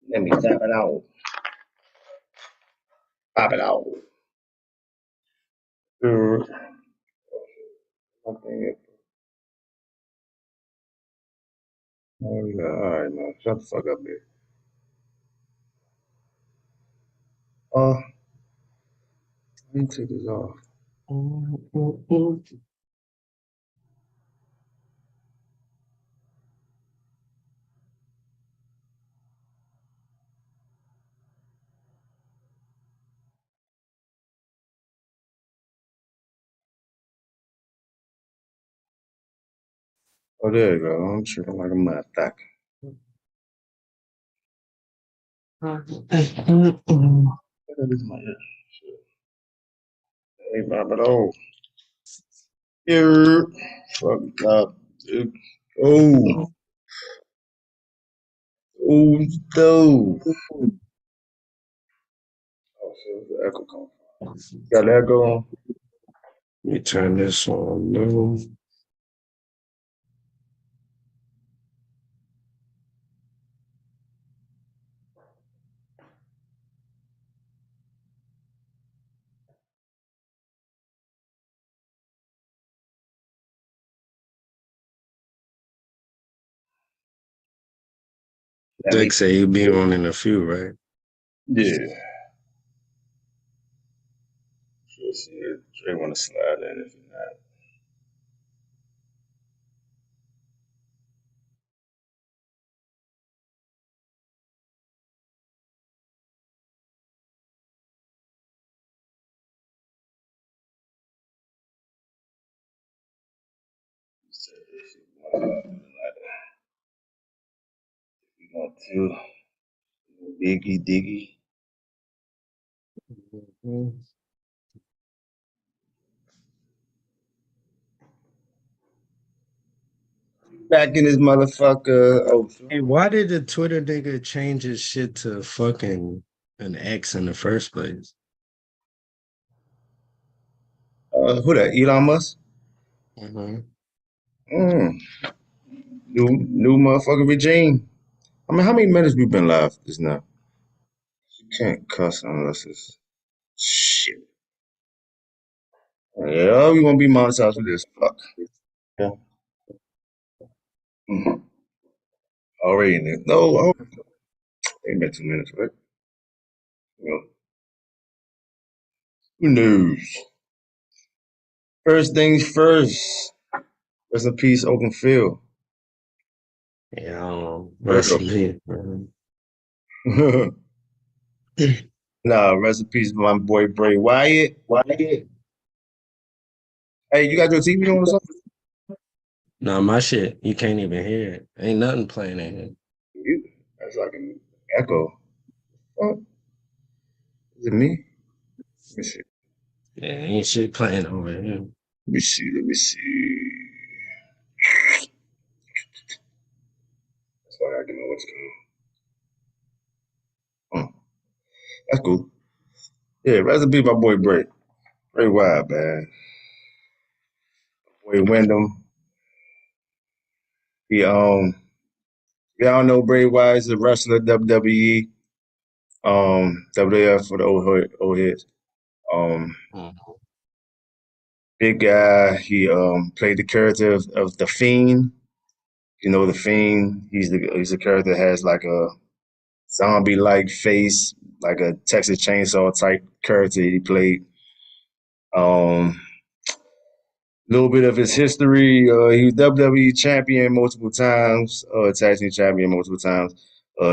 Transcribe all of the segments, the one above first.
Let me tap it out. Pop it out. Dude. Okay. Oh, yeah. All right, man. Shut the fuck up, man. Let me take this off. Oh, there you go. I'm tripping like a motherfucker. That is my ear. Shit. Hey, pop it off. Here. Fuck up, dude. Oh. Oh, no. Oh, shit. The echo coming. Got the echo on? Let me turn this on. No. That Jake make say he'll be on in a few, right? Yeah. Sure, see it. Dre want to slide in if you're not. So if you want to, diggy diggy. Mhm. Back in this motherfucker. Oh, Hey, why did the Twitter nigga change his shit to fucking an X in the first place? who that? Elon Musk? Mm-hmm. Mm. New motherfucking regime. I mean, how many minutes we been live just now? You can't cuss unless it's shit. Yeah, we won't be monetized for this. Fuck. Yeah. Mm. Already in it. No, ain't been 2 minutes, right? You know, who knows? First things first. Rest in peace, open field. Yeah, I don't know. Word Rest in peace, man. up. Nah, rest in peace, my boy Bray Wyatt. Why? Hey, you got your TV on or something? Nah, my shit, you can't even hear it. Ain't nothing playing in here. That's like an echo. Oh, is it me? Let me see. Yeah, ain't shit playing over here. Let me see. Let me see. That's why I can know what's going on. That's cool. Yeah, rest in peace, my boy Bray. Bray Wyatt, man. Boy Wyndham. He y'all know Bray Wyatt is a wrestler, WWE, WWF for the old heads. Um, Mhm. big guy. He played the character of the Fiend. You know the Fiend. He's the character that has like a zombie like face, like a Texas Chainsaw type character he played. Um, little bit of his history. He was WWE champion multiple times, tag team champion multiple times.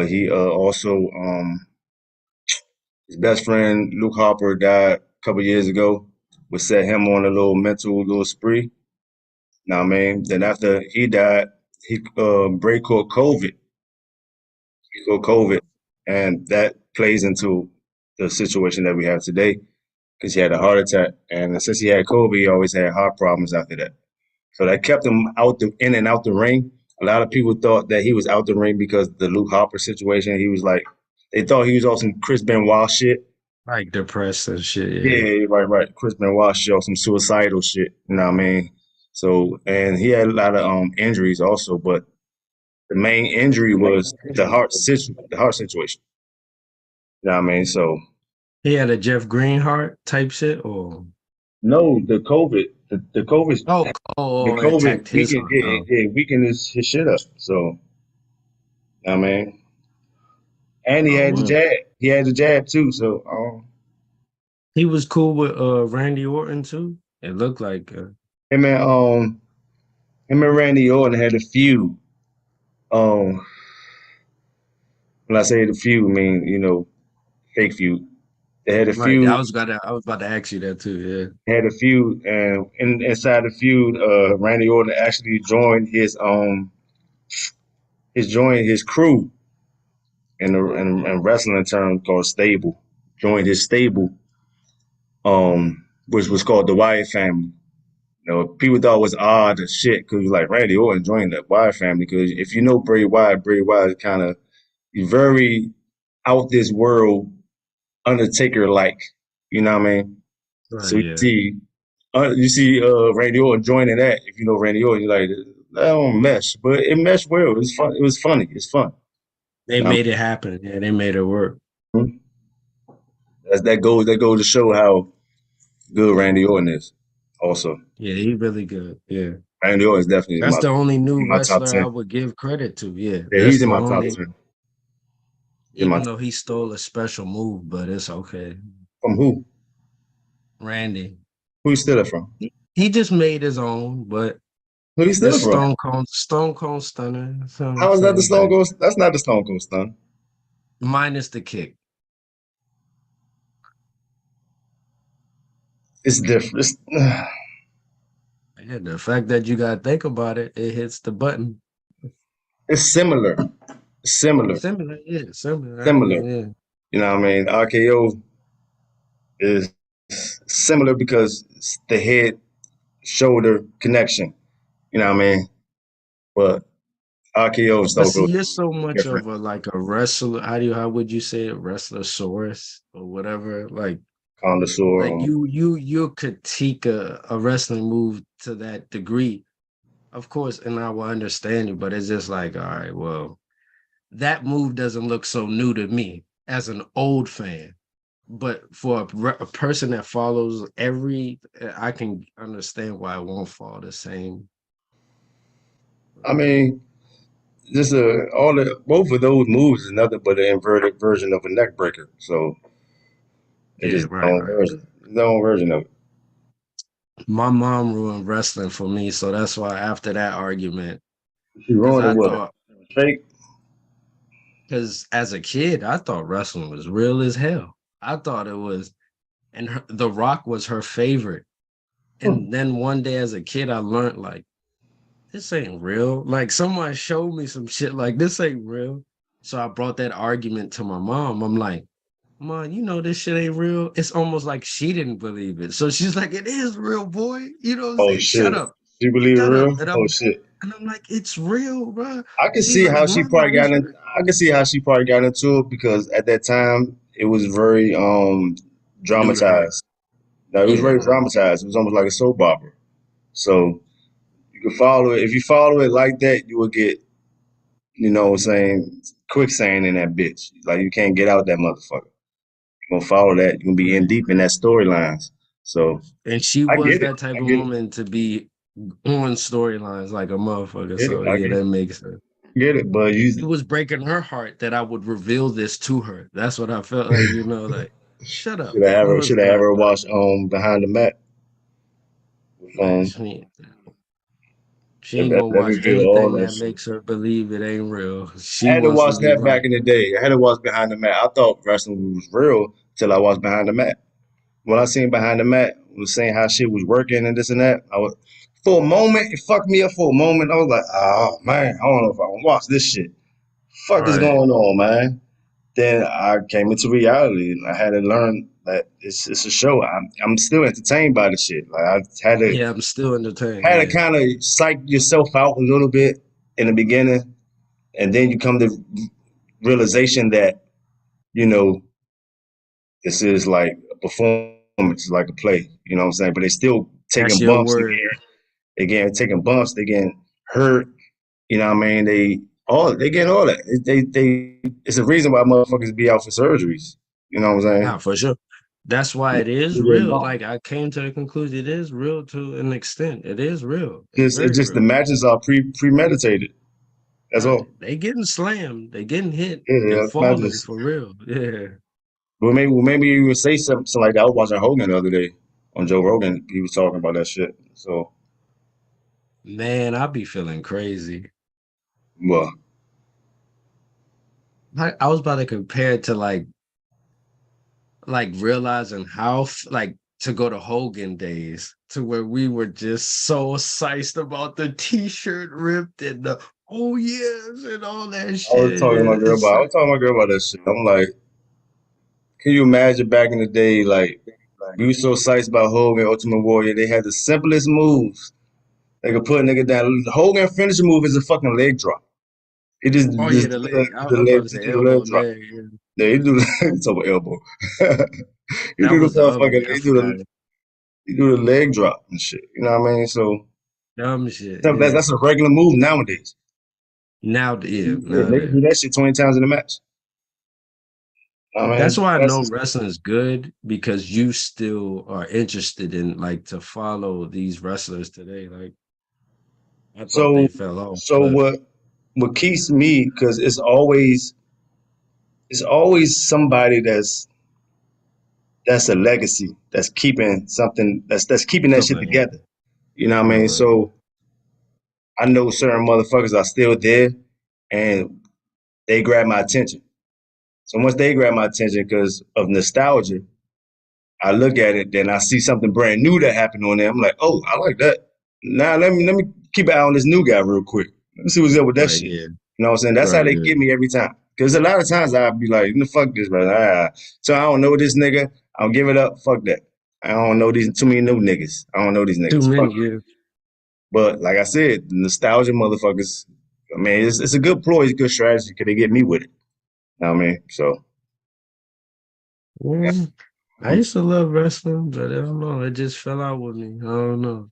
He also his best friend Luke Harper died a couple years ago, which set him on a little mental little spree. Now, man. Then after he died, he Bray caught COVID. He caught COVID, and that plays into the situation that we have today because he had a heart attack, and since he had COVID, he always had heart problems after that. So that kept him in and out the ring. A lot of people thought that he was out the ring because the Luke Harper situation. He was like, they thought he was on some Chris Benoit shit. Like depressed and shit. Yeah. Yeah, right, right. Chris Benoit shit, or some suicidal shit. You know what I mean? So, and he had a lot of injuries also, but the main injury was the heart situation. You know what I mean? So, He had a Jeff Greenhart type shit, or no, the COVID, oh, the oh, it COVID attacked his weakened, heart. yeah, Oh, yeah, weakened his shit up. So, I mean, and he oh, had the well. jab. He had the jab too. So, He was cool with Randy Orton too. It looked like him and him and Randy Orton had a feud. Um, when I say the feud, I mean fake feud. They had a right. feud. I was about to ask you that too. Had a feud, and inside the feud, Randy Orton actually joined his crew in wrestling term called stable. Joined his stable, which was called the Wyatt family. People thought it was odd as shit because like Randy Orton joined the Wyatt family. Because if you know Bray Wyatt is kind of very out this world Undertaker like. You know what I mean? Yeah. So Right. Yeah. you see Randy Orton joining that. If you know Randy Orton, you're like, that don't mesh, but it meshed well. It was fun. It was funny. It's fun. They Um, made it happen. Yeah, they made it work. that goes to show how good Randy Orton is. Also, Yeah, he really good. Yeah. Randy Orton is definitely That's the only new in my top wrestler I 10. would give credit to. Yeah. Yeah, That's he's in the my top only 10. He's in my even top. though he stole a special move, but it's okay. From who? Randy. Who he steal it from? He just made his own, but Who he steal the it from? Stone Cold Stunner, How is that the same Stone thing. Cold? That's not the Stone Cold Stun. Minus the kick. It's different. Yeah, the fact that you gotta think about it, it hits the button. It's similar. Similar. Similar, yeah, similar. I Similar. mean, yeah. You know what I mean? RKO is similar because it's the head shoulder connection. You know what I mean? But RKO and But Stone see, Cold you're so much different. of a like a wrestler. How would you say it? Wrestlersaurus or whatever. Connoisseur. Like you critique a wrestling move to that degree, of course, and I will understand you, but it's just like, all right, well, that move doesn't look so new to me as an old fan. But for a person that follows I can understand why it won't fall the same. I mean, just all the both of those moves is nothing but an inverted version of a neck breaker. So it Yeah, is their right, own right. version. Their own version of it. My mom ruined wrestling for me, so that's why after that argument, She because ruined it. I What? thought, It was fake. because as a kid, I thought wrestling was real as hell. I thought it was, and The Rock was her favorite. Hmm. And then one day as a kid, I learned like this ain't real. Like someone showed me some shit like this ain't real. So I brought that argument to my mom. I'm like, Mom, you know this shit ain't real. It's almost like she didn't believe it. So she's like, it is real, boy. You know what I'm Oh saying? Shut shit. up. She believe it Shut up. real? Oh shit. And I'm like, it's real, bro. I can She's see like, how she Mama, probably it's got in. real. I can see how she probably got into it because at that time it was very New to her. dramatized. No, it was Yeah, very right. dramatized. It was almost like a soap opera. So you can follow it. If you follow it like that, you will get, what I'm saying, quicksand in that bitch. Like you can't get out that motherfucker. You're gonna follow that. You're gonna be in Right. deep in that storylines. So And she I was get it. that type I of get it. woman to be on storylines like a motherfucker. I get it. So I yeah, get it. that makes sense. Get it, but It you was breaking her heart that I would reveal this to her. That's what I felt like, like, shut up. What's should have going ever on? watched Behind the Mat with Man, she ain't that, gonna that watch reveal all anything that that shit. makes her believe it ain't real. I She had to wants to watch be that right. back in the day. I had to watch Behind the Mat. I thought wrestling was real till I watched Behind the Mat. When I seen Behind the Mat, was saying how shit was working and this and that. I was for a moment, it fucked me up for a moment. I was like, oh man, I don't know if I want to watch this shit. Fuck is Right. going on, man? Then I came into reality and I had to learn that it's a show. I'm still entertained by the shit. Like I Yeah, I'm still entertained. had to Yeah. kind of psych yourself out a little bit in the beginning, and then you come to realization that you know this is like a performance, like a play. You know what I'm saying? But they're still That's taking your bumps word. again, taking bumps, they getting hurt. You know what I mean? They getting all that. It's a reason why motherfuckers be out for surgeries. You know what I'm Nah, saying? for sure. That's why it is They getting real. bumped. Like I came to the conclusion it is real to an extent. It is real. It's It's very just the real. matches are premeditated. That's Right. all. They getting slammed. They getting hit. They Yeah, falling matches. for real. Yeah. Maybe you would say something like that. I was watching Hogan the other day on Joe Rogan. He was talking about that shit. So, Man, I be feeling crazy. well, I was about to compare it to realizing how like to go to Hogan days to where we were just so psyched about the t-shirt ripped and the oh yes and all that shit. I was talking to my girl about that shit. I'm like, can you imagine back in the day, like we were so psyched about Hogan, Ultimate Warrior. They had the simplest moves. They could put a nigga down. Hogan finisher move is a fucking leg drop. He Oh yeah, the leg. I was about to he say do the leg elbow drop. leg. Yeah. Yeah, he do the it's over elbow. he That do the was the other motherfucking one. I forgot it. he do the leg drop and shit. You know what I mean? So Dumb shit. that's Yeah. a regular move nowadays. Yeah, Yeah, now they can do there. that shit 20 times in a match. I That's mean, why I that's know just wrestling is good because you still are interested in like to follow these wrestlers today. Like I thought so they fell off, so but what keeps me because it's always somebody that's a legacy that's keeping something that's keeping that shit something together. You know what I mean? right. So I know certain motherfuckers are still there and they grab my attention. So once they grab my attention because of nostalgia, I look at it, then I see something brand new that happened on there. I'm like, oh, I like that. Now let me keep an eye on this new guy real quick. Let me see what's up with that Right, shit. yeah. You know what I'm saying? That's how Right, they yeah. get me every time. Because a lot of times I'll be like, "No, fuck this, brother. So I don't know this nigga. I'll give it up. Fuck that. I don't know these too many new niggas. I don't know these Too niggas. Fuck many, it. yeah. But like I said, the nostalgia motherfuckers. I mean, it's a good ploy, it's a good strategy because they get me with it. You know what I mean? So Yeah. I used to love wrestling, but I don't know. It just fell out with me. I don't know.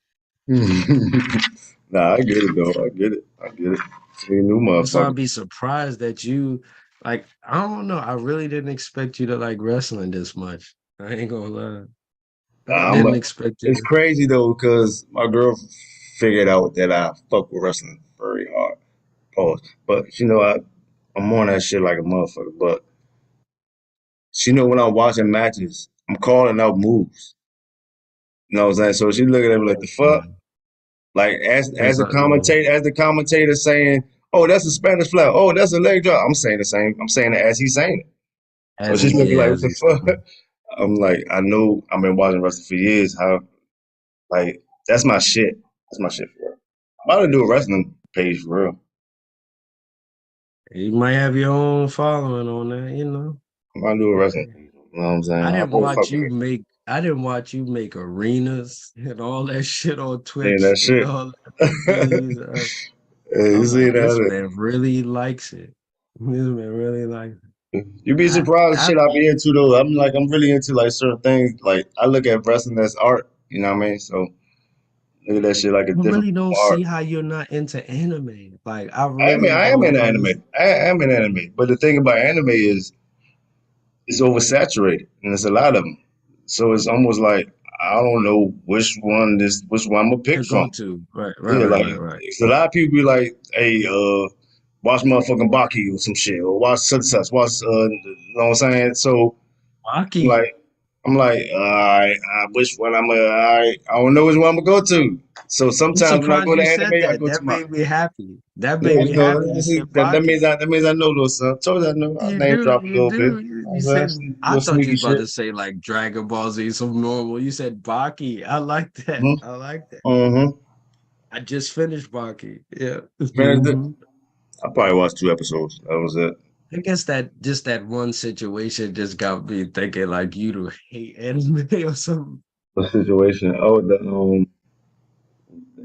nah, I get it though. I get it. I get it. Too many new That's why motherfuckers. I'd be surprised that you like I don't know. I really didn't expect you to like wrestling this much. I ain't gonna lie. I I'm didn't expect you it's to. crazy though because my girl figured out that I fuck with wrestling very hard. Pause. But I'm on that shit like a motherfucker. But she know when I'm watching matches, I'm calling out moves. You know what I'm saying? So she looking at me like the fuck. Mm. Like Cause as the commentator saying, "Oh, that's a Spanish fly. Oh, that's a leg drop." I'm saying the same. I'm saying it as he's saying it. So as she's he looking yeah, like, "What as the he said. fuck?" I'm like, I know I've been watching wrestling for years. How like that's my shit. That's my shit for real. I'm about to do a wrestling page for real. You might have your own following on that, you know. I'm about to do a wrestling page. You know what I'm saying? I don't fuck with it. I didn't watch you make arenas and all that shit on Saying Twitch that and shit. all that. These, Hey, you I'm see like, this that? man really likes it. This man really likes it. You be surprised the I shit I be into though. I'm really into like certain things. Like I look at wrestling as art. You know what I mean? So look at that shit like a different really don't form of see art. how you're not into anime. Like, I really I am don't in understand. anime. I am in anime. But the thing about anime is it's oversaturated and there's a lot of them. So it's almost like I don't know which one I'm gonna pick To go from. to. Right, right, Yeah, right, like right, right. it's a lot of people be like, "Hey, watch motherfucking Baki or some shit, or watch such and such, watch, you know what I'm saying? So I'm Rocky. like, which one I don't know which one I'm gonna go to. So I'm sometimes when I surprised go to you said anime, I that. go to That my, made me happy. That yeah, made you me know, happy. You said that Rocky. means I know those son. Told you I know I You name do, drop a you little bit. do. You I said, said I little thought you sneaky was about shit. to say like Dragon Ball Z, some normal. You said Baki. I like that. Mm-hmm. I like that. Mm-hmm. I just finished Baki. Yeah. Finished it. Mhm. I probably watched 2 episodes. That was it. I guess that just that one situation just got me thinking like you to hate anime or something. The situation. Oh, the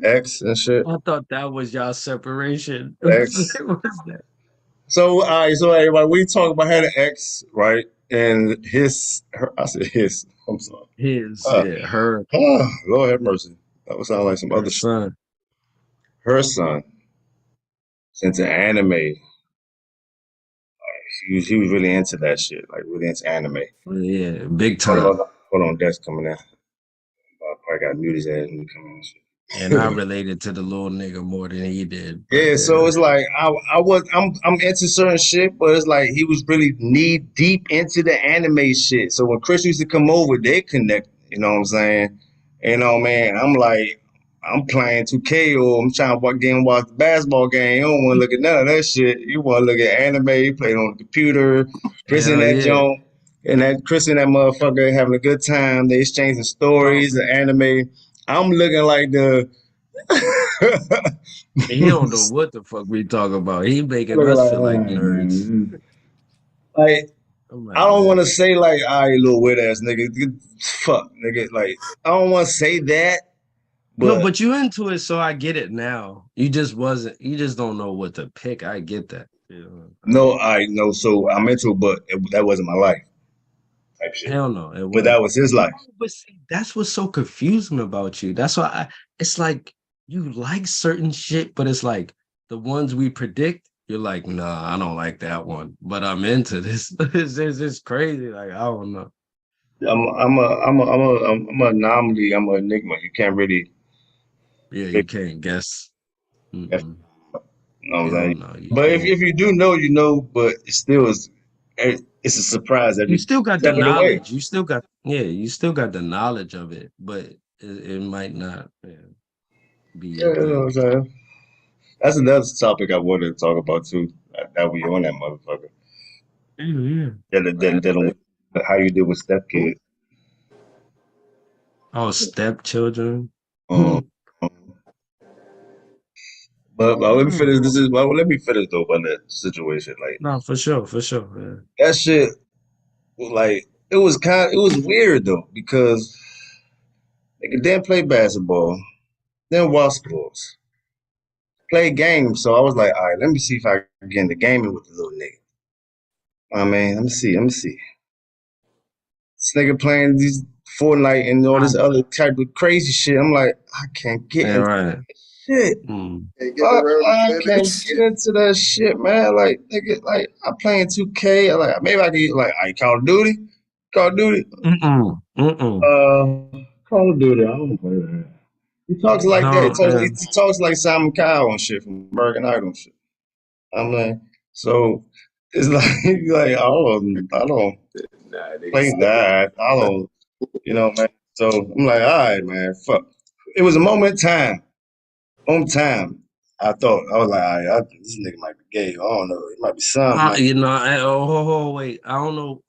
X and shit. I thought that was y'all separation. X. It was that So, all right, so everybody, we talk about had an ex, right? And I said his. I'm sorry. his, Uh, yeah, her, Lord have mercy. That would sound like some her other shit. son. Her son, since an anime, he was really into that shit, like really into anime. Yeah, big Hold time. on, hold on, that's coming in. I probably got to mute his ass when he come in and And I shit. related to the little nigga more than he did, but Yeah, so yeah. it's like I'm into certain shit, but it's like he was really knee deep into the anime shit. So when Chris used to come over, they connect. You know what I'm saying? You know, man, I'm like I'm playing 2K or I'm trying to watch the basketball game. You don't want to look at none of that shit. You want to look at anime. You play it on the computer. Chris in Hell that yeah. joint, and that Chris and that motherfucker having a good time. They exchanging Oh, stories, the anime. I'm looking like the he don't know what the fuck we talk about. He making looking us like, feel like oh nerds. man, like I'm I like, don't want to man. say like, all right, little weird ass nigga, fuck, nigga. Like I don't want to say that, No, but but you into it, so I get it now. You just don't know what to pick. I get that. You know, no, I know. So I'm into it, but that wasn't my life type shit. hell no, it But that wasn't. was his life. No, but see, that's what's so confusing about you. That's why it's like you like certain shit, but it's like the ones we predict, you're like, nah, I don't like that one, but I'm into this. It's crazy. Like, I don't know. I'm an anomaly. I'm an enigma. You can't really Yeah, you figure can't guess. it. Mm-mm. You know what I'm Hell saying? no, you But can't. if you do know, you know. But it still is. It's a surprise You every still got the step of the way. knowledge. You still got, yeah, you still got the knowledge of it, but it might not, yeah, be Yeah, your you know what I'm thing. saying. That's another topic I wanted to talk about too. That we on that motherfucker. Yeah, yeah. Dealing with how you deal with stepkids. Oh, stepchildren. Um, but let me Hmm. finish. Let me finish though on that situation. Like No, for sure, for sure. that shit, like it was weird though because nigga didn't play basketball, then watch sports, play games. So I was like, all right, let me see if I can get in the gaming with the little nigga. I mean, let me see. This nigga playing these Fortnite and all Yeah. this other type of crazy shit. I'm like, I can't get Yeah, into right. shit. Mm. Hey, get around to I that can't bitch. get into that shit, man. Like, nigga, like I'm playing 2K. Like, maybe I can get like, I Call of Duty, Call of Duty, Mm-mm. Mm-mm. Call of Duty. I don't play that. He talks like that. No, yeah. He talks like Simon Cowell and shit from American Idol and shit. I'm like, so it's like, I don't Nah, nigga play said. that. I don't, man. So I'm like, all right, man, fuck. It was a moment in time. On time. I was like, all right, this nigga might be gay. I don't know. It might be something. Like, Wait. I don't know.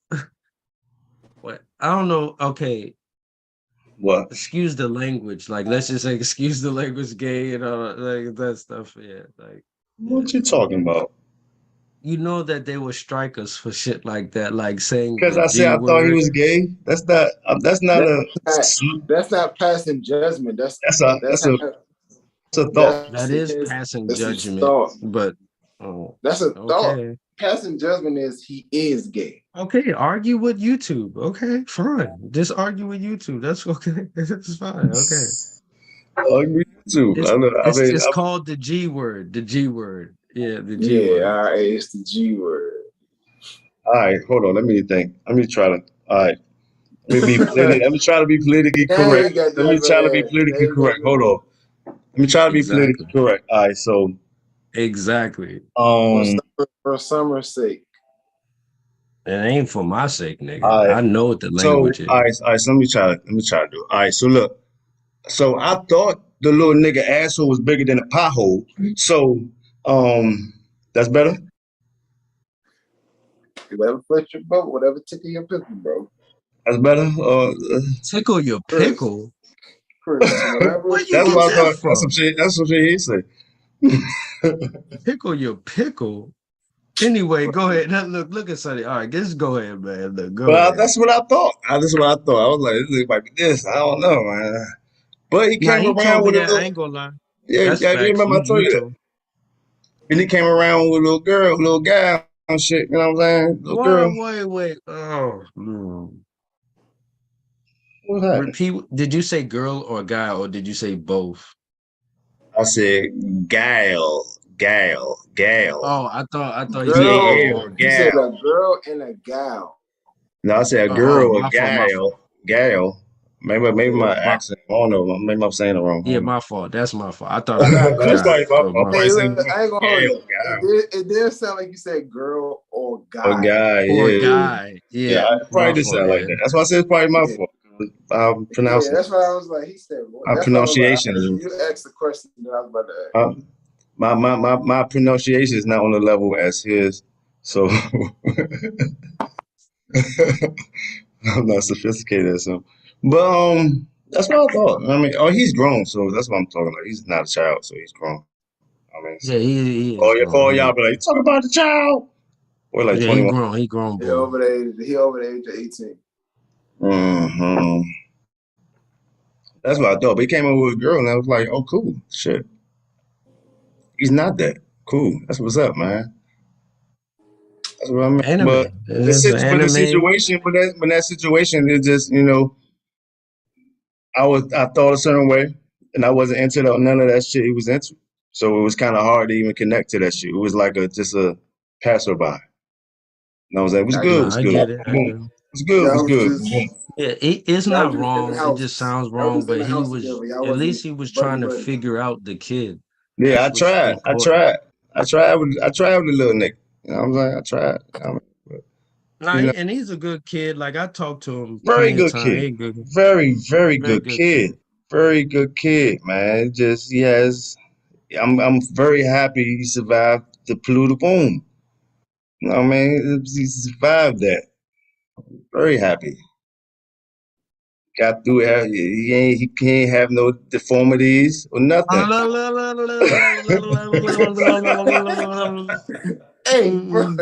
What? I don't know. Okay. what? Excuse the language. Like, let's just say, excuse the language, gay and all like that stuff. Yeah. Like, yeah. What you talking about? You know that they will strike us for shit like that, like saying Because the I said G I thought he word. was gay. That's not That's a. not. That's not passing judgment. That's a. That's That's a. not. That's a thought. That's That is his. passing That's his judgment, thought. but oh, That's a thought. okay. Passing judgment is he is gay. Okay, argue with YouTube. Okay, fine. Just argue with YouTube. That's okay. That's fine. Okay. I agree too. It's I it's mean, it's called the G word. The G word. Yeah, the G Yeah, word. all right, it's the G word. all right, hold on. Let me think. Let me try to. All right. Let me try to be politically Now correct. you got Let me that try to be man. Now politically you got correct. that. Hold on. Let me try to be politically Exactly. correct. All right. So Exactly. For summer's sake. It ain't for my sake, nigga. All right. I know what the So, language is. all right. So let me try to do it. All right. So look. So I thought the little nigga asshole was bigger than a pothole. So, that's better. Whatever floats your boat, whatever tickle your pickle, bro. That's better. Tickle your Chris, pickle? whatever Where you That's get what I that thought. That's some from? shit. That's some shit he said. Tickle your pickle? Anyway, go ahead. Now, look at Sonny. All right, just go ahead, man. Look, go But ahead. that's what I thought. That's what I thought. I was like, this nigga might be this. I don't know, man. But he Now came he told around me with a that I little. ain't gonna lie. Yeah, That's yeah. You facts. remember I told You you that. told. And he came around with a little girl, little guy and shit. You know what I'm saying? Little girl. Wait. Oh, What happened? repeat. Did you say girl or guy, or did you say both? I said, gal. Oh, I thought you said girl, G-A-L, oh. or you said gal. a girl and a gal. No, I said a Oh, girl, a my fault, my fault. gal. Maybe Yeah. my My accent. I don't know. Maybe I'm saying it wrong. I Yeah, don't know. my fault. That's my fault. I thought You I got heard That's Chris. probably guy. my So fault. my Probably Hey, saying look, I ain't gonna hold gal, you. It did sound like you said girl or or guy. guy. Or Yeah, guy. yeah. Yeah, It probably my did fault. sound like Yeah. that. That's why I said it's probably my Yeah, fault. Our yeah, pronouncing, that's why I was like, he said, what? our That's why I was like, pronunciation is. you asked the question that I was about to ask. My pronunciation is not on the level as his, so I'm not sophisticated as him. But that's what I thought. I mean, oh, he's grown, so that's what I'm talking about. He's not a child, so he's grown. I mean, Yeah, so he is oh yeah, for grown. all y'all be like, you talking about the child? We're like Yeah, he 21. grown. He grown He boy. over the age of 18. hmm That's what I thought. But he came over with a girl, and I was like, oh, cool, shit. He's not that cool. That's what's up, man. That's what I mean. Anime. But It's an the anime. situation, when that situation is just, I thought a certain way, and I wasn't into none of that shit he was into. So it was kind of hard to even connect to that shit. It was like just a passerby. You know what I'm saying? It was I good. It No, get was I good. get it. it. I Boom. get it. It was good. It was Y'all was good. just Boom. Yeah, it's y'all not was just in the wrong. It just house. sounds Y'all was wrong, just in but the he house was together. Y'all at least wasn't he was buddy trying to buddy. figure out the kid. Yeah, That's what's important. I tried with the little nigga. You know what I'm saying? I tried. I mean, but, Nah, you know, and he's a good kid. Like I talked to him very plenty of good time. kid. He good, Very, very very good good kid. kid. Very good kid, man. Just he has. I'm very happy he survived the Polluted Boom. You know what I mean? He survived that. Very happy. Got through it. He can't have no deformities or nothing. Hey, bro,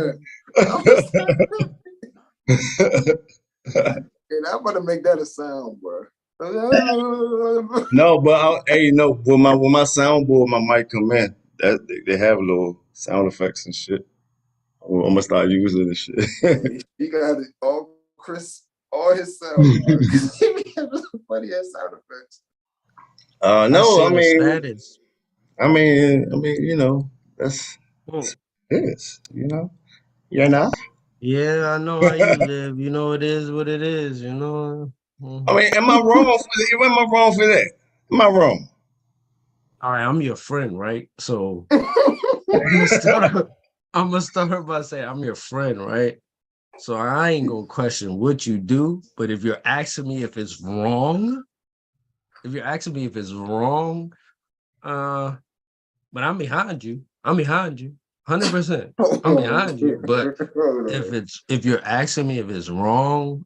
I'm just and I'm gonna make that a sound, bro. No, but hey, no, when my soundboard, my mic come in, that they have little sound effects and shit. I'm gonna start using this shit. Hey, he got it all Chris, all his sound bars. He had funny ass sound effects. I No, seen a status. that's Hmm. it is, you know. Yeah, I know how you live. You know it is what it is. You know. I Mhm. mean, am I wrong for that? Am I wrong for that? Am I wrong? All right, I'm your friend, right? So I'm gonna start. I'm gonna start by saying I'm your friend, right? So I ain't gonna question what you do, but if you're asking me if it's wrong, if you're asking me if it's wrong, uh, but I'm behind you. I'm behind you, 100%. I'm behind you. But if you're asking me if it's wrong,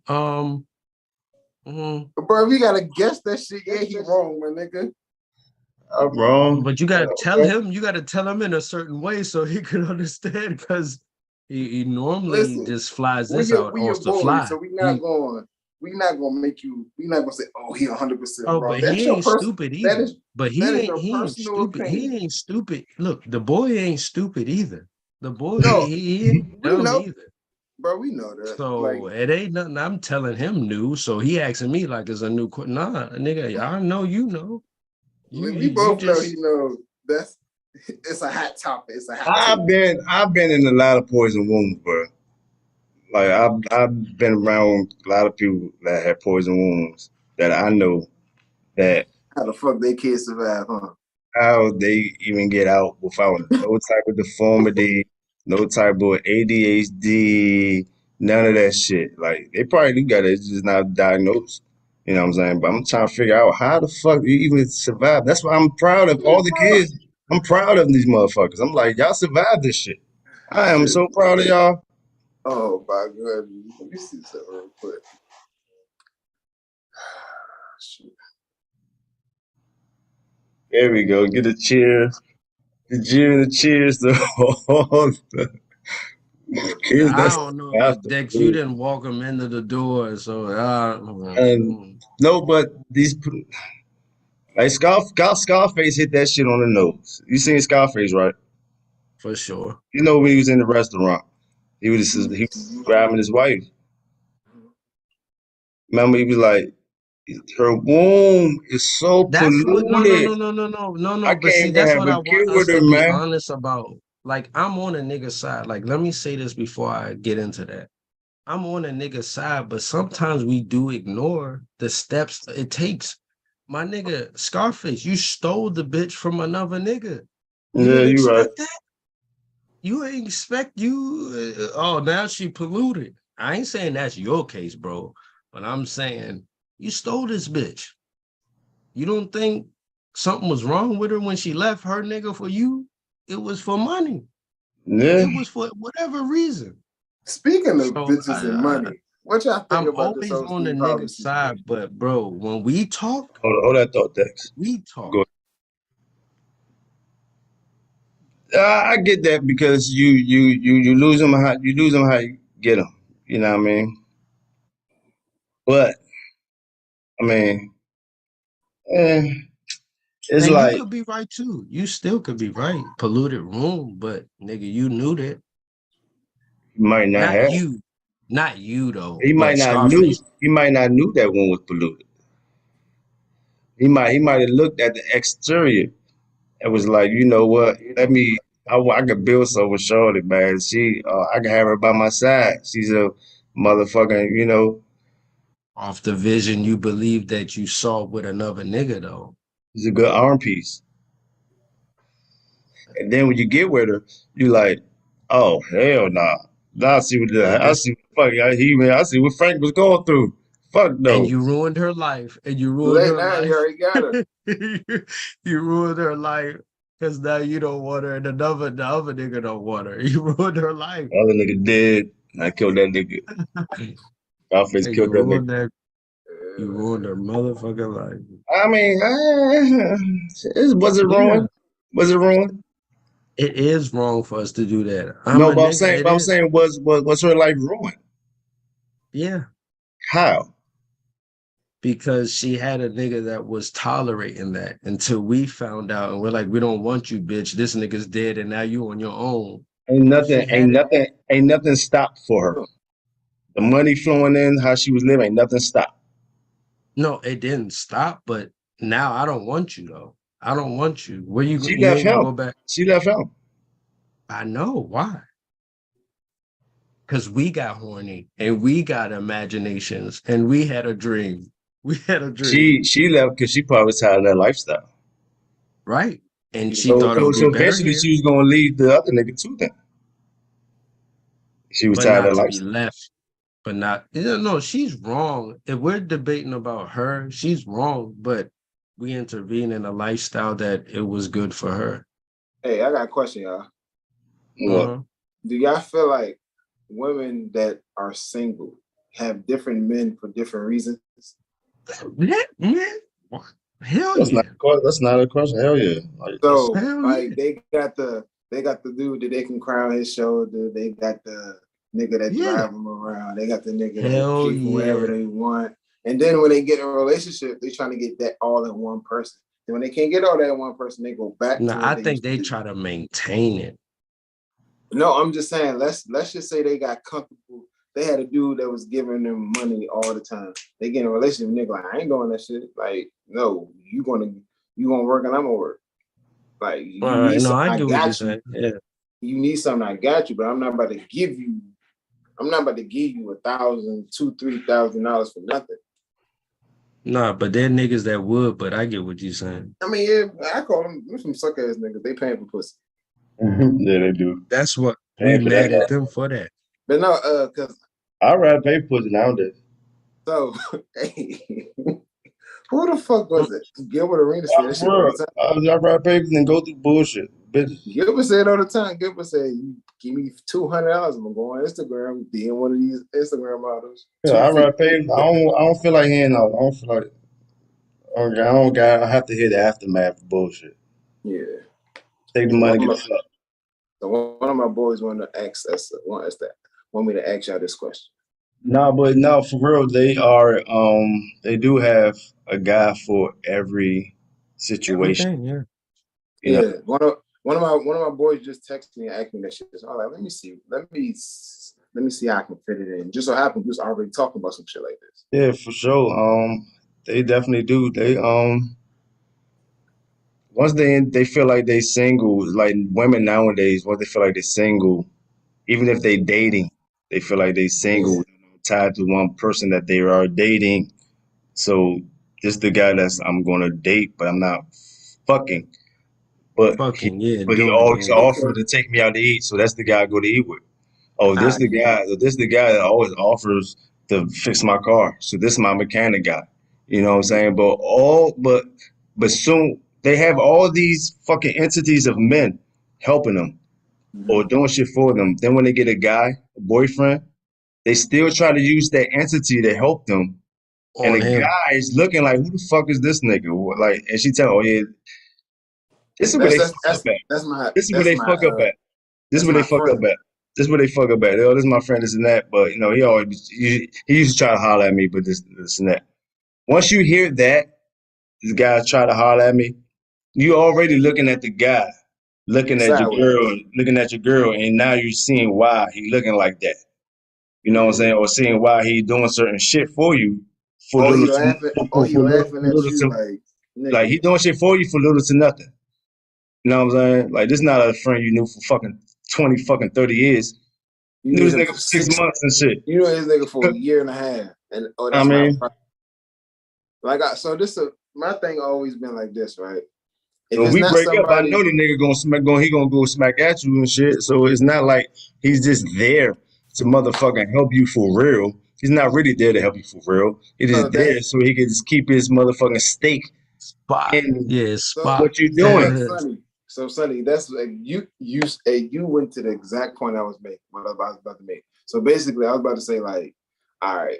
Bro, we gotta guess that shit. Yeah, he wrong, my nigga. I'm wrong. but you gotta tell him. You gotta tell him in a certain way so he can understand because he normally Listen, just flies we this your out we off your the boys, fly. so we not gonna make you. We not gonna say, oh, he 100% Oh, wrong. but That's he your ain't person. stupid That either. is But your he ain't personal stupid. opinion. He ain't stupid. Look, the boy ain't stupid either. The boy No, he ain't we dumb know, either. bro. We know that. Like So it ain't nothing I'm telling him new. So he asking me like it's a new nah, nigga. I know you know. we You both know he just knows. That's it's a hot topic. It's a hot I've take. been I've been in a lot of poison wounds, bro. Like I've been around a lot of people that had poison wounds that I know that How the fuck they kids survive, huh? how they even get out without no type of deformity, no type of ADHD, none of that shit. Like they probably do got it, it's just not diagnosed. You know what I'm saying? But I'm trying to figure out how the fuck you even survive. That's why I'm proud of all the kids. I'm proud of these motherfuckers. I'm like, y'all survived this shit. I am Shit. so proud of y'all. Oh my god. Let me see something real quick. Shit. There we go. Get a cheer. The cheer and the cheers to all the kids I that's don't know, after. Dex. You didn't walk him into the door, so And no, but these like Scarface hit that shit on the nose. You seen Scarface, right? for sure. You know when he was in the restaurant, he was grabbing his wife. Remember, he was like, her womb is so That's what. No, no, polluted. no, no, no, no, no, I no. But can't see, even that's have what a I kid want us with her, to be man. honest about. Like, I'm on a nigga side. Like, let me say this before I get into that. I'm on a nigga side, but sometimes we do ignore the steps it takes. My nigga Scarface, you stole the bitch from another nigga. You Yeah, didn't you right. expect that. You ain't expect you. Oh, now she polluted. I ain't saying that's your case, bro. But I'm saying you stole this bitch. You don't think something was wrong with her when she left her nigga for you? It was for money. Yeah. It was for whatever reason. Speaking of So bitches and money, what y'all think I'm about this always whole on the Steve nigga Harvey side, situation? but bro, when we talk, Hold that thought, Dex. we talk. Go. I get that because you lose them how you get them. You know what I mean? But I mean, eh, it's And you like could be right too. You still could be right. Polluted room, but nigga, you knew that. he might not Not have. you. Not you though, He might but not knew. Scarface. He might not knew that one was polluted. He might have looked at the exterior and was like, you know what? I could build something with Shorty, man. I can have her by my side. She's a motherfucking, Off the vision you believe that you saw with another nigga though. she's a good arm piece. And then when you get with her, you like, oh hell nah. Now And I this see what fuck I see what Frank was going through. Fuck and no. you ruined her life. And you Too ruined late her now, you life. already got her. You ruined her life because now you don't want her and the other nigga don't want her. You ruined her life. The other nigga dead. I killed that nigga. Scarface And killed that nigga. you ruined her motherfucking life. I mean, was it Yeah. ruined? Was it ruined? It is wrong for us to do that. I'm No, a but I'm nigga. saying, It but I'm is. saying, was her life ruined? Yeah. How? Because she had a nigga that was tolerating that until we found out and we're like, we don't want you, bitch. This nigga's dead and now you on your own. Ain't She nothing, had it. ain't nothing stopped for her. The money flowing in, how she was living, ain't nothing stopped. No, it didn't stop, but now I don't want you though. I don't want you. Where She you left ain't gonna him. go back? She left him. I know why. Because we got horny and we got imaginations and we had a dream. We had a dream, She left because she probably was tired of that lifestyle. right? And she So, thought it so, would be so better eventually here, she was gonna leave the other nigga too. Then she was but tired not of that to be lifestyle. left. But not, no, she's wrong. If we're debating about her, she's wrong, but we intervene in a lifestyle that it was good for her. Hey, I got a question, y'all. What? Uh-huh. Do y'all feel like women that are single have different men for different reasons? Yeah, man. What? Hell That's not. yeah. That's not a question. Hell yeah. Like that's. So, Hell yeah. like, they got the dude that they can cry on his shoulder. They got the nigga that Yeah. drive them around. They got the nigga that Hell take them wherever yeah. they want. And then when they get in a relationship, they trying to get that all in one person. And when they can't get all that in one person, they go back No, to I what they think used to they do. try to maintain it. No, I'm just saying. Let's just say they got comfortable. They had a dude that was giving them money all the time. They get in a relationship, nigga like, I ain't doing that shit. Like, no, you gonna work and I'm gonna work. Like, you All right, need no, something, I I get what you're got you. saying. Yeah. You need something, I got you. But I'm not about to give you. I'm not about to give you $1,000, $2,000, $3,000 for nothing. Nah, but there niggas that would, but I get what you're saying. I mean, yeah, I call them some suck ass niggas. They paying for pussy. Yeah, they do. That's what we Paying for mad that. at them for that. But no, cause I'd rather pay for pussy nowadays. so hey, who the fuck was it? Gilbert Arena said that shit all the time. I'd rather pay than go through bullshit. Bitch. Gilbert said all the time. Gilbert said, "You give me $200, I'm gonna go on Instagram, DM one of these Instagram models." Yeah, I'd rather pay. I don't feel like hearing all. I don't feel like. I don't got. I have to hear the aftermath of bullshit. Yeah. Take the So money, one get of the fuck. So one of my boys wanted to ask us, want me to ask y'all this question. No, but no, for real, they do have a guy for every situation. Everything, yeah. You know, Yeah, one of my boys just texted me and asked me that shit. So I'm like, let me see how I can fit it in. Just so happens we was already talking about some shit like this. yeah, for sure. They definitely do. Once they feel like they single, like women nowadays, once they feel like they're single, even if they dating, they feel like they single, Yeah. tied to one person that they are dating. So this the guy that's I'm gonna date, but I'm not fucking. But he Fucking yeah, but he doing always it. Okay. offered to take me out to eat. So that's the guy I go to eat with. Oh, Ah, yeah. this the guy that always offers to fix my car. So this is my mechanic guy. You know what I'm saying? But soon they have all these fucking entities of men helping them or Mhm. doing shit for them. Then when they get a guy, a boyfriend, they still try to use that entity to help them. And the On him. guy is looking like, who the fuck is this nigga? Like, and she tell, oh yeah, this is where That's they that's fuck up that's at. that's my This is where that's they my fuck up at. This is that's where they my fuck up friend. at. This is where they fuck up at. Oh, this is my friend, this and that. But you know, he used to try to holler at me, but this and that. Once you hear that, this guy try to holler at me, you already looking at the guy, Sideways. looking at your girl, and now you're seeing why he looking like that. You know what I'm Yeah. saying? Or seeing why he doing certain shit for you for Or little he to laughing, or he laughing for at little you to like, like nigga, he doing shit for you for little to nothing. You know what I'm saying? Like this not a friend you knew for fucking 20 fucking 30 years. you You knew knew this him nigga for for 6 6 months and shit. you know this nigga for a year and a half. And I that's my mean, so my thing always been like this, right? If so if it's we not break up, I know somebody, the nigga he gonna go smack at you and shit. So it's not like he's just there to motherfucking help you for real. He's not really there to help you for real. He so just that there so he can just keep his motherfucking stake Spot. in Yeah, so spot. what you so doing. Sonny, Sonny, that's like you went to the exact point I was making, what I was about to make. So basically I was about to say, like, all right,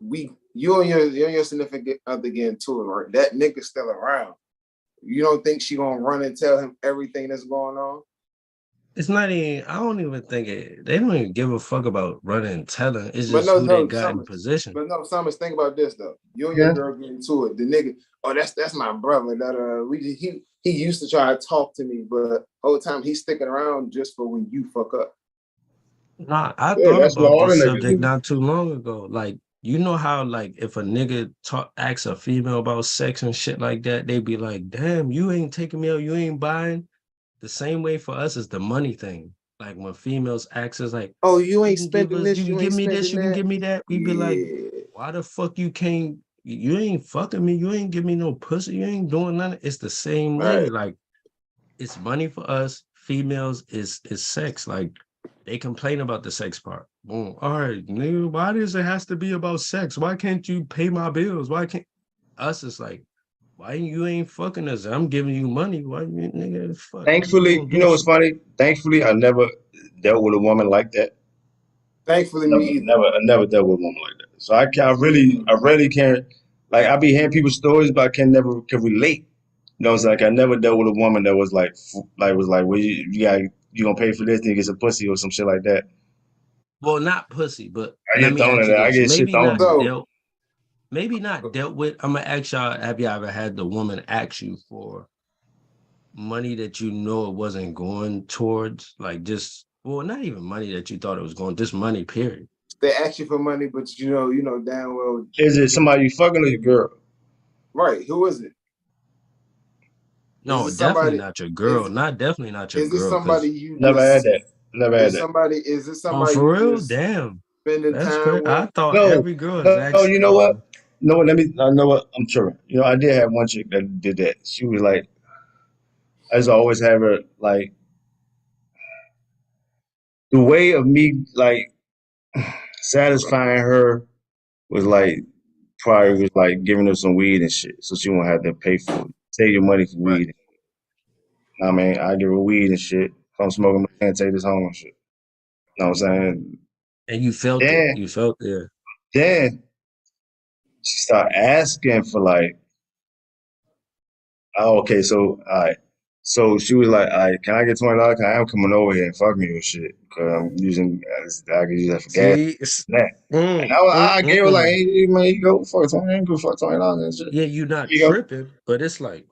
you and your significant other get into it, right? That nigga's still around. You don't think she gonna run and tell him everything that's going on? It's not even, I don't even think they don't even give a fuck about running and telling. It's But just no, who they no, got in Summers. position. But no, Summers, think about this though. You and your Yeah. girl get into it. The nigga, oh, that's my brother. He used to try to talk to me, but whole time he's sticking around just for when you fuck up. Nah, I Yeah, thought that's what about all the this niggas subject do. not too long ago. Like, you know how like if a nigga asks a female about sex and shit like that, they be like, damn, you ain't taking me out, you ain't buying. The same way for us is the money thing. Like when females ask us like, Oh, you ain't spending this, you can you ain't give me this, spending you can that. give me that. We be like, Yeah. why the fuck you can't, you ain't fucking me, you ain't give me no pussy, you ain't doing nothing. It's the same way. Right. Like it's money for us. Females is sex. Like they complain about the sex part. Boom. All right, nigga, why does it has to be about sex? Why can't you pay my bills? Why can't us? It's like, why you ain't fucking us? I'm giving you money. Why you nigga fuck? You Thankfully, don't you do know what's shit. funny? Thankfully, I never dealt with a woman like that. Thankfully, me either. I never dealt with a woman like that. So Me I really can't. Like I be hearing people's stories, but I can relate. You know, it's like I never dealt with a woman that was like, well, you gonna pay for this and you get some pussy or some shit like that. Well, not pussy, but I let get me thrown ask in you there. I this. get shit thrown in there. So Maybe not dealt with. I'm gonna ask y'all, have you ever had the woman ask you for money that you know it wasn't going towards? Like just well, not even money that you thought it was going, just money, period. they ask you for money, but you know damn well, Is it somebody you fucking or your girl? right? Who is it? Is No, it definitely somebody? not your girl. Is Not definitely not your is this girl. somebody Cause you Never had just that. Never had that. is this oh, somebody for you real? just Damn, spending that's time crazy. I with? thought No, every girl is no, you actually know what? No, I know what, I'm sure. You know, I did have one chick that did that. She was like, I just always have her, like, the way of me, like, satisfying her was like, probably was like giving her some weed and shit. So she won't have to pay for it. Take your money for Right. weed. I mean, I give her weed and shit. If I'm smoking, I can't take this home and shit. You know what I'm saying? And you felt it. Then, You felt it. then she started asking for like, oh, okay, so all right. So she was like, all right, can I get $20? I am coming over here and fuck me with shit. Cause I'm using I can use that for gas. See, And that. And I gave her like, hey man, you go fuck 20, I ain't go fuck $20 and shit. yeah, you not You go. tripping, but it's like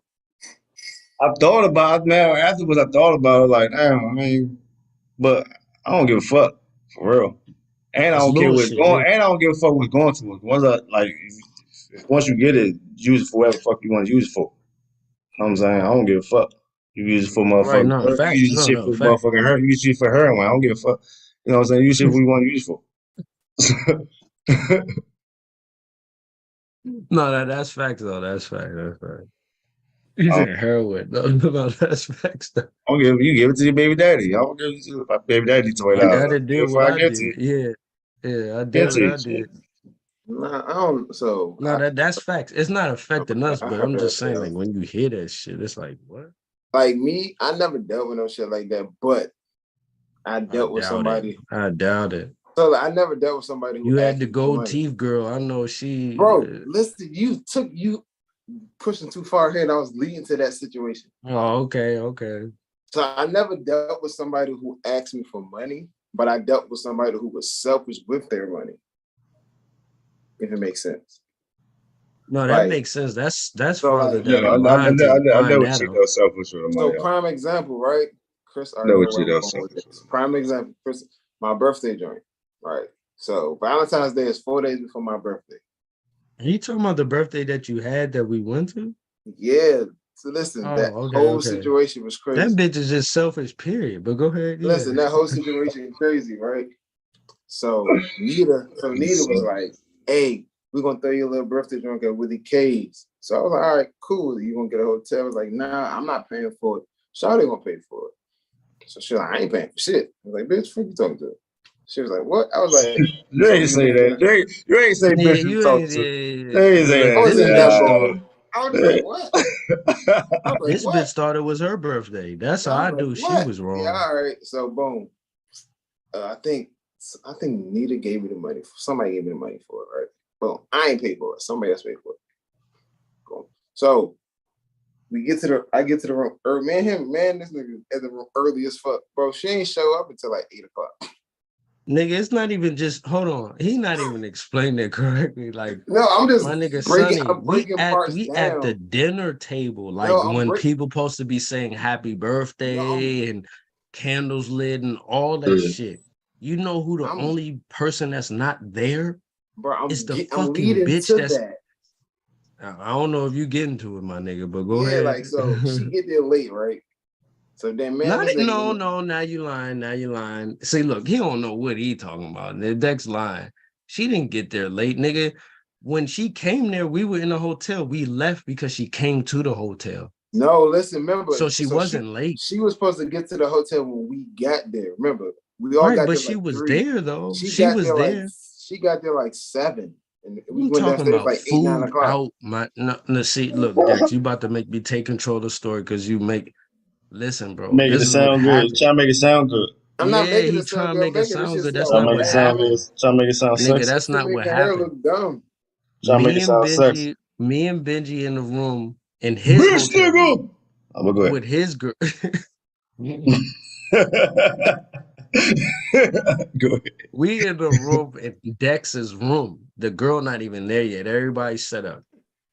I thought about it now. Afterwards, I thought about it like, damn, I mean, but I don't give a fuck for real. And I it's don't care little what's shit. going. And I don't give a fuck what's going to it. Once I like, once you get it, use it for whatever the fuck you want to use it for. You know what I'm saying? I don't give a fuck. You use it for Right, motherfucking no, her. You facts. use the No, shit no, for facts. motherfucking her. You use it for heroin. I don't give a fuck. You know what I'm saying? Use shit for what you want to use it for. No, that's facts though. That's fact. That's fact. You I said heroin. No, no, that's facts though. don't give you give it to your baby daddy. I don't give it to my baby daddy $20. My I daddy give did it what before I I get to did. you. Yeah. Yeah, I Get did to what you. I Shit. did. Nah, I don't. So No, that's facts. It's not affecting us, I but heard I'm that just saying, too. like, when you hear that shit, it's like, what? Like me, I never dealt with no shit like that, but I I dealt with doubt it. somebody. I doubt it. So like, I never dealt with somebody who You had asked the me for gold money. teeth girl. I know she. Bro, listen, you pushing too far ahead. I was leading to that situation. Oh, okay, okay. So I never dealt with somebody who asked me for money, but I dealt with somebody who was selfish with their money. If it makes sense. No, that Like, makes sense. That's so farther like, down the line to I find never that cheat out. those selfish with the so money. prime example, right? Chris already Never know where cheat I'm those going with selfish with this. them. Prime example, Chris, my birthday joint, right? So Valentine's Day is 4 days before my birthday. Are you talking about the birthday that you had that we went to? Yeah. So listen, Oh, that okay, whole okay. situation was That crazy. bitch is just selfish, period. But go ahead, yeah. Listen, that whole situation is crazy, right? So Nita was like, hey, we're gonna throw you a little birthday drink at Willie K's. So I was like, all right, cool. You gonna get a hotel? I was like, nah, I'm not paying for it. Shawty gonna pay for it. So she was like, I ain't paying for shit. I was like, bitch, what you talking to? She was like, what? I was like, You so ain't we say gonna get that. a You ain't say Yeah, bitch you you talking ain't. to. You ain't say Look, I that. was this in that bitch mode. thought. I was just like, what? I was like, This what? bitch thought it was her birthday. That's how I I was like, knew she what? was Yeah, wrong. all right. So boom. I think Nita gave me the money. Somebody gave me the money for it, right? Well, I ain't paid for it. Somebody else paid for it. Cool. So I get to the room. This nigga at the room early as fuck, bro. She ain't show up until like 8:00. Nigga, it's not even just hold on. He not even explaining it correctly. Like No, I'm just my nigga breaking. Sonny, I'm breaking parts we at the down. dinner table, like No, I'm when breaking. people supposed to be saying happy No, birthday and candles lit and all that shit. You know who the I'm, only person that's not there bro. is the I'm fucking leading bitch to that's that. I don't know if you get into it, my nigga, but go Yeah, ahead. like so she get there late, right? So then, man, Not this nigga. no. Now you lying. Now you lying. See, look, he don't know what he talking about. The Dex lying. She didn't get there late, nigga. When she came there, we were in the hotel. We left because she came to the hotel, No, listen, remember. so she So wasn't late. she was supposed to get to the hotel when we got there. Remember, we all Right, got but there she like was 3. there though. She She got was there there. 7, and we I'm went talking downstairs about like 8, 9 food o'clock. out. No, see, look, Dex, you about to make me take control of the story because you make. Listen, bro, Making this it is what sound good. happened. Trying to make it sound good. I'm not Yeah, making he it sound trying to good. I'm make it making this sound shit good. That's sound Trying not to make what it sound bad. good. happened, Trying to make it sound nigga. sexy. That's To not make what her hair happened. look dumb. Trying to make it sound sexy. Me and Benji in the room in his Bitch hotel room nigga. I'm gonna go ahead. with his girl. Go ahead. We in the room in Dex's room. The girl not even there yet. Everybody's set up.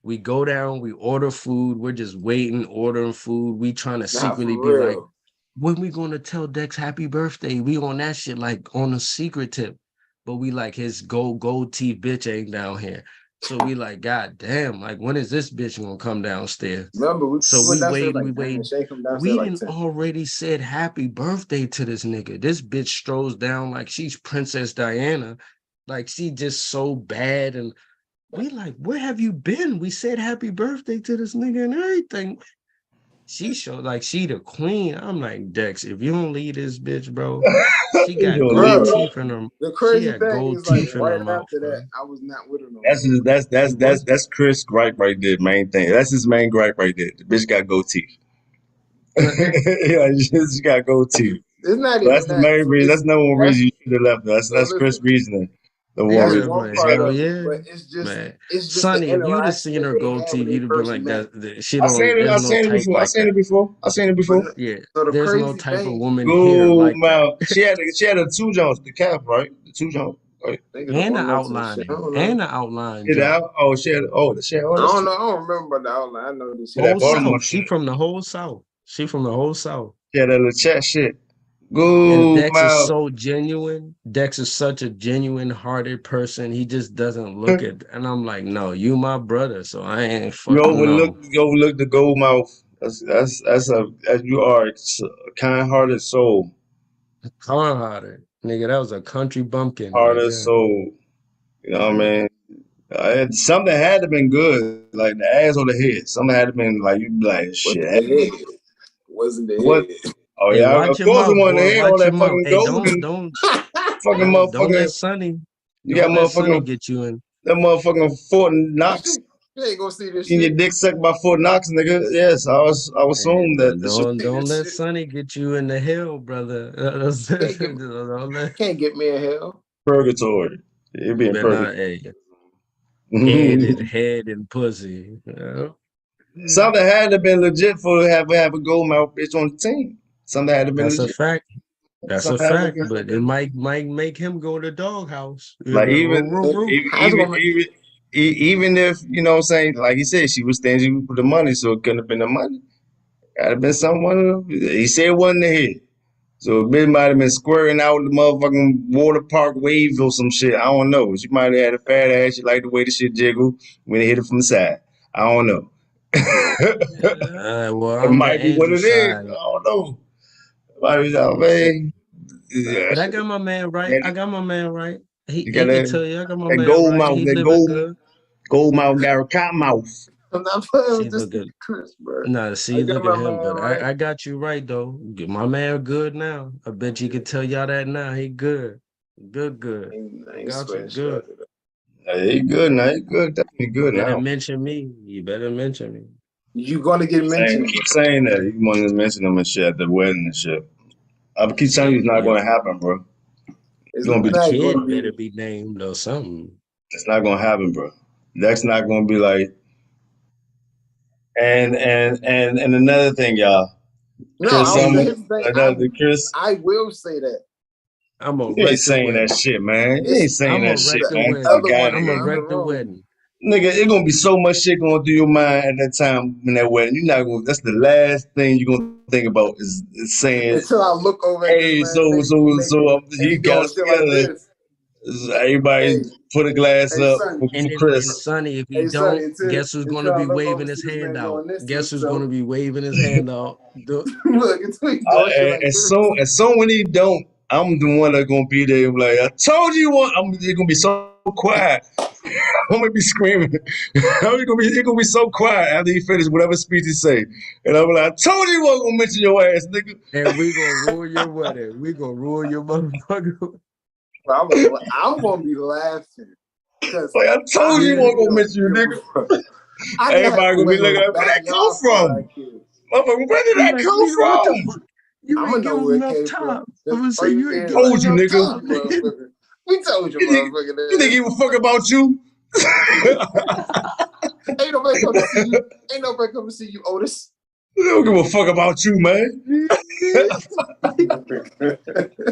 We go down, we order food. We're just waiting, ordering food. We trying to Nah, secretly for be like, real. when we gonna tell Dex happy birthday? We on that shit like on a secret tip. But we like his gold teeth bitch ain't down here. So we like, God damn, like when is this bitch gonna come downstairs? Remember, we So went we downstairs waiting, we like 9. waiting. She come downstairs We like didn't 10. already said happy birthday to this nigga. This bitch strolls down like she's Princess Diana, like she just so bad and We like, where have you been? We said happy birthday to this nigga and everything. She showed like she the queen. I'm like, Dex, if you don't leave this bitch, bro, she got Yo, gold Bro, leave. teeth in her. the She crazy had thing gold is like teeth in her right mouth, after that, bro. I was not with her no That's more. his, He was that's Chris gripe right there, main thing. That's his main gripe right there. The bitch got gold teeth. Yeah, she got gold teeth. It's not But even that's the that. main reason. It's That's number one reason that's you should have left her. so That's Chris' listen. reasoning. The one That's yeah, reason. one but She part got hell of it, yeah, but man. it's just the Sonny, if you'd have interaction seen that her they gold had when teeth, they you'd have been first like, met. she don't. I There's no seen it type before. I like seen that. it before. I seen it But before. no, Yeah, so the there's no crazy type of thing, woman here Gold like that. mouth. She had the two Jones, the calf, right? The two Jones. Right? nigga, the And the one next to the shit. I outlining, don't know. and the outline Get jump. out. Oh, I that's don't true. know. I don't remember about the outline. I know this She shit. that Whole Baltimore South. shit. She from the whole South. She from the whole South. She had that little chat shit. And Gold Dex is mouth. so genuine. Dex is such a genuine hearted person. He just doesn't look at, and I'm like, no, you my brother, so I ain't fucking no. You overlook the gold mouth. You are a kind-hearted soul. Hard hearted. Nigga, that was a country bumpkin, Hearted nigga. soul. You know what I Mm. mean? Something had to been good, like the ass or the head. Something had to been like you be like Wasn't shit. the head. Wasn't What? the Oh Hey, yeah, watch of your course it mouth, wasn't the boy. head. All Watch your that mouth. fucking Hey, gold and fucking don't let motherfucking Sonny, you got don't let Sonny motherfucking get you in. that motherfucking Fort head. Knox She ain't gonna see this in your shit. dick sucked by Fort Knox, nigga. Yes, I was Hey, assume that the shit don't See this let shit. Sonny get you in the hell, brother. Can't get Don't let, can't get me in hell. purgatory. It be you in better not, hey, purgatory. head and pussy. You know? Something had to been legit for to have a gold mouth bitch on the team. Something had to been That's a legit. fact. That's a Something had to fact. been But it might make him go to doghouse. You like know, roo, roo, roo. How's it gonna make even if you know what I'm saying, like he said, she was stingy with the money, so it couldn't have been the money. Gotta been someone. He said it wasn't the head. So it might have been squaring out the motherfucking water park wave or some shit. I don't know. She might have had a fat ass. She liked the way the shit jiggle when it hit it from the side. I don't know. Well, It I'm the might be what angel it is. I side. don't know. Might be that See, way. but Yeah. I got my man right. I got my man right. You He got can tell you I got my that man gold right. mouth, He living good. gold mouth got a cotton mouth. I'm not playing See, with this look nigga at Chris, bro. nah. I See, got look at my him. man But right. I got you right though. My man good now. I bet you can tell y'all that now. He good. Good. I I ain't got you sweating shit good. out of that. Hey, he good now. He good. Definitely You good better now. mention me. You better mention me. You gonna get mentioned? Keep saying that. You want to mention him and shit at the wedding and shit. I keep telling you it's Shit, not going to happen, bro. It's It's gonna be. my not gonna kid better be. be named or something. It's not gonna happen, bro. That's not gonna be like. And another thing, y'all. No, Chris Summer, here's the thing. another Chris. I will say that I'm gonna You ain't wreck the saying that wedding. shit, man. You it's ain't saying I'm that gonna shit, wreck the the man. Fuck wedding. other out one of I'm in gonna the here, other wreck man. the room. wedding. Nigga, it's gonna be so much shit going through your mind at that time in that wedding. You're not gonna. That's the last thing you're gonna think about is saying, Until I look over at this "Hey, man naked, and he you got doing us shit like together." this. Everybody Hey, put a glass hey, up son. for And Chris. Sonny, if he Hey, son. don't, Until guess who's gonna until I be look over waving and his see this hand man out? doing this to Guess who's himself. gonna be waving his hand out? Look, until he doing shit like this. As soon when he don't, I'm the one that's gonna be there. Like I told you, what I'm. It's gonna be so quiet. I'm gonna be screaming. It's gonna be so quiet after he finished whatever speech he say, and I'm like, I told you, I wasn't gonna mention your ass, nigga. And we gonna ruin your wedding. We gonna ruin your motherfucker. I'm gonna be laughing because Like I told you, I wasn't gonna mention you, give nigga. a fuck. I can have Everybody a gonna be wedding in looking the at where that come backyard for our from, kids. motherfucker. Where did You that like, come nigga, what the from? fuck? You I'm ain't gonna give know him where it enough came from. time. I'm Just gonna say all you you ain't hear is give him like, Told you, enough we nigga. told you, time. motherfucker. We told you, You think motherfucker. he give a fuck about you? Ain't nobody come to see you. Ain't nobody come to see you, Otis. They don't give a fuck about you, man.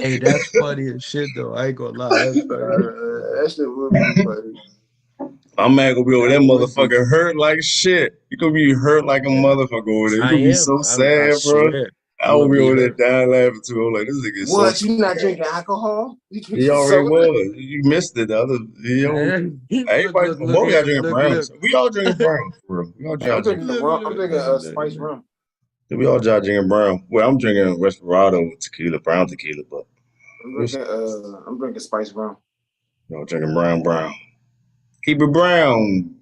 Hey, that's funny as shit though. I ain't gonna lie, that's funny. That shit would be funny. My man gonna be over That there would be. motherfucker hurt like shit. You gonna be hurt like a motherfucker over there. You I gonna be am. so I sad, bro. swear. I I'm will gonna be be over there hurt. dying laughing too. I'm like, this nigga is so What? You not sad. drinking alcohol? You He drinking already soda? was. You missed it. The other, you know, everybody, Look both at y'all him. drinking brown. Look. We all drinking brown, for real. We all I'm y'all drinking. drinking rum. I'm drinking spice Look. rum. We all y'all drinking brown. Well, I'm drinking Respirado with tequila, brown tequila, but I'm drinking spice rum. you know, drinking brown. Keep it brown.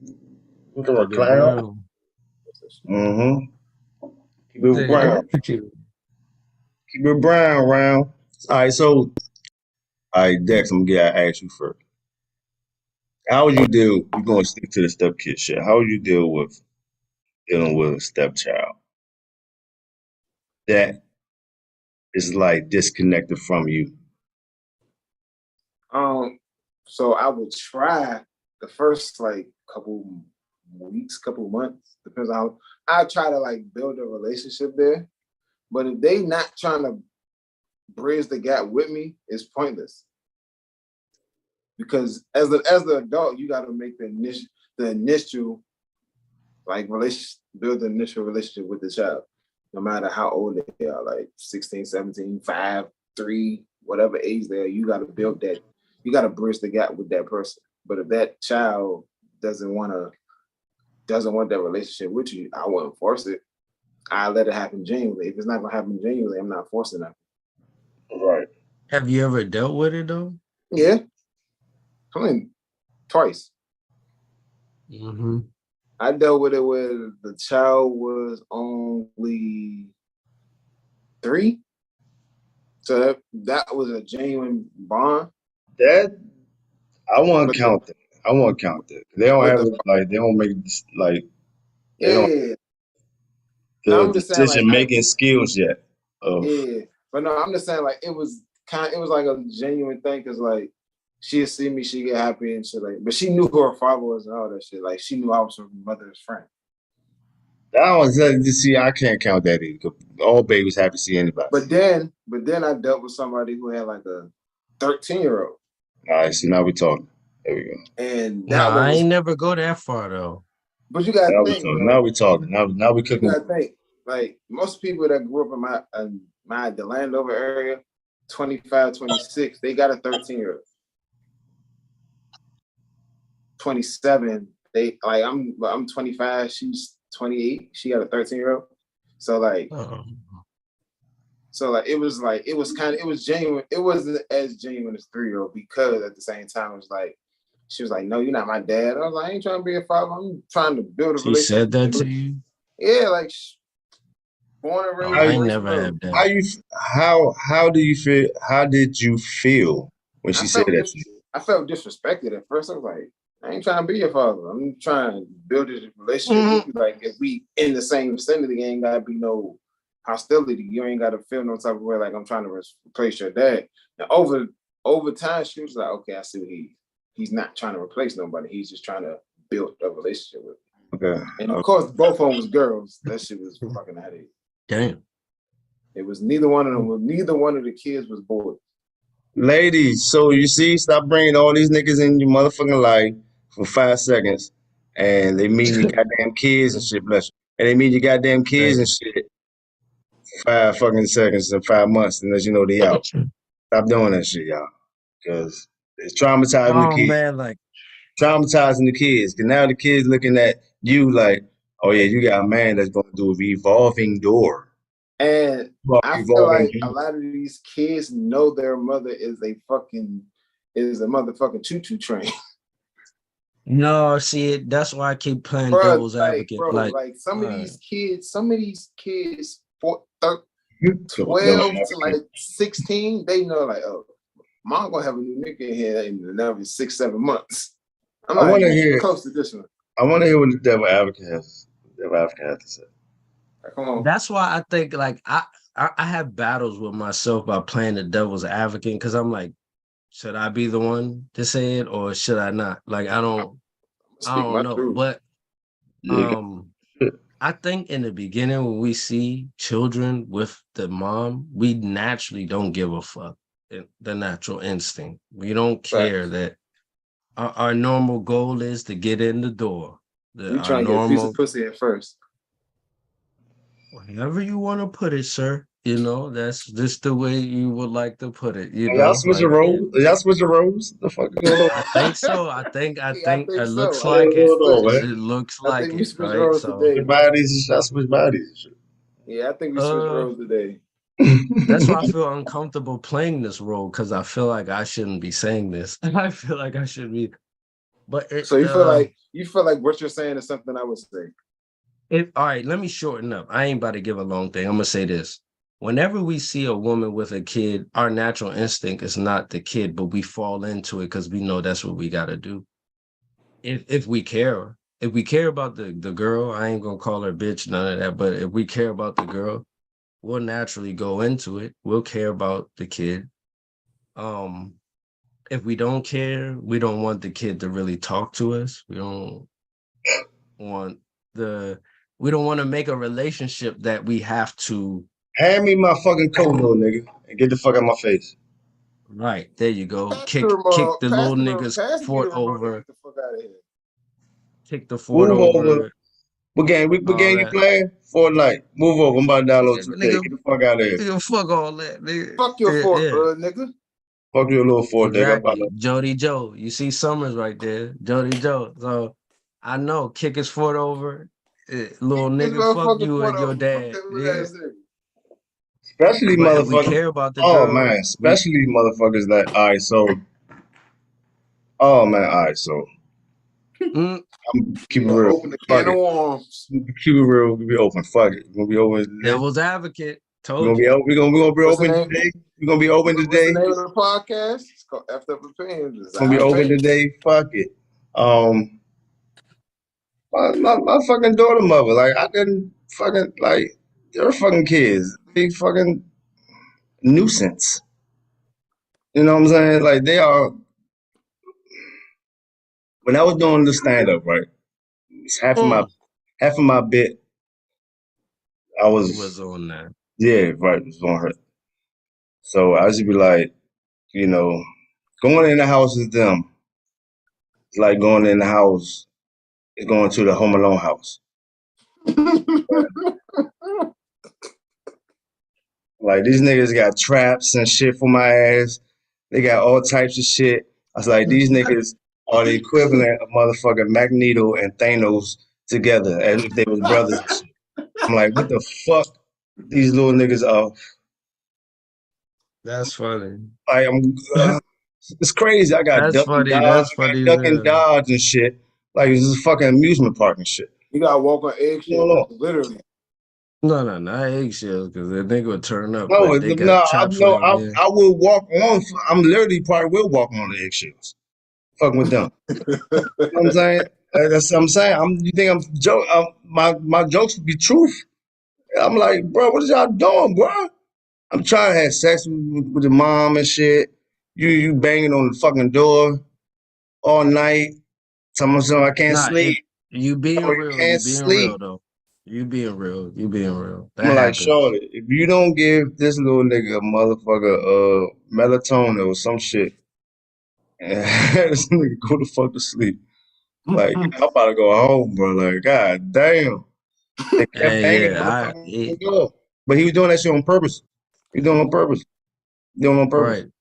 Look at a Keep it clown. brown. Mm-hmm. Keep it Yeah, brown. Keep it brown, round. All right, so, all right, Dex, I'm gonna ask you first. How would you deal? We're gonna stick to the stepkid shit. How would you deal with dealing with a stepchild that is like disconnected from you? So I would try the first like couple weeks, couple months, depends on how I try to like build a relationship there. But if they not trying to bridge the gap with me, it's pointless. Because as the adult, you gotta make the initial like build the initial relationship with the child, no matter how old they are, like 16, 17, 5, 3, whatever age they are, you gotta build that, you gotta bridge the gap with that person. But if that child doesn't want that relationship with you, I wouldn't force it. I let it happen genuinely. If it's not gonna happen genuinely, I'm not forcing that. Right. Have you ever dealt with it though? Yeah. I mean, twice. Mm-hmm. I dealt with it when the child was only 3. So that was a genuine bond. That I want But to count that. I want to count that. They don't but have the it like they don't make like they don't yeah. No, the I'm just saying like decision making skills yet. Of yeah. But no, I'm just saying like it was like a genuine thing because like she'd see me, she get happy and shit like, but she knew who her father was and all that shit. Like she knew I was her mother's friend. that was you see, I can't count that either. 'Cause all babies happy to see anybody. But then I dealt with somebody who had like a 13-year-old. All right, so now we're talking. There we go. And that Nah, one I was, ain't never go that far though. but you gotta Now we're think, talking. Now bro. we're talking. Now we You cooking. gotta think, like most people that grew up in the Landover area, 25, 26, they got a 13-year-old. 27, they like I'm 25, she's 28, she got a 13-year-old. So like Oh. it was genuine. It wasn't as genuine as 3-year-old because at the same time it was like she was like, "No, you're not my dad." I was like, "I ain't trying to be a father. I'm trying to build a She relationship said that with to you." you? Yeah, like born and Oh, raised How I in ain't you never Richmond. had that. how you how do you feel? How did you feel when I she said felt that to you? I felt disrespected at first. I was like, I ain't trying to be your father. I'm trying to build a relationship with Mhm. you. Like if we in the same vicinity, ain't gotta be no hostility. You ain't gotta feel no type of way like I'm trying to replace your dad. And over time, she was like, okay, I see what he's not trying to replace nobody. He's just trying to build a relationship with me. Okay. And of course, both of them was girls. That shit was fucking headache. Damn. It was neither one of them. Neither one of the kids was boys. Ladies, so you see, stop bringing all these niggas in your motherfucking life for 5 seconds, and they meet your goddamn kids and shit, bless you. And they meet your goddamn kids and Hey. shit for 5 fucking seconds and 5 months, and as you know, they out. Stop doing that shit, y'all, because it's traumatizing the Oh kids, man, like traumatizing the kids. Because now the kids looking at you like, oh yeah, you got a man that's going to do a revolving door. And Well, I feel revolving like a door. lot of these kids know their mother is a motherfucking choo-choo train. no, see it. That's why I keep playing Bro, devil's advocate. Like, like all right. some of these kids, 12 to No, like 16, they know like, oh, mom gonna have a new nigga in here in another 6, 7 months. I'm I not want to even hear. close to this one. I want to hear what the devil advocate has. The devil advocate has to say. Like, come on. That's why I think like I have battles with myself by playing the devil's advocate because I'm like, should I be the one to say it or should I not? Like I Speak don't my know. truth. But Yeah, um I think in the beginning when we see children with the mom, we naturally don't give a fuck. The natural instinct. We don't care Facts. that our normal goal is to get in the door. We Our trying to get a piece of normal, pussy at first. whatever you want to put it, sir. You know, that's just the way you would like to put it, you Are y'all know, switching like roles? Are y'all switching roles? The fuck is going on? I think so. I Yeah, I think think it so. looks I think like What's we it. going on, switched. man? It looks I like think we it, switched right? roles So today. Switching bodies, y'all switch bodies Yeah, I think we switched uh roles today. and that's why I shit. feel uncomfortable playing this role because I feel like I shouldn't be saying this. I feel like I should be. But So you feel like what you're saying is something I would say. all right, let me shorten up. I ain't about to give a long thing. I'm gonna say this. Whenever we see a woman with a kid, our natural instinct is not the kid, but we fall into it because we know that's what we gotta do. If we care. If we care about the girl, I ain't gonna call her bitch, none of that. But if we care about the girl, we'll naturally go into it. We'll care about the kid. Um, if we don't care, we don't want the kid to really talk to us. Want the we don't want to make a relationship that we have to. Hand me my fucking coat, little nigga, and get the fuck out my face. Right, there you go. Pass Kick the remote. the little nigga's Pass me fort the remote and over. get the fuck out of here. Kick the fort Move over. over. What All game you that. playing? Fortnite. Move over. I'm about to download 2K. Nigga, Get the fuck out of here. nigga, fuck all that, nigga. Fuck your fort, Yeah, nigga. Fuck your little 4 nigga. I'm about exactly. Jody Joe. You see Summers right there. Jody Joe. So I know, kick his foot over. Little This nigga, fuck motherfucker you fort and your over. Fuck dad. that little Yeah. ass nigga. especially But if we motherfuckers. care about the Oh girl, man, especially motherfuckers that alright, so oh man, alright, so mm, I'm keep You it gonna real. open the Fuck can of it. worms. Keep it real. We'll be open. Fuck it. We're gonna be open today. devil's advocate. We're Told gonna be you. open. We're gonna be What's the open name? today. We're gonna be open What's the today. name of the podcast? It's called Effed Up Opinions. We're gonna be open today. Fuck it. Um my fucking daughter mother, like I didn't fucking like they're fucking kids. They fucking nuisance. You know what I'm saying? Like they are when I was doing the stand up, right? It's half of my bit I was Was on that. yeah, right, it was on her. So I just be like, you know, going in the house with them, it's like going in the house, it's going to the Home Alone house. Like these niggas got traps and shit for my ass. They got all types of shit. I was like, these niggas are the equivalent of motherfucking Magneto and Thanos together, as if they was brothers and shit. I'm like, what the fuck? These little niggas are That's funny. like, it's crazy. I got That's duck and funny. dodge. That's I got funny as duck and hell. dodge and shit. Like this is a fucking amusement park and shit. You gotta walk on No, eggshells, no, literally. No, not eggshells, because the nigga would turn up, no, but they no. got traps laying there. I will walk on. I'm literally probably will walk on the eggshells. Fucking with them. You know what I'm saying? That's what I'm saying. You think I'm joke? My jokes would be truth. I'm like, bro, what is y'all doing, bro? I'm trying to have sex with the mom and shit. You banging on the fucking door all night. Someone said I can't Nah, if sleep. you being Oh, you real, you can't being real sleep. though. You being real. I'm That like, happens. Charlotte, if you don't give this little nigga a motherfucker melatonin or some shit, and this nigga go the fuck to sleep. Like, I'm about to go home, bro. Like, god damn. They kept Hey, banging on the yeah, fucking door. But he was doing that shit on purpose. He doing it on purpose. Doing it on purpose. right.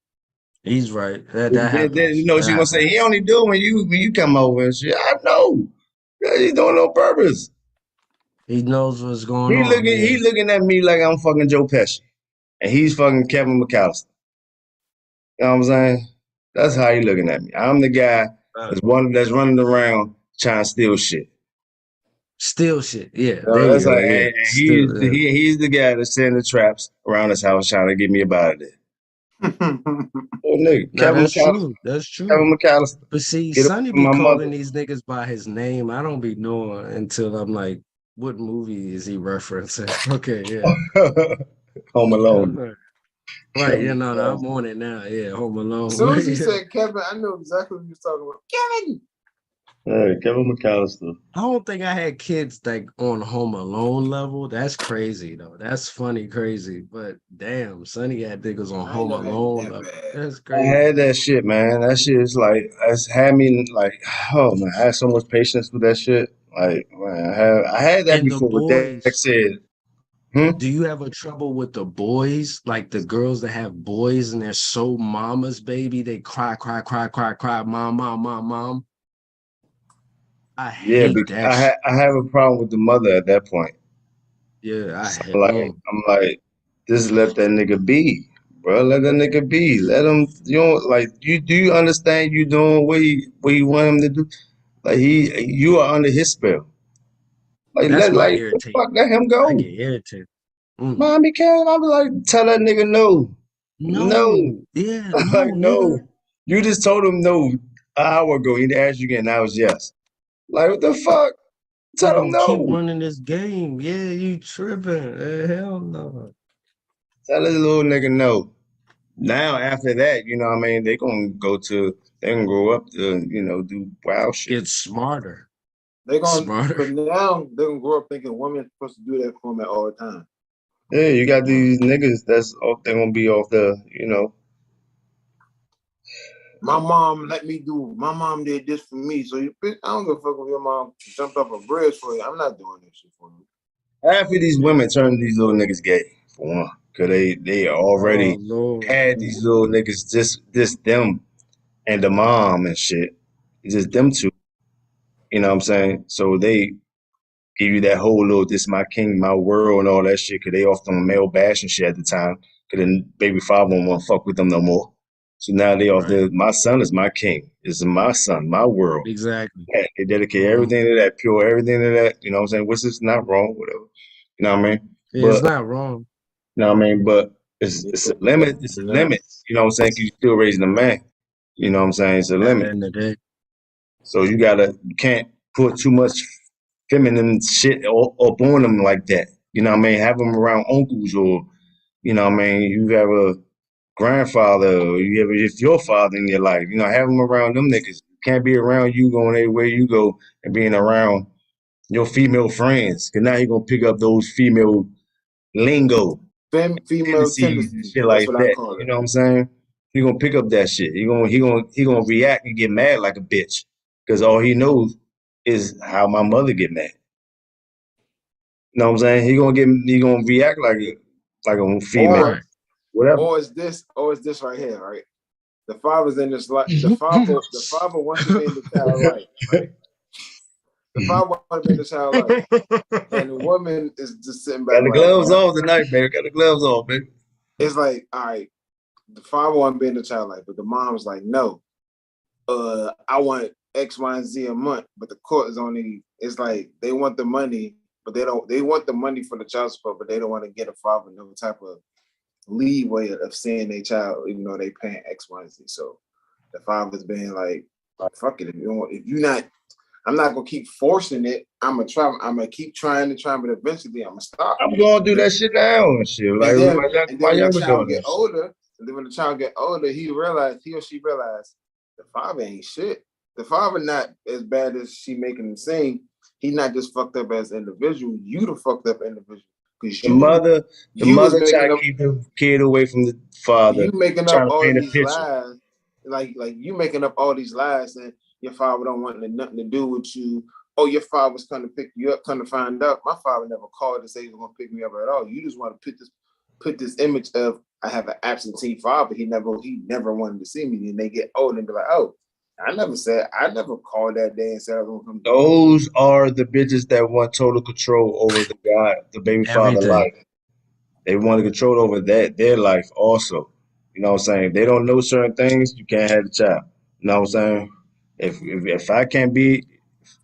He's right. That Then, happens. That she gonna say happens. he only do it when you come over and shit. I know. Yeah, he's doing it on purpose. He knows what's going on. He Yeah. looking at me like I'm fucking Joe Pesci. And he's fucking Kevin McAllister. You know what I'm saying? That's how he looking at me. I'm the guy Uh, that's running around trying to steal shit. Still shit. Yeah. No, There you that's go. like, Yeah. and Still. Yeah. he's the guy that's setting the traps around his house trying to get me about it. Oh nigga, Now that's true. That's true. Kevin McAllister, But see, get away Sonny from be my mother. calling these niggas by his name. I don't be knowing until I'm like, what movie is he referencing? Okay, yeah. Home Alone. Yeah. Right, Kevin you know, McAllister. I'm on it now. Yeah, Home As Alone. soon as he Yeah. said Kevin, I knew exactly what he was talking about. Kevin! Hey, Kevin McAllister. I don't think I had kids like on Home Alone level. That's crazy though. That's funny, crazy. But damn, Sonny had niggas on I ain't Home know had it Alone that level. bad. That's I crazy. had that shit, man. That shit is like, it's had me like, oh man, I had so much patience with that shit. Like, man, I had that And the before. What Dex boys, said, hmm? do you have a trouble with the boys? Like the girls that have boys and they're so mama's baby, they cry, cry, cry, cry, cry, mom, mom, mom, mom. I Yeah, hate because that shit. I have a problem with the mother at that point. Yeah, I So hate. I'm like, this let that nigga be. bro. Let that nigga be. Let him. You know, like you. Do you understand? You doing what you want him to do? Like you are under his spell. Like That's my what the irritate. fuck, let him I go. get irritated. Mm. Mommy can. I'm like, tell that nigga no, no, No, yeah, like no, no. nigga. You just told him no an hour ago. He asked you again. Now it's yes. Like what the fuck? Let Tell him him keep no. running this game. Yeah, you tripping. Hell no. Tell this little nigga no. Now after that, you know what I mean, they gonna grow up to, do wild shit. Get smarter. They're gonna, Smarter. but now they're gonna grow up thinking women supposed to do that for men all the time. Yeah, you got these niggas they're gonna be off My mom let me do. My mom did this for me. So you, bitch, I don't give a fuck if your mom jumped up a bridge for you. I'm not doing this shit for you. half of these women turn these little niggas gay, for one. Cause they Oh already Lord. had these little niggas just them and the mom and shit. It's just them two. You know what I'm saying? So they give you that whole little this my king, my world and all that shit, cause they off on male bash and shit at the time. Cause then baby father won't want to fuck with them no more. So now they off Right. my son is my king. This is my son, my world. Exactly. Yeah, they dedicate Mhm. everything to that, pure everything to that, you know what I'm saying? Which is not wrong, whatever. You know what I mean? Yeah, it's But not wrong. you know what I mean? But it's a limit, it's a limit, you know what I'm saying? 'Cause you still raising a man. You know what I'm saying? It's a At the limit. end of the day. So you can't put too much feminine shit up on them like that. You know what I mean? Have them around uncles or, you know what I mean? You have a grandfather or it's your father in your life. You know, have them around them niggas. You can't be around you going everywhere you go and being around your female friends. Cause now you're gonna pick up those female lingo, Female tendencies and tendencies. shit That's like what I that. call You it. know what I'm saying? He gonna pick up that shit. He gonna react and get mad like a bitch. Cause all he knows is how my mother get mad. You know what I'm saying? He gonna react like a female. Or Right. Whatever. or is this right here, right? The father's in this life. The father wants to be in the child life, right? The father wants to be in the child life. And the woman is just sitting back Got the like, gloves off tonight, baby. Got the gloves off, baby. it's like, all right, the father want to be in the child life, but the mom's like, no, I want X, Y, and Z a month, but the court is only, it's like they want the money, but they want the money for the child support, but they don't want to get a father no type of leeway of seeing their child, even though they paying X, Y, and Z. So the father's being like, fuck it, if you're not, I'm not gonna keep forcing it. I'm gonna keep trying to try, but eventually I'm gonna stop. I'm gonna do that shit now and shit. Like And with then, my when the younger child daughter get and shit. older, and then when the child get older, he or she realized the father ain't shit. The father not as bad as she making him seem. He not just fucked up as an individual. You the fucked up individual because The mother, the you was mother try making to up keep the kid away from the father, you making trying up to all paint a these picture. lies, like you making up all these lies, and your father don't want nothing to do with you. Oh, your father was coming to pick you up. Come to find out, my father never called to say he was gonna pick me up at all. You just want to put this image of I have an absentee father. He never wanted to see me. And they get old and be like, oh, I never called that day and said I was gonna come. Those are the bitches that want total control over the baby father Everything. life. They want to control over their life also. You know what I'm saying? If they don't know certain things, you can't have the child. You know what I'm saying? If I can't be,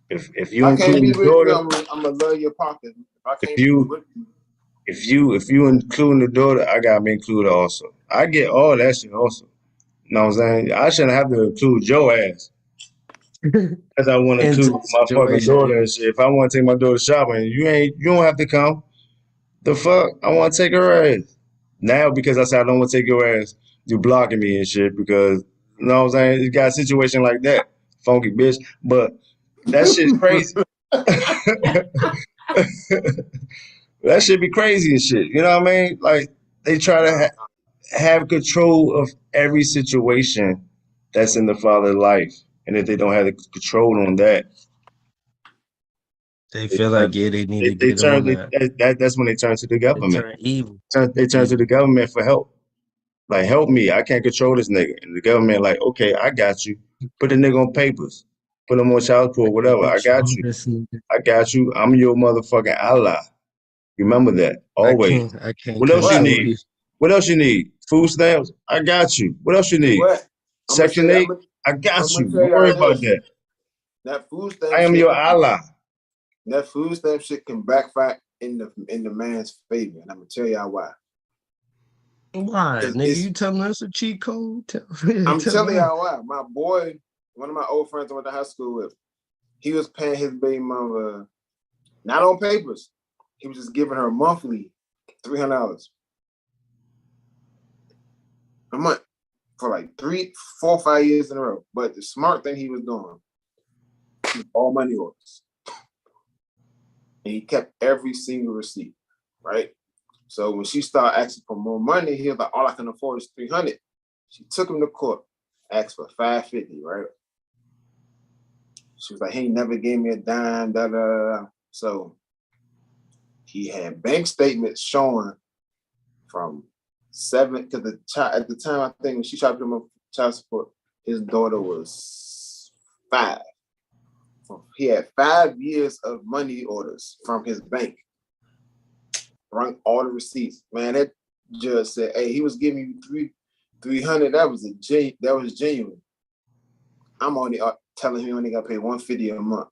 if you I can't include be the with you. daughter, I'm gonna love your pocket. If I if can't be you with you, if you including the daughter, I gotta be included also. I get all that shit also. You know what I'm saying? I shouldn't have to include your ass because I want to Into include the my fucking situation. daughter and shit. If I want to take my daughter shopping, you don't have to come. The fuck? I want to take her ass. Now because I said I don't want to take your ass, you blocking me and shit because you know what I'm saying? You got a situation like that, funky bitch. But that shit's crazy. That should be crazy and shit. You know what I mean? Like they try to nah. have control of every situation that's in the father's life, and if they don't have the control on that, They they feel turn like, yeah, they need they, to they get turn on they, that. that's when they turn to the They government. turn evil. They turn to the Evil. government for help. Like, help me. I can't control this nigga. And the government, like, okay, I got you. Put the nigga on papers. Put him on child I support, can't whatever. I got control you. this nigga. I got you. I'm your motherfucking ally. Remember that. Always. I can't What else you But control need? you. What else you need? Food stamps, I got you. What else you need? What? I'm gonna Section say, 8, I got I'm you. gonna tell Don't worry y'all about this. that. That food I stamp am shit, your ally. that food stamp shit can backfire in the man's favor, and I'm gonna tell y'all why. Why, 'Cause nigga? it's, You telling us a cheat code? I'm Tell telling me. y'all why. My boy, one of my old friends I went to high school with, he was paying his baby mama not on papers. He was just giving her monthly $300 a month for like 3, 4, 5 years in a row. But the smart thing he was doing, all money orders, and he kept every single receipt, right? So when she started asking for more money, he was like, "All I can afford is 300." She took him to court, asked for 550, right? She was like, "He never gave me a dime." Da da da. So he had bank statements showing from 7, because the child at the time, I think when she charged him up child support, his daughter was 5. He had 5 years of money orders from his bank. Run all the receipts. Man, that judge said, "Hey, he was giving you 300. That was genuine. I'm only telling him he only got to pay 150 a month.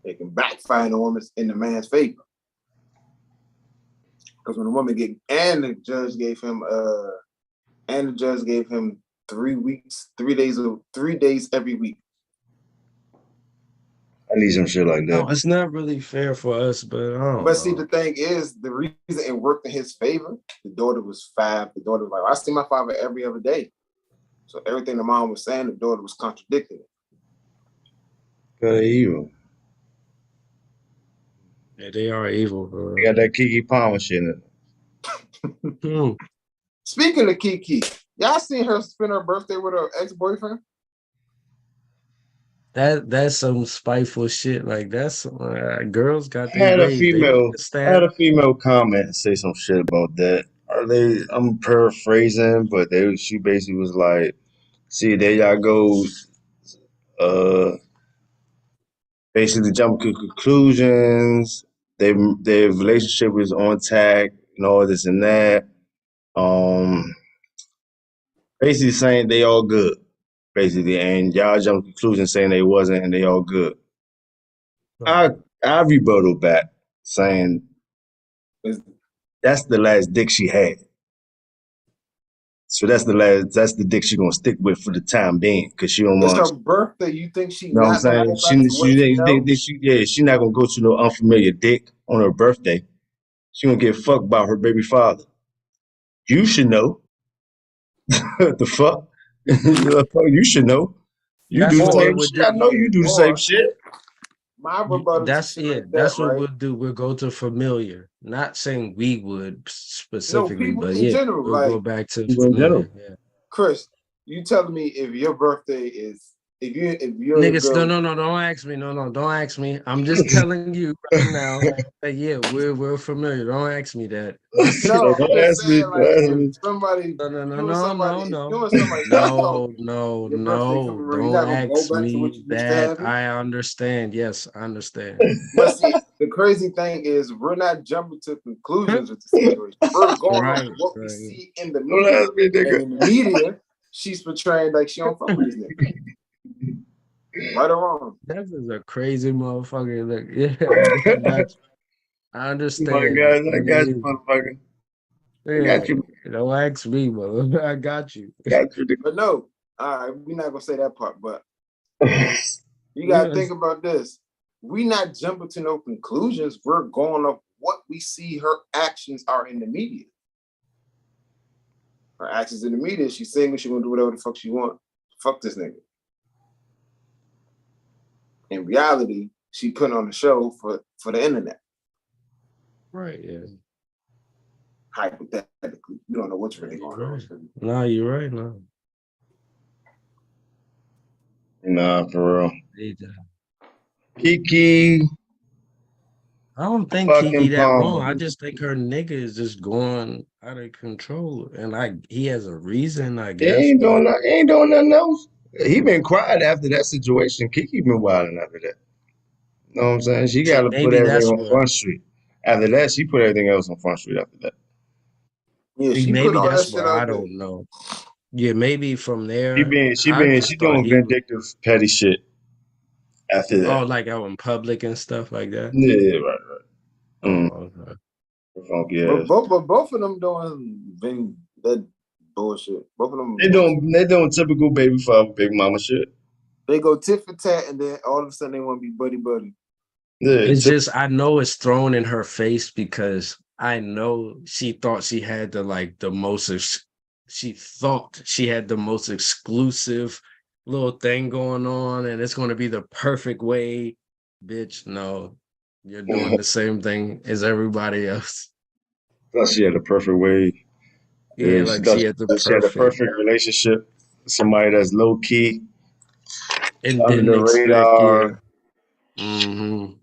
It can backfire in the woman's in the man's favor. Because when the woman the judge gave him 3 weeks, 3 days every week. I need some shit like No, that. it's not really fair for us, but I don't But see, know. the thing is, the reason it worked in his favor, the daughter was 5. The daughter was like, "I see my father every other day." So everything the mom was saying, the daughter was contradicting it. Cause they evil. Yeah, they are evil, bro. They got that Kiki Palmer shit in it. Speaking of Kiki, y'all seen her spend her birthday with her ex-boyfriend? That's some spiteful shit. Like that's girls got I their had a ways. They female, understand. comment and say some shit about that. I'm paraphrasing, but she basically was like, "See, there y'all go, uh, basically jumping to conclusions. Their relationship is on tag and all this and that. Um, basically saying they all good, basically, and y'all jump to conclusions saying they wasn't, and they all good. I I rebuttal back saying that's the last dick she had. So that's the dick she gonna stick with for the time being, because she don't It's want. her birthday. You think she You know what I'm not gonna saying? go back to what she knows? She not gonna go to no unfamiliar dick on her birthday. She gonna get fucked by her baby father. You should know. The fuck? You should know. You do That's the what we Or, same would shit. I do. know you do the same or shit. my rebuttal to shit like that, That's what right? we'll do. We'll go to familiar. Not saying we would No, specifically, people but in yeah, general, we'll go like back to In familiar. general. Yeah. Chris, you telling me if your birthday is if you're a Niggas, girl. no, don't ask me. No, don't ask me. I'm just telling you right now that yeah, we're familiar. Don't ask me that. No, I'm Don't just ask me. saying, like, Don't ask if me. somebody, No, no, if no, you and no, somebody, no, if no. you and somebody start No, talking, no, your birthday no. coming around, you're Don't not gonna go ask back to what me you used to that. having. I understand. Yes, I understand. But see, the crazy thing is, we're not jumping to conclusions with the situation. We're going off Right, what we right. see in the Don't media, ask me, and nigga. in the media, she's portraying like she don't fuck with this nigga, right or wrong. That is a crazy motherfucker. Look, yeah, I got you. I My understand. guys, I got you, motherfucker. I Yeah, got you. don't ask me, mother. I got you. Got you. But no, all right, we're not gonna say that part. But Nigga. you gotta Yes. think about this. We not jumping to no conclusions. We're going off what we see her actions are in the media. Her actions in the media, she's single, she gonna do whatever the fuck she want. Fuck this nigga. In reality, she put on a show for the internet. Right, yeah. Hypothetically. You don't know what's really going on. No, you're right. No. Nah, for real. Either. Kiki I don't think Kiki fucking that wrong. Palmer. I just think her nigga is just going out of control, and he has a reason, I He guess. ain't But doing nothing. He ain't doing nothing else. He been quiet after that situation. Kiki been wilding after that. You know what I'm saying? She got see, to put maybe everything that's on what. Front Street. After that, she put everything else on Front Street after that. Yeah, See, she put maybe all that that's shit where I out there. don't know. Yeah, maybe from She there, been she I been just she thought doing he was vindictive petty shit after that. like out in public and stuff like that. Yeah, right, right. Mm, Oh, okay. funky But ass. both of them doing that bullshit. Both of them They bullshit. doing typical baby father, big mama shit. They go tit for tat, and then all of a sudden they want to be buddy buddy. Yeah, It's just I know it's thrown in her face because I know she thought she had she thought she had the most exclusive little thing going on, and it's going to be the perfect way. Bitch, no, you're doing the same thing as everybody else. thought she had a perfect way. Yeah, Yeah, she like thought she she, had the thought she had a perfect, perfect relationship. Somebody that's low key, and under didn't the expect, yeah. radar, Mm-hmm.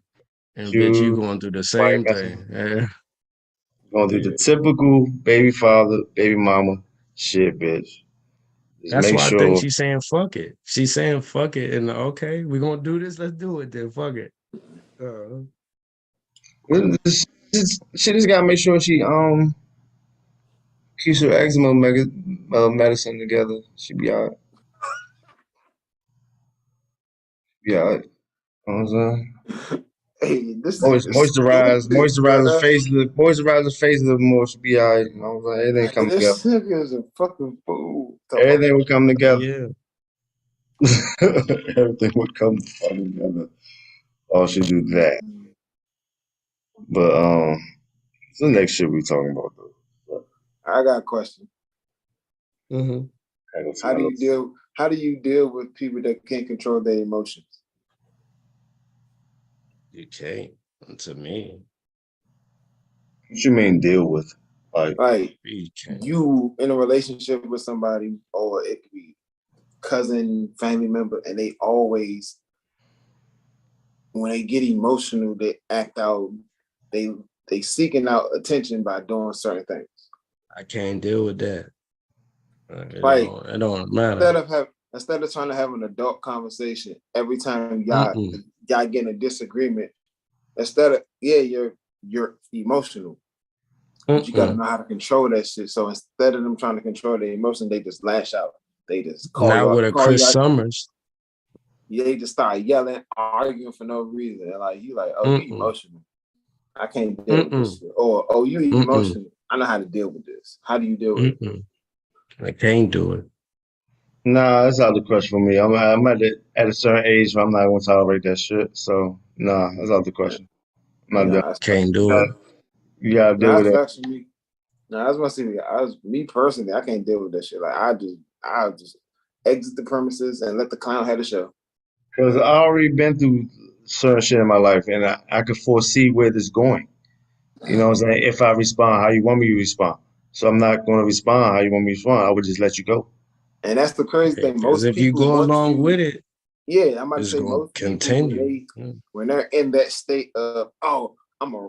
And bitch, you cute, going through the right same messing, thing. Yeah. going through the Yeah. typical baby father, baby mama shit, bitch. Just That's make why I think sure. she's saying fuck it. She's saying fuck it, and okay, we're gonna do this. Let's do it then. Fuck it. Uh, She just gotta make sure she keeps her eczema medicine together. She be alright. Be alright. You know what I'm saying? Hey, this nigga stupid, Moisturize her brother. face, moisturize her face a little more. She be alright. You know what I'm saying? Everything Hey, come together. this nigga is a fucking fool. Talking about Everything would come together. yeah. Everything would come fucking together. Oh, she do that. But it's the next shit we talking about though. I got a question. Mm-hmm. I go to my little. How do you deal with people that can't control their emotions? You can't. To me, What you mean deal with? Like, Like you can't. you in a relationship with somebody, or it could be cousin, family member, and they always, when they get emotional, they act out. They seeking out attention by doing certain things. I can't deal with that. Like It don't matter. instead of trying to have an adult conversation every time y'all Mm-mm. get in a disagreement, instead of you're emotional, but you got to Mm-mm. know how to control that shit. So instead of them trying to control their emotion, they just lash out. They just Not with a call you Chris out. Summers. They just start yelling, arguing for no reason. And like you, like, oh, you Mm-mm. emotional. I can't deal with this Mm-mm. shit. Or oh, you Mm-mm. emotional. I know how to deal with this. How do you deal with it? Mm-mm. I can't do it. nah, that's out the question for me. I'm at a certain age where I'm not gonna tolerate that shit. So nah, that's out the question. I'm not No, doing. that's Can't facts. do it. You gotta No, deal with that's that. facts for me. No, I was gonna say, me personally, I can't deal with that shit. Like I just exit the premises and let the clown have the show. Because I already been through certain shit in my life, and I could foresee where this going. You know what I'm saying? If I respond how you want me to respond. So I'm not going to respond how you want me to respond. I would just let you go. And that's the crazy thing. Because Most if you people go want along you. with it, Yeah, I'm about to it's say gonna most people continue. when they're in that state of, oh, I'm a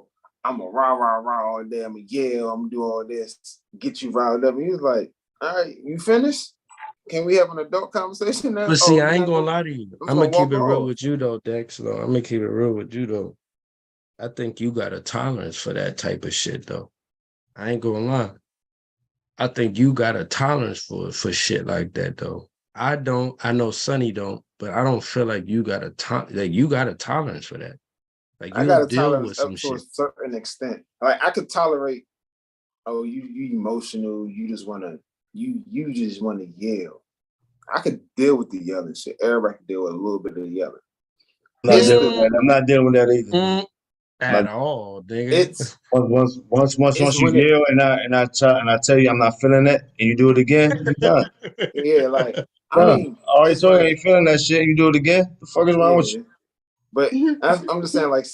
rah rah rah all day. I'm a yell. I'm gonna do all this. Get you riled up. And he was like, all right, you finished? Can we have an adult conversation now? But see, Oh, I you're ain't not gonna gonna. lie to you. I'm just I'm gonna gonna keep walk it real off. with you though, Dex. Though I'm gonna keep it real with you though. I think you got a tolerance for that type of shit though. I ain't gonna lie. I think you got a tolerance for shit like that though. I don't. I know Sonny don't, but I don't feel like you got you got a tolerance for that. Like I got you'll a deal tolerance with up some to a shit. certain extent. Like I could tolerate. Oh, you emotional. You just wanna you just wanna yell. I could deal with the yelling shit. Everybody can deal with a little bit of the yelling. It's the I'm not dealing with that either. Mm, Not, at all, nigga. it's once it's you when it yell and I tell you I'm not feeling it and you do it again, you done. yeah, like I Done. mean, I already it's told you I like ain't feeling that shit. You do it again. The fuck is wrong with yeah, but I'm just saying like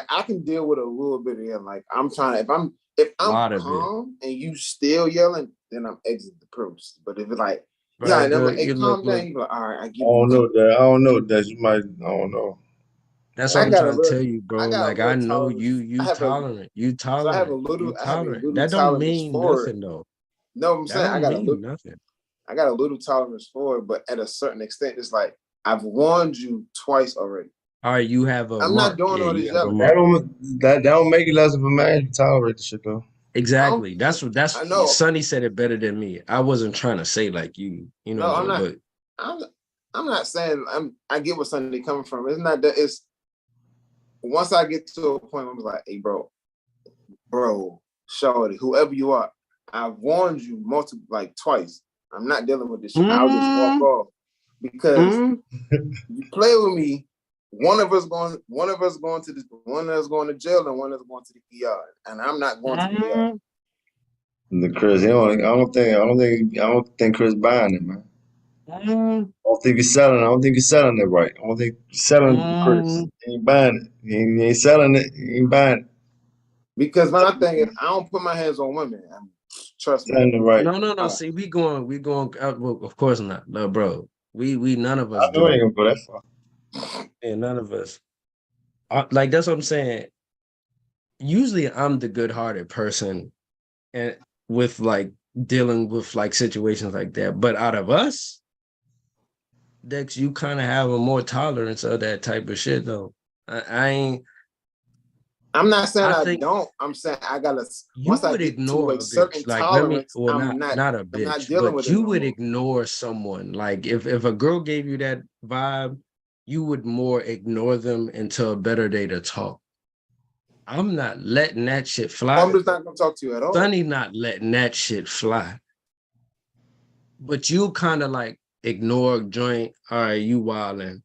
I can deal with a little bit of yelling. Like I'm trying to if A I'm lot of it. calm and you still yelling, then I'm exiting the premises. But if it's like yeah, Right, and I'm like, good. hey, You calm down. look. You be like, all right, I I give you don't time. know that. I don't know that. You might. I don't know. That's what I I'm got a trying to little, tell you, I bro. got a Like I little know tolerance. you tolerant. You So tolerant. You I have a tolerant. little That don't tolerance mean for it. nothing though. No, I'm That saying don't mean nothing. I got a little tolerance for it, but at a certain extent, it's like I've warned you twice already. All right, you have a I'm not mark. doing Yeah, all you this have a yelling. That mark. don't that don't make you less of a man. You tolerate the shit though. Exactly. That's I know. Sonny said it better than me. I wasn't trying to say like you know No, what I'm I'm not. saying? I'm not saying I get where Sunday coming from. It's not that it's once I get to a point where I'm like, hey, bro, shorty, whoever you are, I've warned you twice. I'm not dealing with this shit. I'll just walk Mm, off because mm, you play with me. One of us going to jail, and one of us going to the ER, and I'm not going to the ER. mm, The Chris, I don't think Chris buying it, man. mm, I don't think he's selling it right. I don't think he's selling it to Chris. mm. He ain't buying it. He ain't selling it. He ain't buying it. Because my thing is, I don't put my hands on women. Trust me. Selling it right. No. See, we going. Well, of course not, no, bro. We none of us I know it do. ain't gonna go that far. And none of us. Like that's what I'm saying. Usually, I'm the good-hearted person, and with like dealing with like situations like that. But out of us, Dex, you kind of have a more tolerance of that type of shit, though. I ain't. I'm not saying I I think don't. I'm saying I gotta. you Once I would get to ignore a a bitch. certain Like, let me. tolerance, Well, not a I'm not bitch, dealing with but it you no would more. ignore someone. Like, if a girl gave you that vibe, you would more ignore them until a better day to talk. I'm not letting that shit fly. I'm just not gonna talk to you at all. Sonny not letting that shit fly. But you kind of like ignore a joint. All right, you wildin'.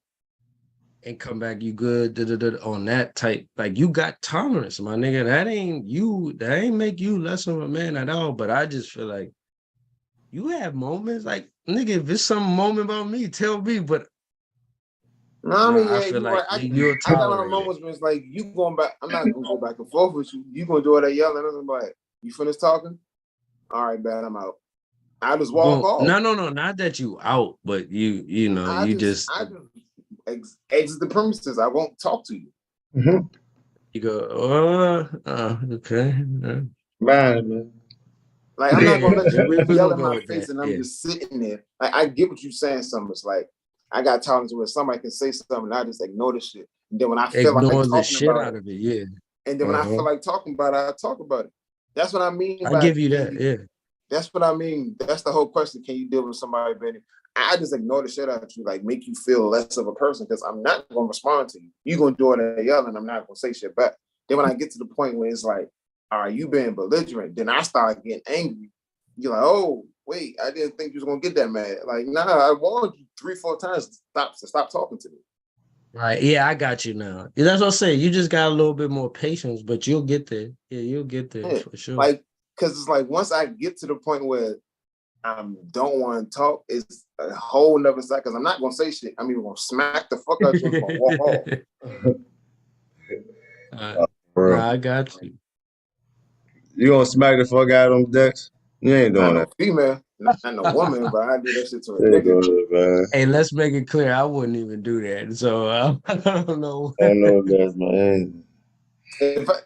And come back, you good on that type. Like you got tolerance, my nigga. That ain't make you less of a man at all. But I just feel like you have moments like nigga, if it's some moment about me, tell me. But No, I mean, I yeah, feel you're like right. you'll I got my tolerate it. moments when it's like you going back. I'm not gonna go back and forth with you. You gonna do all that yelling? I'm like, you finished talking? All right, bad. I'm out. I just walk Boom. off. No, not that you out, but you know, you just I just exit the premises. I won't talk to you. Mm-hmm. you go, okay. Buying it, man. Like I'm not Yeah, gonna let you we're yell gonna in go my with face that. and I'm Yeah. just sitting there. Like I get what you're saying. Something it's like I got tolerance where somebody can say something and I just ignore the shit. And then when I feel like Ignore the talking shit about out it, of it. Yeah. and then when I feel like talking about it, I talk about it. That's what I mean I by give you that. Yeah. that's what I mean. That's the whole question. Can you deal with somebody, Benny? I just ignore the shit out of you, like make you feel less of a person because I'm not gonna respond to you. You're gonna do it and yelling, I'm not gonna say shit back. Then when I get to the point where it's like, all right, you being belligerent, then I start getting angry. You're like, oh, wait, I didn't think you was gonna get that mad. Like, nah, I warned you 3-4 times to stop talking to me. Right. Yeah, I got you now. Yeah, that's what I'm saying. You just got a little bit more patience, but you'll get there. Yeah, you'll get there Yeah. for sure. Like, cause it's like once I get to the point where I don't want to talk, it's a whole nother side. Cause I'm not gonna say shit. I'm even gonna smack the fuck out you and gonna walk off. Bro. Nah, I got you. You gonna smack the fuck out of him, Dex? You ain't Not doing no that. female, not no woman, but I do that shit to a There you nigga. go, man. Hey, let's make it clear. I wouldn't even do that. So I don't know. I know that's man.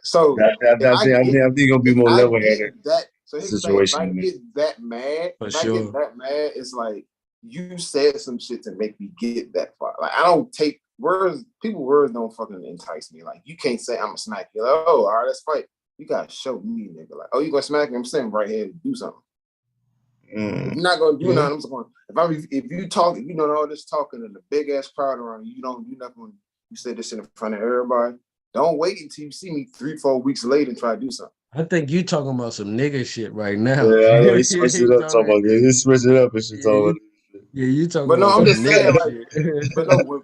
So I think it's gonna be if more I level get headed that, so here's the thing: if situation I than this. get that mad, For sure. it's like you said some shit to make me get that far. Like I don't take words. People words don't fucking entice me. Like you can't say I'm a smack you. Like, oh, all right, let's fight. You gotta show me, nigga. Like, oh, you gonna smack me? I'm sitting right here to do something. If you're not gonna do nothing, I'm just going. If you talk, you know all this talking and the big ass crowd around you, you're not going. You say this shit in front of everybody. Don't wait until you see me 3-4 weeks later and try to do something. I think you talking about some nigga shit right now. Yeah, I know he You switched it up talking about this. He switched it up and shit yeah, talking you talking But no, about I'm some just saying, nigga like, shit. but no, when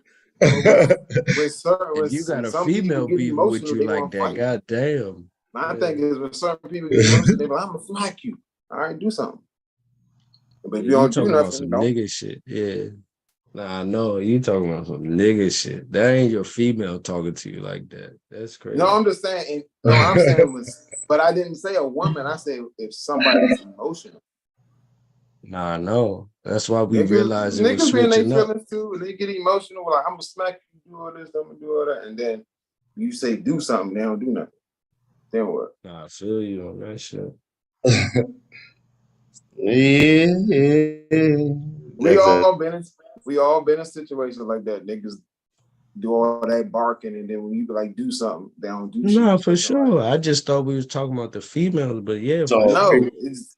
If you got when a some people female get beefing with emotional, you they like want to that, fight. goddamn. My thing is when certain people get emotional, they be like, I'm gonna smack you. All right, do something. But if Yeah, you you don't do talking about nothing, some don't. nigga shit. Yeah. Nah, I know you talking about some nigga shit. That ain't your female talking to you like that. That's No, crazy. I'm just saying. No, I'm saying was, but I didn't say a woman. I said if somebody's emotional. Nah, I know. That's why we realized it was Niggas be in their switching up. feelings too, and they get emotional. Like I'm gonna smack you, do all this, I'm gonna do all that, and then you say do something, they don't do nothing. Then what? Nah, I feel you on that shit. Yeah. We That's a all been in situations like that. Niggas do all that barking, and then when you be like do something, they don't do shit. No, for So, like, sure. I just thought we was talking about the females, but yeah, So for sure. no, it's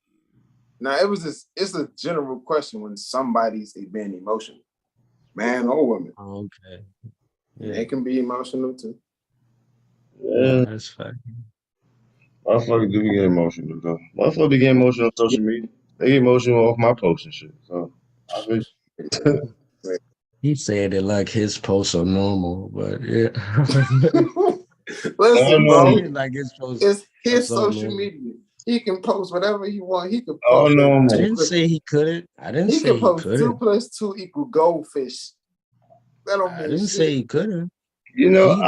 now it was just it's a general question when somebody's being emotional, man or woman. Okay. They Yeah, can be emotional too. yeah, that's fact. motherfuckers do get emotional though. Motherfuckers be getting emotional on social media. They get emotional off my posts and shit. So I mean, He said it like his posts are normal, but yeah. Listen, He bro, said normal, it like his posts it's are his so social normal. media. He can post whatever he want. He could all post a I two normal. didn't plus say he couldn't. I didn't he say could he post 2 couldn't. plus 2 equal goldfish. That don't I mean didn't say shit. he couldn't. You know, He the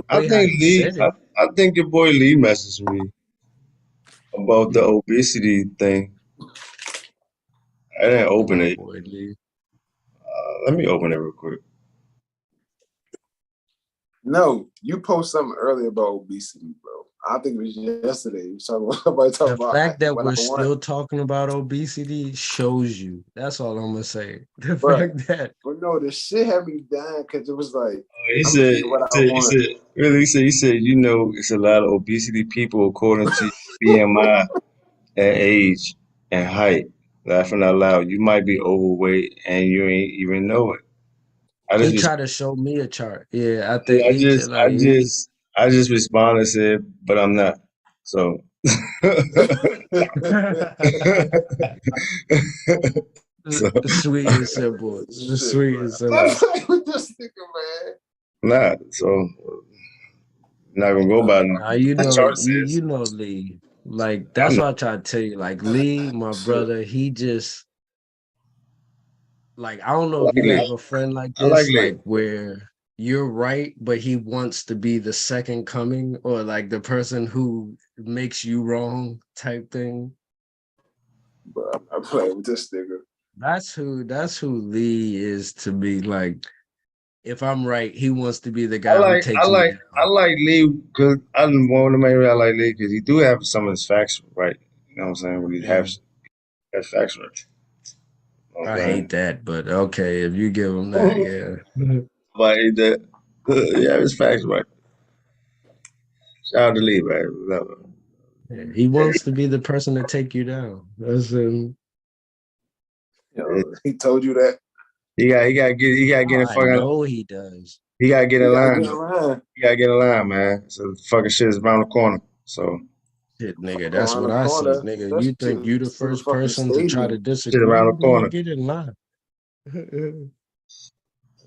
I way how think he Lee, said it. I think your boy Lee messaged me about the obesity thing. I didn't open My it. boy Lee. Let me open it real quick. No, you post something earlier about obesity, bro. I think it was yesterday. You was talking about somebody talking The about fact that when we're I want, still talking about obesity shows you. That's all I'm gonna say. The bro. fact that But no, the shit had me dying because it was like He I'm gonna said, get what I want. he said, you know, it's a lot of obesity people according to BMI and age and height. Laughing out loud, you might be overweight and you ain't even know it. I he just, tried to show me a chart. Yeah, I think yeah, he just like he I just responded and said, but I'm not. So, so sweet and simple. Shit, Sweet bro. and simple. That's like with this nigga, man. not. So, not gonna go by Now the chart says. you know Lee. Like I that's know. what I try to tell you. Like Lee, my Shit. brother, he just like I don't I know if like you Lee. have a friend like I like this, Lee. like where you're right, but he wants to be the second coming or like the person who makes you wrong type thing. Bro, I'm playing with this nigga. That's who Lee is to me. Like if I'm right, he wants to be the guy who takes me I down. like Lee because I don't want to make I like Lee because he do have some of his facts right. You know what I'm saying? When he Yeah. has facts right. You know I what I'm hate that, but okay, if you give him that, saying? yeah. But he did. Yeah, his facts right. Shout out to Lee, man. Yeah, he wants to be the person to take you down. That's You know, he told you that. He gotta get in I fucking know he does. he gotta get You in gotta line get though. in line. He gotta get in line, man. So the fucking shit is around the corner. So Shit, nigga, that's Around what the I say. corner. Nigga, That you shit think you the is to the first fucking person to try to stadium. shit around disagree? the corner. Nigga, get in line.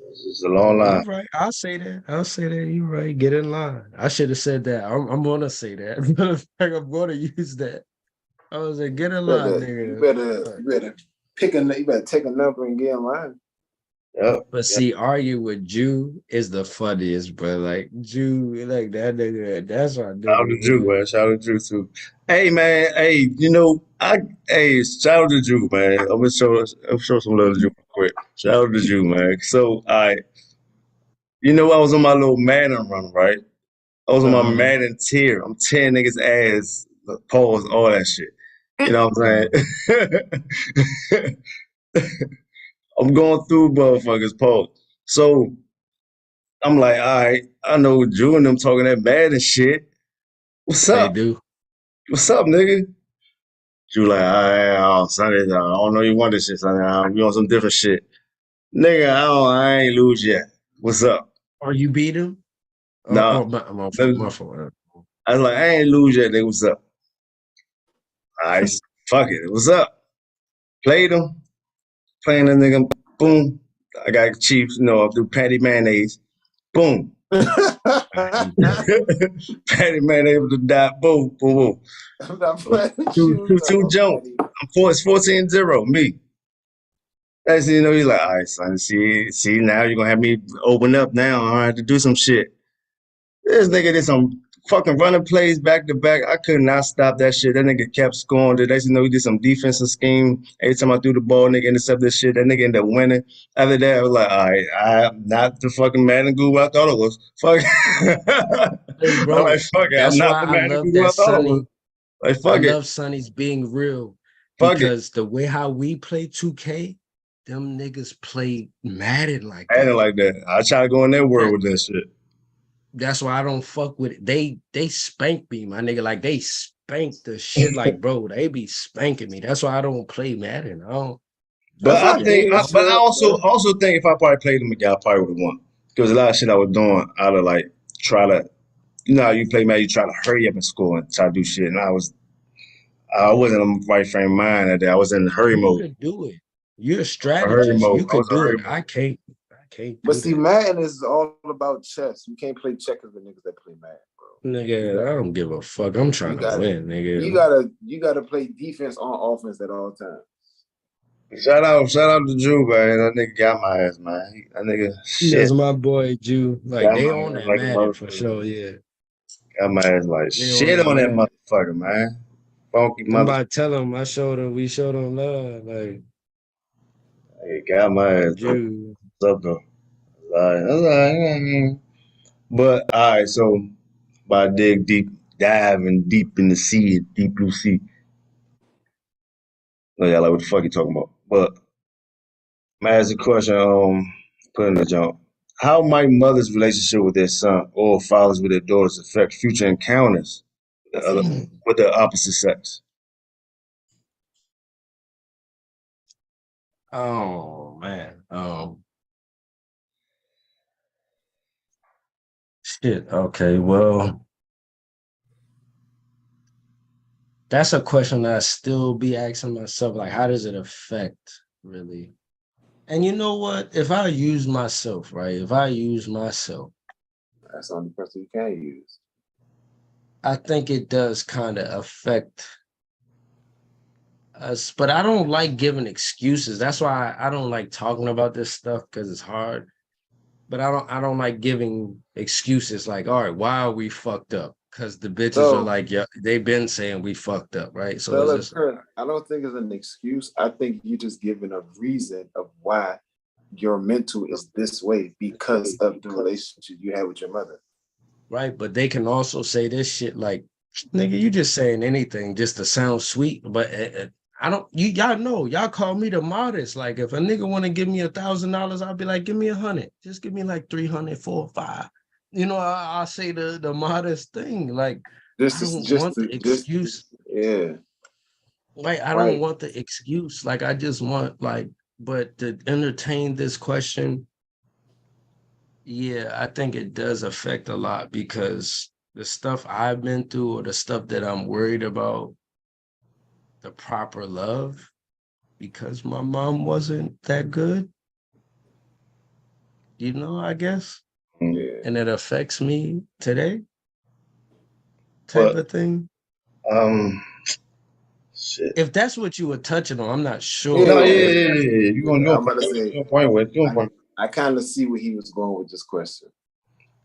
It's a long You line. right. I'll say that. I'll say that. You right. Get in line. I should have said that. I'm gonna say that. Matter of fact, I'm gonna use that. I was like, get in line, nigga. You better you better take a number and get in line. Yep. But see, argue with Jew is the funniest, bro. Like Jew, like that nigga. That's our Shout out to nigga, Drew, man. man. Shout out to Drew too. Hey man, hey, you know, shout out to Drew, man. I'm gonna show some love to Drew real quick. Shout out to Drew, man. So you know, I was on my little Madden run, right? I was on my Uh-huh. Madden tier. I'm tearing niggas ass, pause, all that shit. You know what Uh-huh. I'm saying? I'm going through motherfuckers, pause. So I'm like, all right, I know Drew and them talking that bad and shit. What's They up? do. What's up, nigga? She was like, Sonny, I don't know you want this shit, Sonny. We on some different shit. Nigga, I ain't lose yet. What's up? Or you beat him? Nah. My fault. I My fault. was like, I ain't lose yet, nigga. What's up? All right, fuck it. What's up? Played him. Playing the nigga. Boom. I got Chiefs, I do patty mayonnaise. Boom. I hate that. Patty mayonnaise with the dot. Boom, boom, boom. I'm not So, playing with you. two jump. It's 14-0, me. Next thing you know, he's like, all right, son, see, now you're gonna have me open up now. I have to do some shit. This nigga did some fucking running plays back to back. I could not stop that shit. That nigga kept scoring. The next thing you know, he did some defensive scheme. Every time I threw the ball, nigga intercept this shit. That nigga ended up winning. After that, I was like, all right, I'm not the fucking Madden guru I thought it was. Fuck. Hey, I'm like, bro, fuck it. I'm that's not why the I Madden love guru I that thought it was. Sonny. Like, I fuck it. love Sonny's being real Fuck it. because the way how we play 2K, them niggas play Madden like I ain't that. like that. I try to go in their world with that shit. That's why I don't fuck with it. They spank me, my nigga. Like they spank the shit. Like, bro, they be spanking me. That's why I don't play Madden. I don't. But That's I a think, but I bullshit, also bro. also think if I probably played them again, I probably would have won. Because a lot of shit I was doing out of like try to, you know, how you play Madden, you try to hurry up and score and try to do shit, and I wasn't in the right frame of mind that day. I was in hurry You mode. could do it. You're a A hurry strategist. mode. You I could was in do hurry it. mode. I can't But do see, that. Madden is all about chess. You can't play checkers with niggas that play Madden, bro. Nigga, I don't give a fuck. I'm trying You to got win, you nigga. gotta play defense on offense at all times. Shout out to Drew, man. That nigga got my ass, man. That nigga That's shit my boy Jew. Like got they my on ass that like a Madden for motherfucker. sure. Yeah, Got my ass like they on shit that on that Madden. motherfucker, man. Funky I'm mother. about to tell him. We showed him love. Like Hey, got my ass. Jew. What's up though? Alright. But all right, so by diving deep in the sea, deep blue sea. No, y'all like what the fuck you talking about? But man, ask a question. Put in the jump. How might mothers' relationship with their son or fathers with their daughters affect future encounters with the other with the opposite sex? Oh man. Shit. Okay. Well, that's a question that I still be asking myself. Like, how does it affect really? And you know what? If I use myself, right? If I use myself, That's the only person you can use. I think it does kind of affect us, but I don't like giving excuses. That's why I don't like talking about this stuff because it's hard. But I don't like giving excuses like, all right, why are we fucked up? Because the bitches are So, like, yeah, they've been saying we fucked up, right? So it's Fella just Kurt, I don't think it's an excuse. I think you just giving a reason of why your mental is this way because of the relationship you had with your mother. right. But they can also say this shit like, nigga, you just saying anything just to sound sweet. But I don't, y'all know, y'all call me the modest. Like if a nigga want to give me $1,000, I'll be like, give me 100. Just give me like 300, 4 or 5. You know, I'll say the modest thing. Like I This is don't just want to the just excuse. yeah, Like I don't right. want the excuse. Like I just want like, but to entertain this question, yeah, I think it does affect a lot because the stuff I've been through or the stuff that I'm worried about, the proper love, because my mom wasn't that good, I guess. Yeah. And it affects me today, type But of thing. um, shit. If that's what you were touching on, I'm not Yeah, No, sure. yeah, yeah, yeah, yeah, yeah. You yeah. gonna I'm about to say point with you gonna I point. I kind of see where he was going with this question.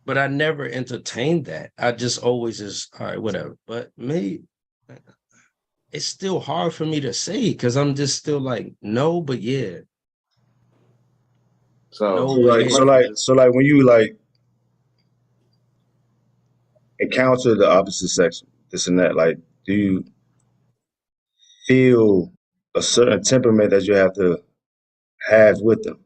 But I never entertained that. I just always just, all right, whatever. But me, it's still hard for me to say because I'm just still like, no, but yeah. So No, So but like, yeah, so let like, because so like when you like encounter the opposite sex, this and that, like, do you feel a certain temperament that you have to have with them?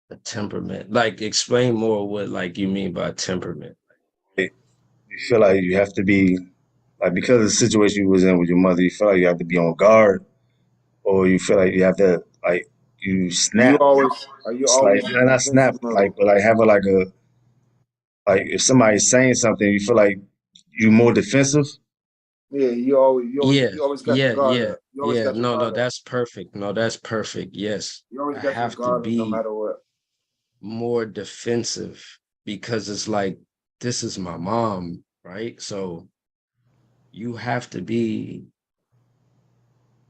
the temperament. Like, explain more what like you mean by temperament. Like, you feel like you have to be like because of the situation you was in with your mother, you feel like you have to be on guard, or you feel like you have to like you you snap. always are you It's like always in not snap, defensive mode. like but like have a like if somebody's saying something, you feel like you more defensive. Yeah, Yeah, you always got your yeah, guard yeah, up. You always yeah. got your No, no, guard up. that's perfect. No, that's perfect. Yes. You always I got your have to guard up no be matter what. more defensive because it's like this is my mom, right? So you have to be,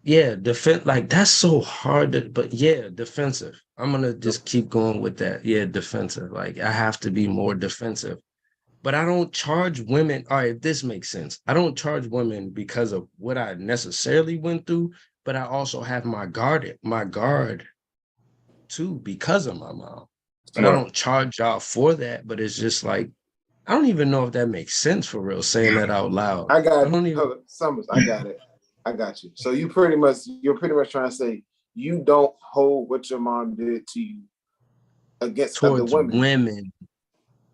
yeah, defense. Like that's so hard to, but yeah, defensive. I'm gonna just keep going with that. Yeah, defensive. Like I have to be more defensive. But I don't charge women. All right, if this makes sense, I don't charge women because of what I necessarily went through, but I also have my guard too because of my mom. But I Right. don't charge y'all for that. But it's just like I don't even know if that makes sense for real. Saying that out loud, I got I don't even. hold up, Summers, I got it. I got you. So you're pretty much trying to say you don't hold what your mom did to you against other towards women. women,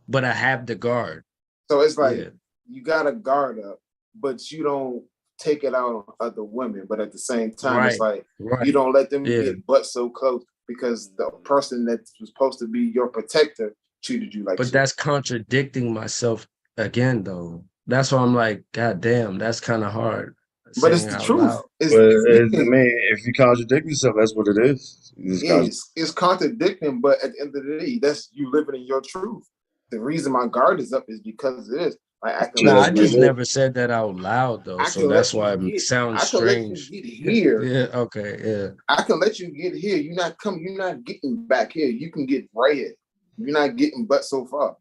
but I have the guard. So it's like Yeah, you got a guard up, but you don't take it out on other women. But at the same time, it's right, like you right. don't let them Yeah, get butt so close because the person that was supposed to be your protector treated you like but shit. that's contradicting myself again, though. That's why I'm like, God damn, that's kind of hard But it's saying the out loud. truth. It's But you I can mean, if you contradict yourself, that's what it is. You just contradict. it's contradicting, but at the end of the day, that's you living in your truth. The reason my guard is up is because it is. Like I can Nah, let That's I you what get just it is. never said that out loud though, I so can that's let why you it get sounds I can let you strange. get here. Yeah, okay, yeah. I can let you get here. You're not getting back here. You can get right here. You're not getting but so far.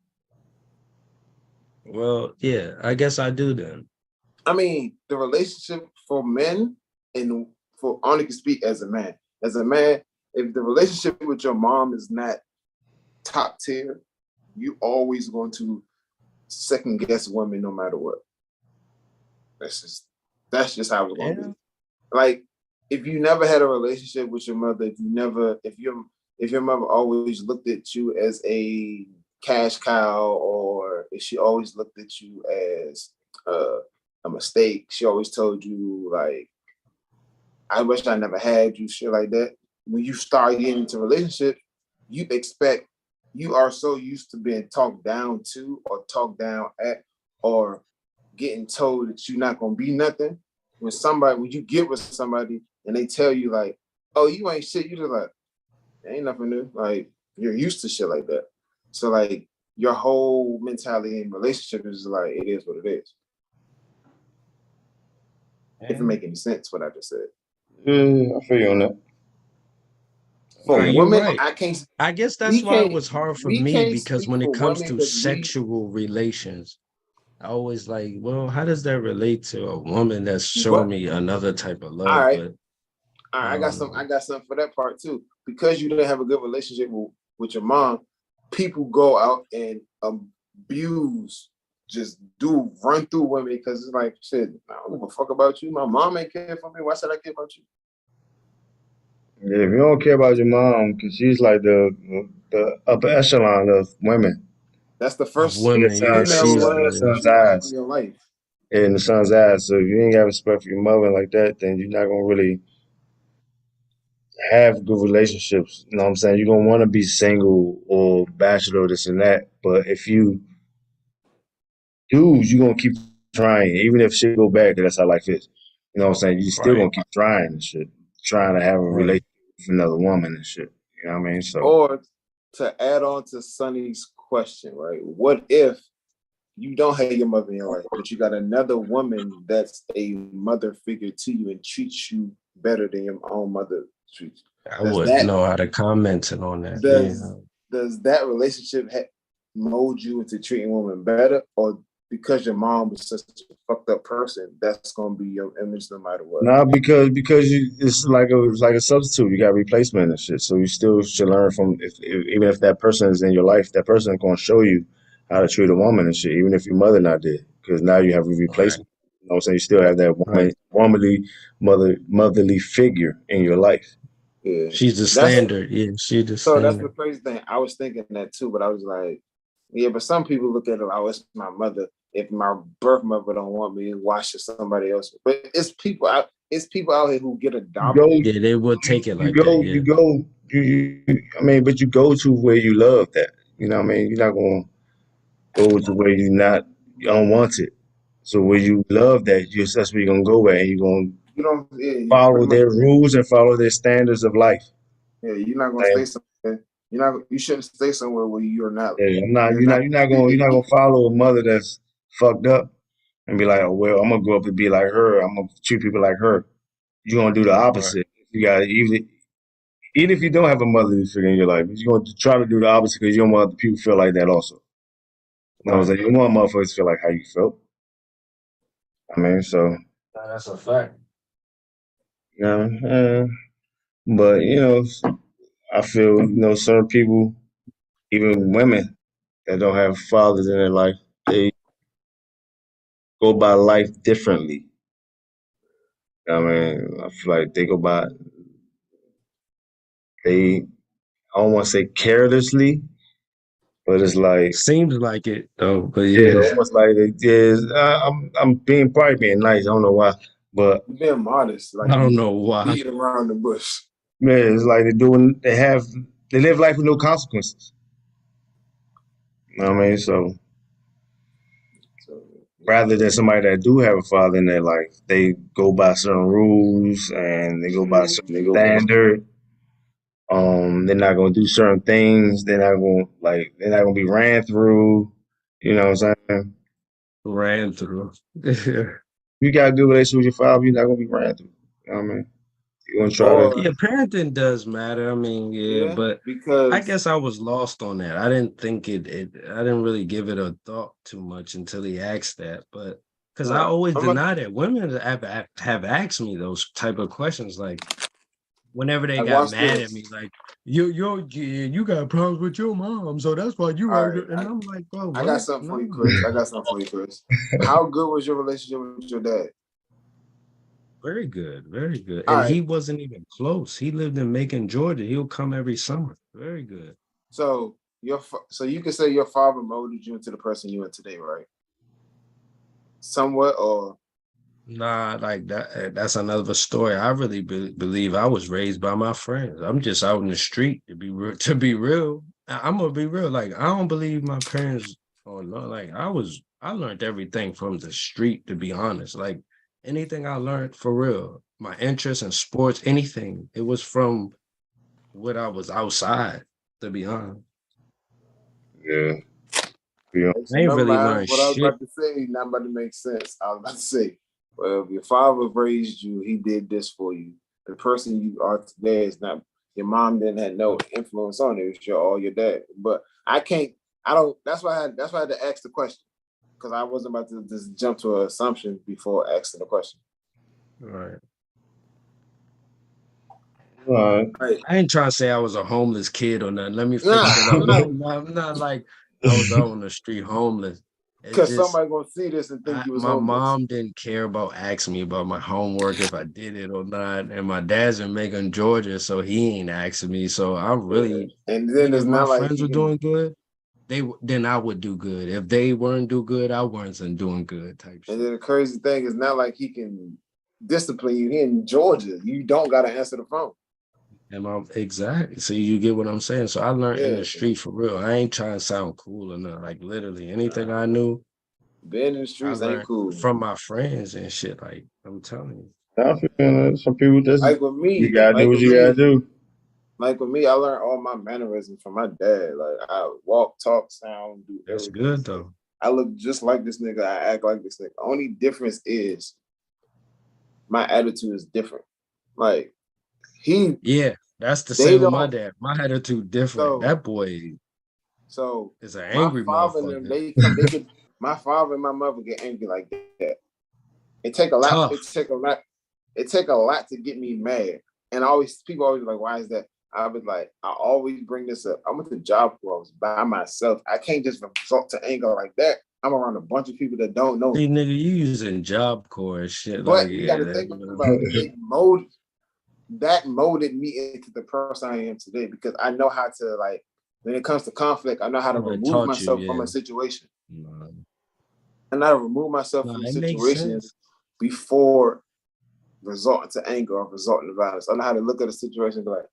Well, yeah, I guess I do then. I mean, the relationship for men and for only can speak as a man. As a man, if the relationship with your mom is not top tier, you always going to second guess women no matter what. That's just that's just how it's gonna Yeah. be. Like if you never had a relationship with your mother, if your mother always looked at you as a cash cow, or if she always looked at you as uh, a mistake, she always told you like, "I wish I never had you," shit like that. When you start getting into a relationship, you expect you are so used to being talked down to or talked down at or getting told that you're not gonna be nothing. When you get with somebody and they tell you like, "Oh, you ain't shit," you just like, "Ain't nothing new." Like you're used to shit like that. So like your whole mentality in relationship is like it is what it is. If it Yeah. make any sense, what I just said. Yeah, I feel you on that. I Nah, For feel you. you're women, right. I can't. I guess that's We why it can't. was hard for We me can't because speak when it for comes women to because we. sexual relations, I always like, well, how does that relate to a woman that's showing But me another type of all love? right, But all I right. don't know. I got something for that part too. Because you didn't have a good relationship with your mom, people go out and abuse, just do run through women because it's like shit. I don't give a fuck about you. My mom ain't care for me. Why should I care about you? Yeah, if you don't care about your mom, because she's like the upper echelon of women That's the Of first in the women, yeah, female she's in the love that son's you will have in eyes. your life. In the son's eyes. So if you ain't got respect for your mother like that, then you're not gonna really have good relationships. You know what I'm saying? You're gonna want to be single or bachelor, this and that. But if you do, you're gonna keep trying, even if shit go bad, 'cause that's how life is. You know what I'm saying? You still right, gonna keep trying and shit, trying to have a right. relationship with another woman and shit. You know what I mean? So Or to add on to Sonny's question, right? What if you don't have your mother in your life, but you got another woman that's a mother figure to you and treats you better than your own mother treats I you? wouldn't know how to comment on that. Does Yeah. does that relationship mold you into treating women better, or because your mom was such a fucked up person, that's gonna be your image no matter what? now because it's like a substitute. You got replacement and shit. So you still should learn from if even if that person is in your life, that person is gonna show you how to treat a woman and shit, even if your mother not there. Because now you have a Right, replacement. You know what I'm saying? You still have that right. motherly figure in your life. Yeah, She's the that's standard. Yeah, she's the so. That's the standard. crazy thing. I was thinking that too, but I was like, yeah, but some people look at it, oh, it's my mother. If my birth mother don't want me, why should somebody else? But it's people out here who get You go, adopted. Yeah, they would take it like that. Yeah. I mean, but you go to where you love that. You know what I mean? You're not gonna go to where you don't want it. So where you love that, that's where you're gonna go at, and you're gonna You don't, yeah, you follow pretty much, their rules and follow their standards of life. yeah, you're not gonna stay Like, somewhere. You shouldn't stay somewhere where yeah, you're not you're fitting not gonna in. follow a mother that's fucked up and be like, oh, well, I'm gonna grow up to be like her. I'm gonna treat people like her. You're gonna do the Right. opposite. You got even if you don't have a motherly figure in your life, you're gonna try to do the opposite because you don't want other people to feel like that also. You know what I'm Right. saying? You don't want motherfuckers to feel like how you felt. I mean, so That's a fact. you know, but I feel certain people, even women that don't have fathers in their life, they go by life differently. I mean, I feel like they go by they I don't want to say carelessly, but it's like Seems like it though, but yeah, yeah. almost like it is. I'm being probably being nice. I don't know why, but You being modest, I like don't you know why. beating around the bush. man, it's like they live life with no consequences. You know what I mean? So So rather than somebody that do have a father in their life, they go by certain rules and they go by a certain they go. standard. They're not gonna do certain things. They're not gonna be ran through. You know what I'm saying? Ran through. You got a good relationship with your father, you're not gonna be ran through. You know what I mean? You're gonna try to Or Yeah, parenting does matter. I mean, yeah, yeah, but I because guess I was lost on that. I didn't think I didn't really give it a thought too much until he asked that. But because I always I'm a, deny that women have asked me those type of questions, like whenever they like got watch mad at this. me, like you got problems with your mom, so that's why you All are. right, And I'm like, bro, I got what? something for you, No, Chris. I got something for you, Chris. How good was your relationship with your dad? very good, very good. All And right, he wasn't even close. He lived in Macon, Georgia. He'll come every summer. Very good. so so you could say your father molded you into the person you are today, right? Somewhat, or Nah, like that. That's another story. I really believe I was raised by my friends. I'm just out in the street to be real. To be real, I'm gonna be real. Like I don't believe my parents or no. Like I learned everything from the street. To be honest, like anything I learned for real, my interest in sports, anything, it was from what I was outside. To be honest, yeah. Yeah. so I ain't never really mind learned what I was shit. about to say. Not about to make sense. I was about to say, well, if your father raised you, he did this for you. The person you are today is not. Your mom didn't have no influence on it. It's all your dad. But I can't. I don't. That's why I had to ask the question because I wasn't about to just jump to an assumption before asking the question. Right. All right. Right. I ain't trying to say I was a homeless kid or nothing. Let me fix Nah, that up. I'm not I'm not like I was out on the street homeless. It's because just somebody gonna see this and think you was my homeless. mom didn't care about asking me about my homework if I did it or not. And my dad's in Macon, Georgia, so he ain't asking me. So I'm Yeah. really And then like it's if my not like friends he were can. doing good, then I would do good. If they weren't do good, I wasn't doing good type And shit. then the crazy thing is not like he can discipline you. He in Georgia. You don't gotta answer the phone. And exactly. So you get what I'm saying. So I learned in Yeah. the street for real. I ain't trying to sound cool or nothing. Like literally anything I knew, Being in the I streets ain't learned cool. from my friends and shit. Like I'm telling you. I feel some people just Like with you me, gotta do what you gotta do. I learned all my mannerisms from my dad. Like I walk, talk, sound, do That's everything. good though. I look just like this nigga. I act like this nigga. Only difference is my attitude is different. Like he, Yeah, that's the they same with my don't. dad. My attitude different. So That boy so is an my angry father and them, motherfucker. they come. They get my father and my mother get angry like that. It take a lot. It Tough. take a lot. It take a lot to get me mad. And people always like, why is that? I was like, I always bring this up. I went to Job Corps. I was by myself. I can't just resort to anger like that. I'm around a bunch of people that don't know See, me. nigga, you using Job Corps and shit. Like, But you got yeah, to that, think about it. That molded me into the person I am today because I know how to like when it comes to conflict, I know how to somebody remove taught you, myself from yeah. a situation. Nah, I know how to remove myself nah, from it makes sense. situations before resorting to anger or resorting to violence. I know how to look at a situation and be like,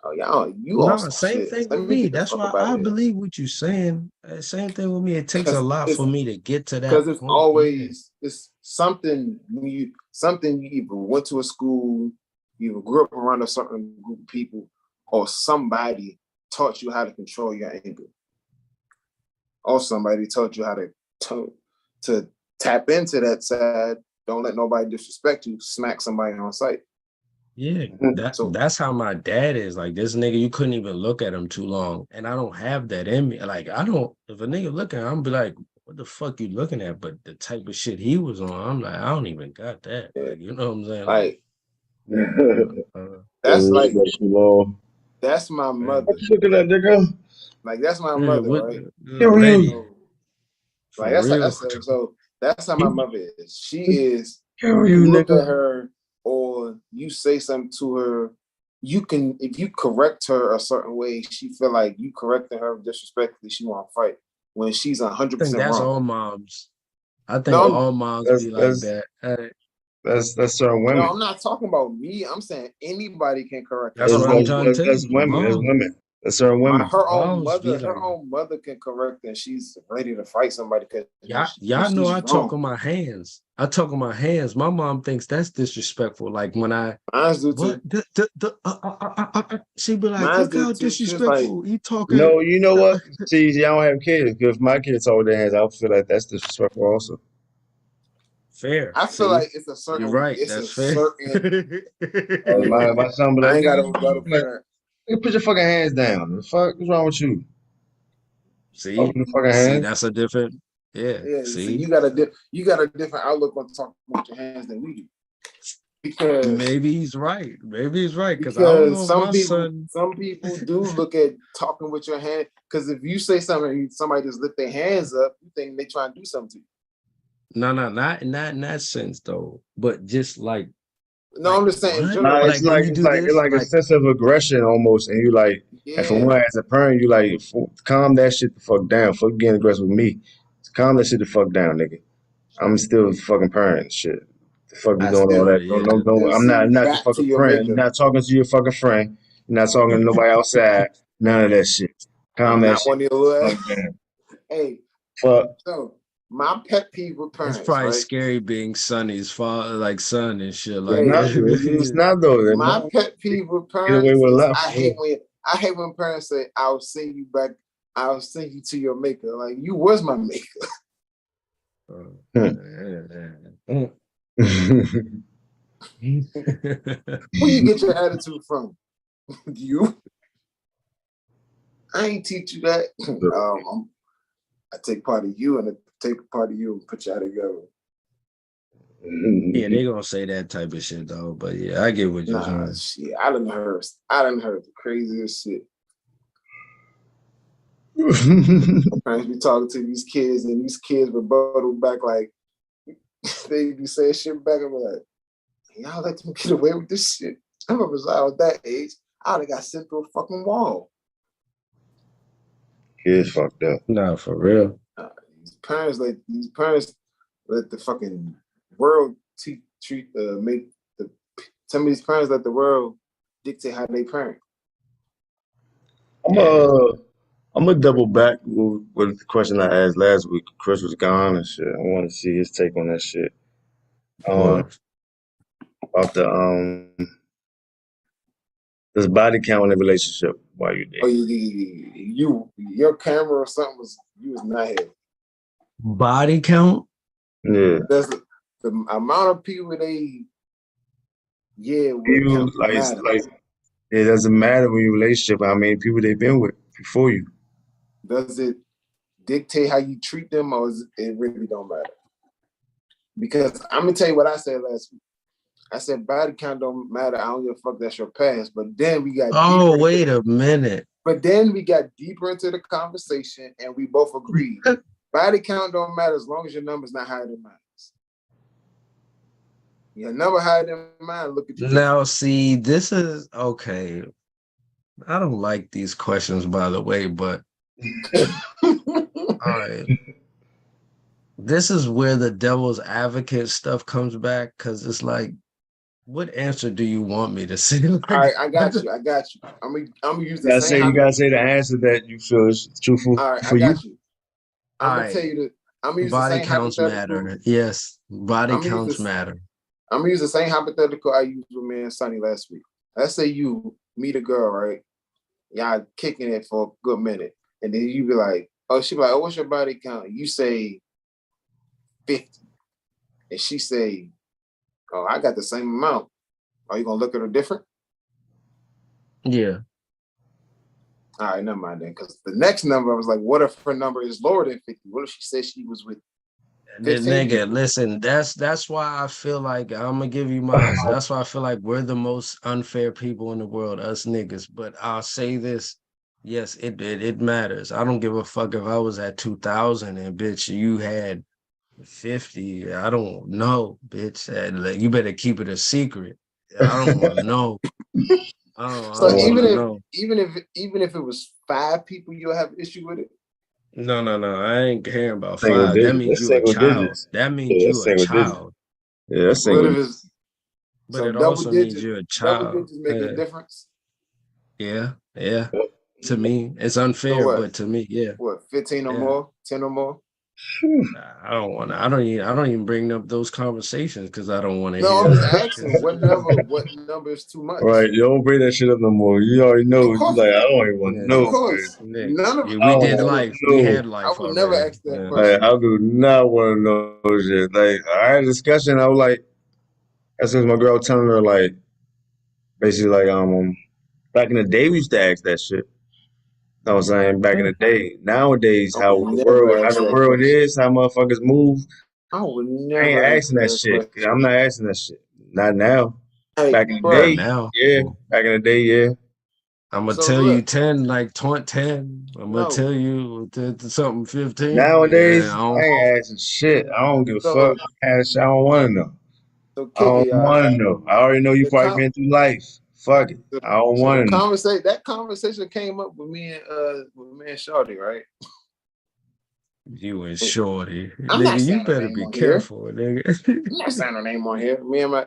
oh yeah, you on No, some same shit. thing Let with me me. get the That's fuck why up out of I here. believe what you're saying. Same thing with me. It takes a Because lot for me to get to that it's point. Yeah. always it's something you either went to a school, you either grew up around a certain group of people, or somebody taught you how to control your anger, or somebody taught you how to tap into that side. Don't let nobody disrespect you. Smack somebody on sight. Yeah, So that's how my dad is. Like this nigga, you couldn't even look at him too long. And I don't have that in me. Like I don't if a nigga looking, I'm be like, what the fuck you looking at? But the type of shit he was on, I'm like, I don't even got that. yeah, Like, you know what I'm saying? Like, like uh, that's like What that's my man. mother. you looking at, nigga? Like that's my Yeah, mother, what right? Who are you? lady, So like for real. so that's how my mother is. She is. Who are you, You look nigga? at her. or you say something to her, you can, if you correct her a certain way, she feel like you correcting her disrespectfully, she want to fight when she's I think 100% that's wrong. all moms. I think No, all moms That's be like that's that. that's certain no, women. I'm not talking about me. I'm saying anybody can correct her. That's what I'm trying to tell That's you. women. That's Mom, women. That's certain women. moms be Her like, own mother can correct her, and she's ready to fight somebody because y'all know she's I talk wrong. on my hands. I talk on my hands. My mom thinks that's disrespectful. Like when I Mine do what too. she be like, Mine look do how too. She was like, disrespectful he talking. No, you know what? See, I don't have kids. If my kids hold their hands, I feel like that's disrespectful also. Fair. I feel See, like you're right. it's a That's fair. certain, My yeah. my son be I like, ain't got to "Nigga, go to parent. put your fucking hands down. The fuck? What's wrong with you? See, Open the fucking see, hands." that's a different. Yeah. Yeah, so See, you got a different outlook on talking with your hands than we do because maybe he's right. Maybe he's right because I don't know if my son. some people do look at talking with your hand because if you say something and somebody just lift their hands up, you think they trying to do something to you. No, not in that sense though. But just like, No, I'm just saying in what? Nah, general, like Like when you do it's this, like a like sense of aggression almost, and you like, and for yeah, one as a parent, you like, calm that shit the fuck down. Fuck getting aggressive with me. Calm that shit the fuck down, nigga. I'm still a fucking parent. Shit, the fuck you I doing all still, that? yeah. Don't. I'm see, not your back to fucking your friend. You're maker. not talking to your fucking friend. You're not talking to nobody outside. None of that shit. Calm I'm that not shit one of the your fuck down. hey, Fuck. so my pet peeve with It's parents, probably right? scary being Sonny's father, like son and shit. It's Like, not. Hey, It's not though. That my mom pet peeve with get away parents with a is lot. I hate when parents say, I'll send you back, I'll send you to your maker. Like you was my maker. Where you get your attitude from? You? I ain't teach you that. I take part of you and I take part of you and put y'all together. Yeah, they gonna say that type of shit though. But yeah, I get what you're Nah, saying. shit. I done heard the craziest shit. Parents be talking to these kids and these kids rebuttal back like they be saying shit back and be like, y'all let them get away with this shit. I remember I was that age, I would have got sent through a fucking wall. Kids fucked up. Nah, for real. These parents let the fucking world make the some of these parents let the world dictate how they parent. I'm Yeah. I'm gonna double back with the question I asked last week. Chris was gone and shit. I want to see his take on that shit. Um, What? about this body count in a relationship while you Oh, date. your camera or something was you was not here. Body count? Yeah, That's the amount of people they with you count matter. like it doesn't matter when you relationship how many people they've been with before you. Does it dictate how you treat them, or it really don't matter? Because I'm gonna tell you what I said last week. I said body count don't matter. I don't give a fuck. That's your past. But then we got Oh, wait a minute. But then we got deeper into the conversation, and we both agreed body count don't matter as long as your number's not higher than mine. Your number higher than mine. Look at you. Now, see, this is okay. I don't like these questions, by the way, but all right. This is where the devil's advocate stuff comes back because it's like, what answer do you want me to say? All right, I got you. I'm gonna use the same. You gotta say the answer that you feel is truthful All right, I for you. got you. I'm gonna tell you that I'm gonna use the Body same counts hypothetical. matter. Yes, body I'm gonna counts matter. I'm gonna use the same hypothetical I used with me and Sonny last week. Let's say you meet a girl, right? Y'all kicking it for a good minute, and then you be like, "Oh, she be like, oh, what's your body count?" You say 50, and she say, "Oh, I got the same amount." Are you gonna look at her different? Yeah. All right, never mind then. Because the next number, I was like, what if her number is lower than 50? What if she said she was with 15 Nigga, people? listen, that's why I feel like I'm gonna give you mine. That's why I feel like we're the most unfair people in the world, us niggas. But I'll say this. Yes, it matters. I don't give a fuck if I was at 2000 and bitch, you had 50. I don't know, bitch. Like, you better keep it a secret. I don't want to know. I So don't want even to if know. even if it was 5 people, you'll have an issue with it. No, no, no. I ain't caring about Single 5. That digits. means That's you a single child. digits. That means Yeah, you that's a single digits. child. Yeah, that's What single if it's digits. But so it also means you're a double child. digits make a difference? Yeah, yeah. Yep. To me, it's So unfair, what? but to me, yeah, What, 15 or yeah. more, 10 or more? Phew. I don't want to. I don't even bring up those conversations because I don't want to No, hear I'm just that. asking 'Cause- what number is too Right, much? you don't bring that shit up no more. You already know. Of You course, like, I don't even want to yeah, of know, man. course. Nick, None of yeah, I we don't did I want would life. to We know. had I life would never already. ask that Yeah. Like, question. I do not want to know shit. Like, I had a discussion. I was like, as soon as my girl telling her, like, basically, like, back in the day, we used to ask that shit. I was saying back in the day. Nowadays, I would never how ask the that world question. is, how motherfuckers move. I would I ain't never ask asking that that shit. question. I'm not asking that shit. Not now. Hey, Back in the Not bro. day, now. yeah. Back in the day, yeah. I'm gonna So tell you look, 10, like 20, 10. I'm gonna no. tell you something 15. Yeah, Nowadays, I ain't asking shit. I don't give a fuck. So I don't want to know. so I kick don't it, y'all. want to know. I already know you The probably com been through life. Fuck it. the, I don't so the want to know. conversation that conversation came up with me and Shorty, right? you and Shorty. I'm not Nigga, you saying her better name be on here. careful, nigga. I'm not saying her name on here. Me and my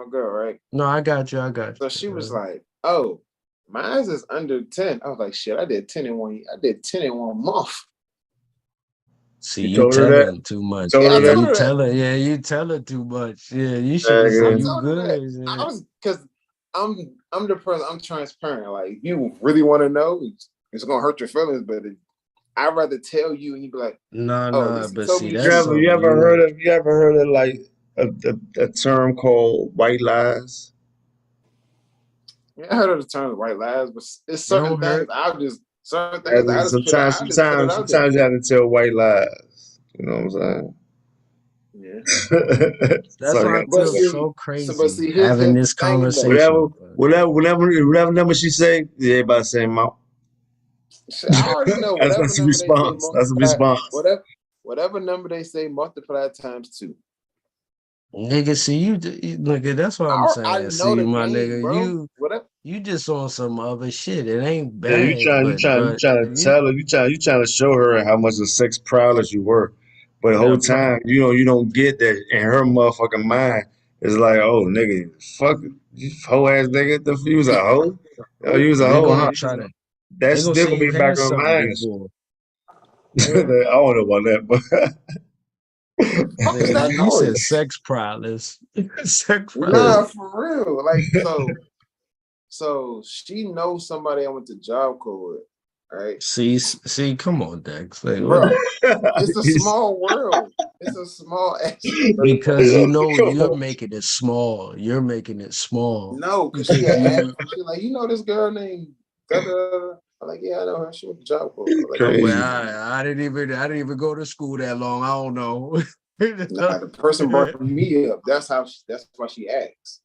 girl, right? No, I got you. I got So she you. was like, "Oh, mine's is under 10." I was like, "Shit, I did 10 in one. I did 10 in 1 month." See, You you told her that? telling too You much. told Yeah, her I Yeah, told that? you her that. telling. Yeah, you telling too much. Yeah, you should have I said Nigga. you told her that. good. I Yeah. was because I'm the person. I'm transparent. Like, if you really want to know, it's gonna hurt your feelings, but I'd rather tell you and you be like, No, "Oh, at no, least he but told see, me the that's truth." You something ever heard you. of like a term called white lies? Yeah, I heard of the term white lies, but it's It certain don't things hurt. I just put it out there. Sometimes you have to tell white lies. You know what I'm saying? Yeah. That's So why I But feel see, so but crazy see, having here's the this thing though. conversation. whatever number she say, yeah, about the same amount. Shit, I already know whatever That's the number they say response. That's the multiply response. whatever number they say multiply times 2. Nigga, see nigga, that's what I'm I saying. know See, the my game, nigga, bro. Whatever. you just on some other shit. It ain't Yeah, bad, you but trying to you tell her, you trying to show her how much of sex prowess you were. But the whole the time, you don't get that in her motherfucking mind. It's like, oh, nigga, fuck, you hoe ass nigga, you was a hoe? Oh, you was a they hoe, huh? gonna try to they That's gonna still say gonna be you in the back had of her something mind. before. I don't know about that, but Fuck is Nigga, that you said noise? sex prowess. Sex Nah, prowess. for real. Like, so she knows somebody I went to job corps with, right? See, come on, Dex. Like, what? Bro, it's a he's, small world. It's a small ass Because yeah, you know come you're on. making it small. You're making it small. No, because she Because had asked you me, she like, you know this girl named da da da. I'm like, yeah, I know her. She went to job corps. I'm like, oh okay. Crazy. well, I didn't even go to school that long. I don't know. Nah, the person brought me up. That's why she asked.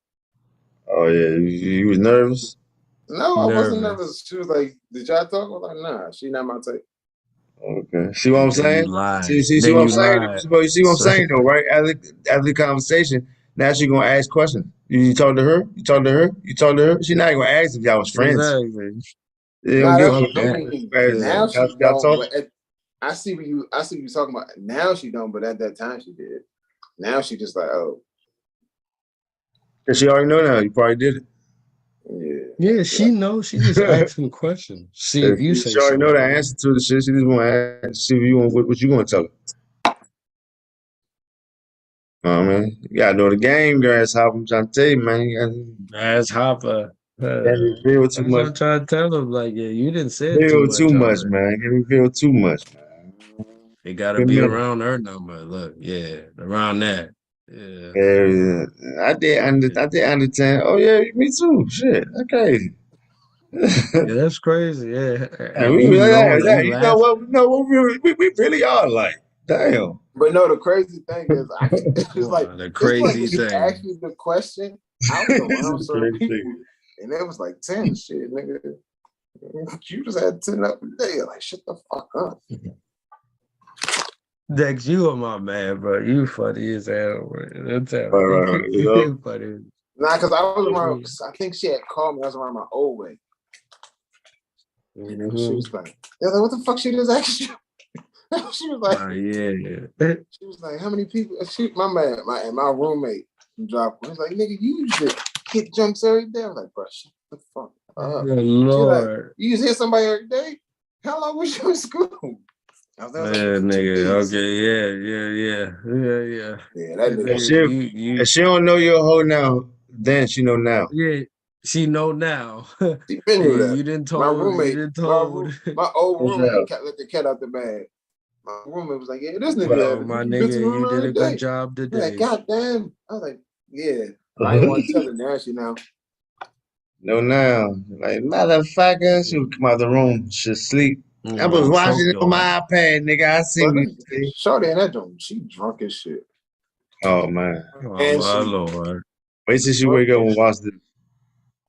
Oh yeah, you was nervous. No, I wasn't Nervous. nervous. She was like, did y'all talk? I was like, nah, she not my type. Okay. See what I'm Then you saying? lied. See Then what I'm you saying? lied. You see what I'm So saying though, right? After the conversation, now she gonna ask questions. You talk to her, you talk to her, you talk to her. She not gonna ask if y'all was friends. exactly. They don't Nah, give a Fuck fuck. that. Yeah. now she Y'all don't. talk. But I see what you're talking about. Now she don't, but at that time she did. Now she just like, oh, Cause she already know now. You probably did it. yeah. Yeah, she knows. She just asking questions. See if you She say already know the something. answer to the shit. She just want to ask, see what you gonna tell her. I mean, you gotta know the game, grasshopper. I'm trying to tell you, man. As Hopper. Can't reveal too That's what much. I'm trying to tell him. Like, yeah, you didn't say too Reveal too much much, already. man. Can't reveal too much, man. It gotta be Remember. around her number. Look, yeah, around that. Yeah. Yeah, I did under 10. Oh yeah, me too. Shit. Okay. Yeah, that's crazy. Yeah. And And you know, you you know laugh. what? We really are like, damn. But no, the crazy thing is, The it's like crazy if she thing. asked you the question, I was This around is certain crazy thing. people, and it was like 10 shit, nigga. You just had 10 up a day. Like, shut the fuck up. Dex, you are my man, bro. You funny as hell, bro. That's Right, how right, right. You know? you funny. Nah, because I was around. Mhm. I think she had called me. I was around my old way. And she Mhm. was like, "They're like, what the fuck she just asked you?" She was like, Yeah. she was like, how many people? My man, my roommate from Drop. He's like, nigga, you used to hit jumps every day. I was like, bro, shut the fuck up. Good She like, Lord. you used to hit somebody every day? How long was you in school? I was like, Yeah, for 2 nigga. weeks. Okay, yeah. Yeah, that That nigga. If nigga, she, you, if she don't know you're a hoe now, then she know now. yeah. She know now. She been Yeah, knew that. you didn't My told, you roommate, didn't told. my old What's roommate up? let the cat out the bag. My roommate was like, yeah, this nigga Well, had my you been to the nigga, room you did every a good day. job I'm like, today. God damn. I was like, yeah. But I didn't want to tell her now. She now. No, now. Like, motherfucker. She would come out the room. She'll sleep. I was Choke watching it on your ass. my iPad, nigga. I seen But you today. Shorty in that joint, she drunk as shit. Oh, man. Oh And my she lord. Wait till she wake up twerking. and watch this.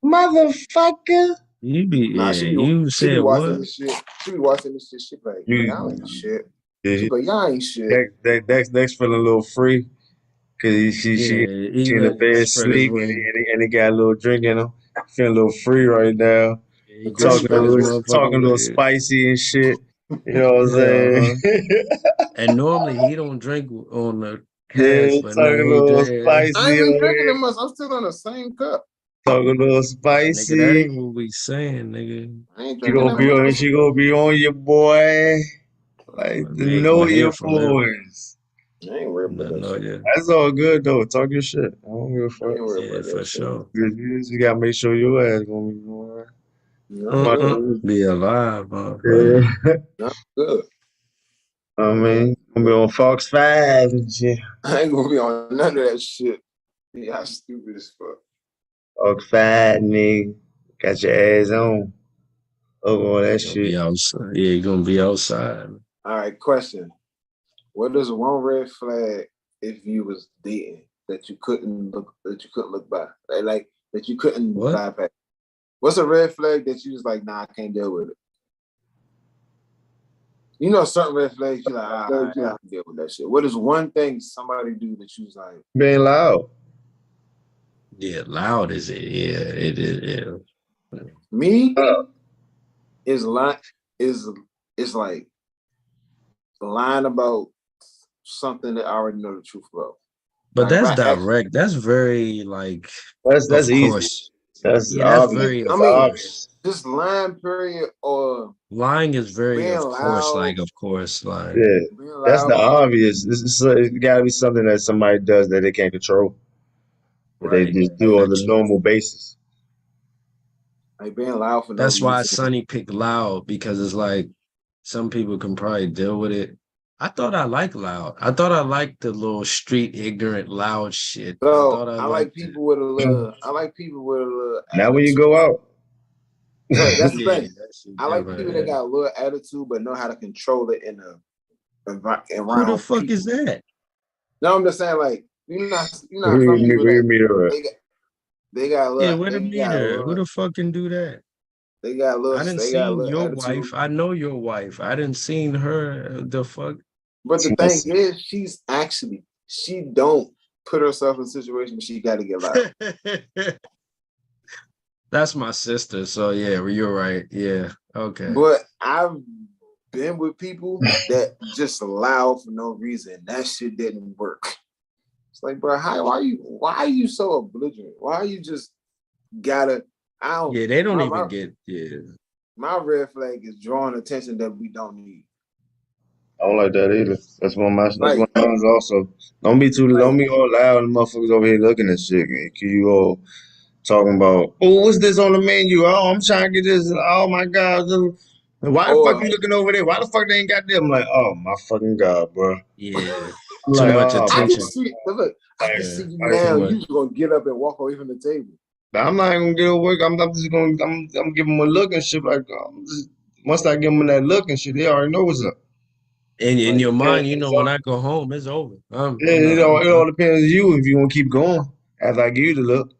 Motherfucker. You be Nah, yeah, you she be said watching what? this shit. She be watching this shit. She be like, y'all ain't You, shit. She you, be like, y'all ain't shit. Dex feeling a little free. Cause Yeah, she in the even bed spread his sleep wings. and he got a little drink in him. Feeling a little free right now. He Chris just be spread feeling his good. Talking a motherfucking little wings. spicy and shit. You know what I'm Yeah, saying? and normally he don't drink on the Yeah, cast, but talking now a he little did. I ain't spicy been over drinking that here. much. I'm still on the same cup. Talking a little Nigga, that spicy. ain't what we saying, nigga. I ain't She drinking gonna that be on much. she gonna be on your boy. Like We ain't know gonna hear your from him. boys. I ain't worried about No, that no, shit. yeah, That's all good though. Talk your shit. I don't give a I fuck. ain't worried yeah, about that for shit. sure. You just gotta make sure your ass gonna be going. No, I'm good. Be alive, motherfucker. Yeah. No, I'm good. I I'm good. mean, gonna be on Fox 5 and shit. I ain't gonna be on none of that shit. Yeah, stupid as fuck. Fox 5, nigga. Got your ass on. Over all that Gonna be shit. outside. Yeah, you gonna be outside. All right, question. What is one red flag if you was dating that you couldn't look by? Like that you couldn't What? bypass? What's a red flag that you was like, nah, I can't deal with it? You know, certain red flags you like, I can deal with that shit. What is one thing somebody do that you was like, Being loud. Yeah, loud is it? Yeah, it is. Yeah. me is lying is like lying about something that I already know the truth about. But Like if that's I actually, direct. That's very like, That's of easy. course. That's Yeah, that's obvious. very I of That's mean, course. obvious. just lying period or Lying is very being of course, loud, like of course, like Yeah. being That's loud, the obvious. It gotta be something that somebody does that they can't control. That they right. just do on the Gotcha. normal basis. like being loud for no That's why reason. Sonny picked loud because it's like some people can probably deal with it. I thought I liked loud. I thought I liked the little street ignorant loud shit. I So thought I I like liked it. people with a little. I like people with a little Now when you attitude. go out. So that's the Yeah, thing. that shit I like people that never. got a little attitude but know how to control it in Who the around fuck is people. that? No, I'm just saying like you know Where some you people where you that meet her at? they got a Yeah, little where the they got a meter? Who little the fuck can do that? they got a little I didn't they got a seen little your attitude. wife. I know your wife. I didn't seen her. The fuck. But the thing Yes. is, she don't put herself in situations she got to get loud. That's my sister. So yeah, you're right. Yeah. Okay. But I've been with people that just loud for no reason. That shit didn't work. It's like, bro, why are you so belligerent? Why are you just gotta I don't Yeah, they don't my even my, get. Yeah. my red flag is drawing attention that we don't need. I don't like that either. That's one Like of mine also. Don't like be all loud and motherfuckers over here looking at shit. You all talking about, oh, what's this on the menu? Oh, I'm trying to get this. Oh my God. Why the fuck or you looking over there? Why the fuck they ain't got them? I'm like, oh my fucking God, bro. Yeah. I'm Too like, much oh I my can attention. see look, I can Yeah. see you like, Too now. much. You gonna get up and walk away from the table. I'm not gonna get away. I'm just gonna I'm giving them a look and shit. Like once I give them that look and shit, they already know what's up. In Like your Yeah, mind, you know, when I go home, it's over. I'm not. it all depends on you if you want to keep going after I give you the look.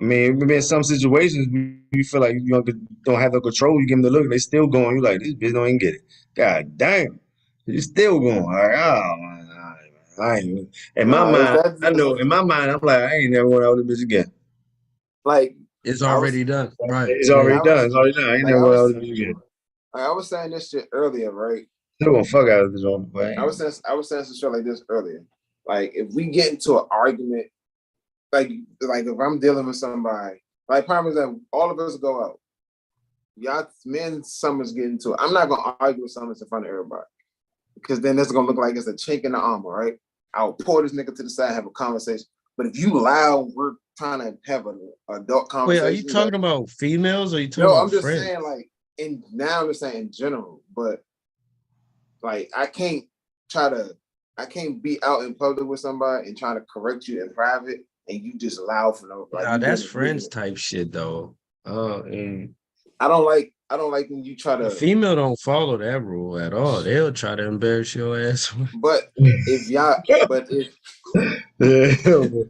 I mean, maybe in some situations you feel like don't have no control. You give them the look, and they still going. You like this bitch don't even get it. God damn. You still going. Like, oh man, all right, man. I ain't in my No, if mind, that's I know in my mind, I'm like, I ain't never going out with this bitch again. like It's I was already done. Right. It's Yeah. already I done. was It's already done. I ain't like never I going out was with this bitch again. like, I was saying this shit earlier, right? Still gonna fuck out of this one, but I I was ain't. saying I was saying some shit like this earlier. Like if we get into an argument, like if I'm dealing with somebody, like prime example, all of us go out. Y'all men Summers get into it. I'm not gonna argue with Summers in front of everybody. Because then it's gonna look like it's a chink in the armor, right? I'll pour this nigga to the side, have a conversation. But if you loud, we're trying to have an adult Wait, are you conversation. talking about females or are you talking No, about I'm just friends? saying like I'm just saying in general, but like I can't be out in public with somebody and try to correct you in private and you just loud for no like Nah, you that's being friends ignorant. type shit though. And I don't like when you try the to female don't follow that rule at all. They'll try to embarrass your ass. but if y'all but if Yeah,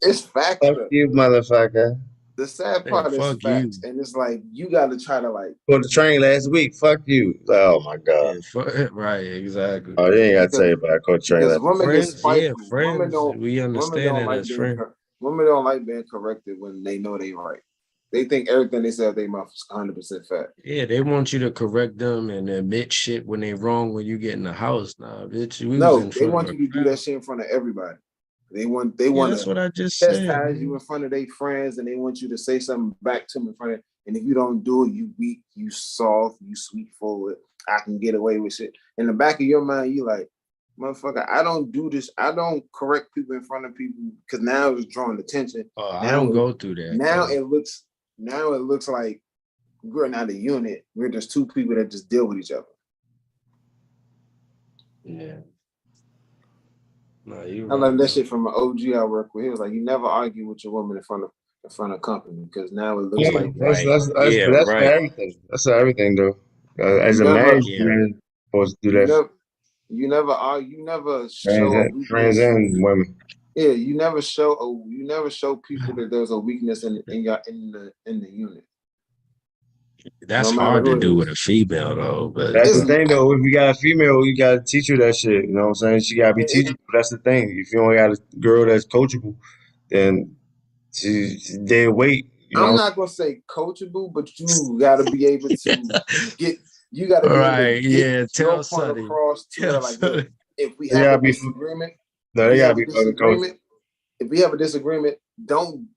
it's facts fuck though. you, motherfucker. The sad Man, part is fuck you. facts, and it's like you got to try to like For the train last week, fuck you. Oh my god. Yeah, right, exactly. Oh, they ain't gotta tell because you about caught the train because last. women get Friends, yeah, spiteful. friends. We Women understand don't that like as being friends. women don't like being corrected when they know they right. They think everything they say out their mouth is 100% fact. Yeah, they want you to correct them and admit shit when they wrong when you get in the house. Nah, bitch, we was No, in they front of want a you to do crowd. that shit in front of everybody. They Yeah, want that's to what I just said, chastise you man. in front of their friends, and they want you to say something back to them in front of. And if you don't do it, you weak, you soft, you sweet forward. I can get away with shit. In the back of your mind, you like, motherfucker, I don't do this. I don't correct people in front of people because now it's drawing attention. Oh, I Now, don't go through that now though. it looks, now it looks like we're not a unit. We're just two people that just deal with each other. Yeah. No, you're I learned that right shit from an OG I work with. He was like, you never argue with your woman in front of company because now it looks Yeah, like Right. but Yeah, that's for right. everything. That's for everything, though. you As a never married Yeah. man, supposed to do you that. never you never show a Friends weakness. and women. Yeah, you never show people that there's a weakness in the unit, That's no matter hard to who do it with is. a female though, but That's the It's thing, though. If you got a female, you gotta teach her that shit. You know what I'm saying? She gotta be it, teachable. That's the thing. If you only got a girl that's coachable, then she's dead weight. You I'm know? not gonna say coachable, but you gotta be able to get you gotta all be able to right, get yeah. your Tell point Sonny. across to Tell her. Like, look, Sonny. if we They have a gotta be. disagreement, No, if they we gotta have a be fucking coachable. disagreement, if we have a disagreement, don't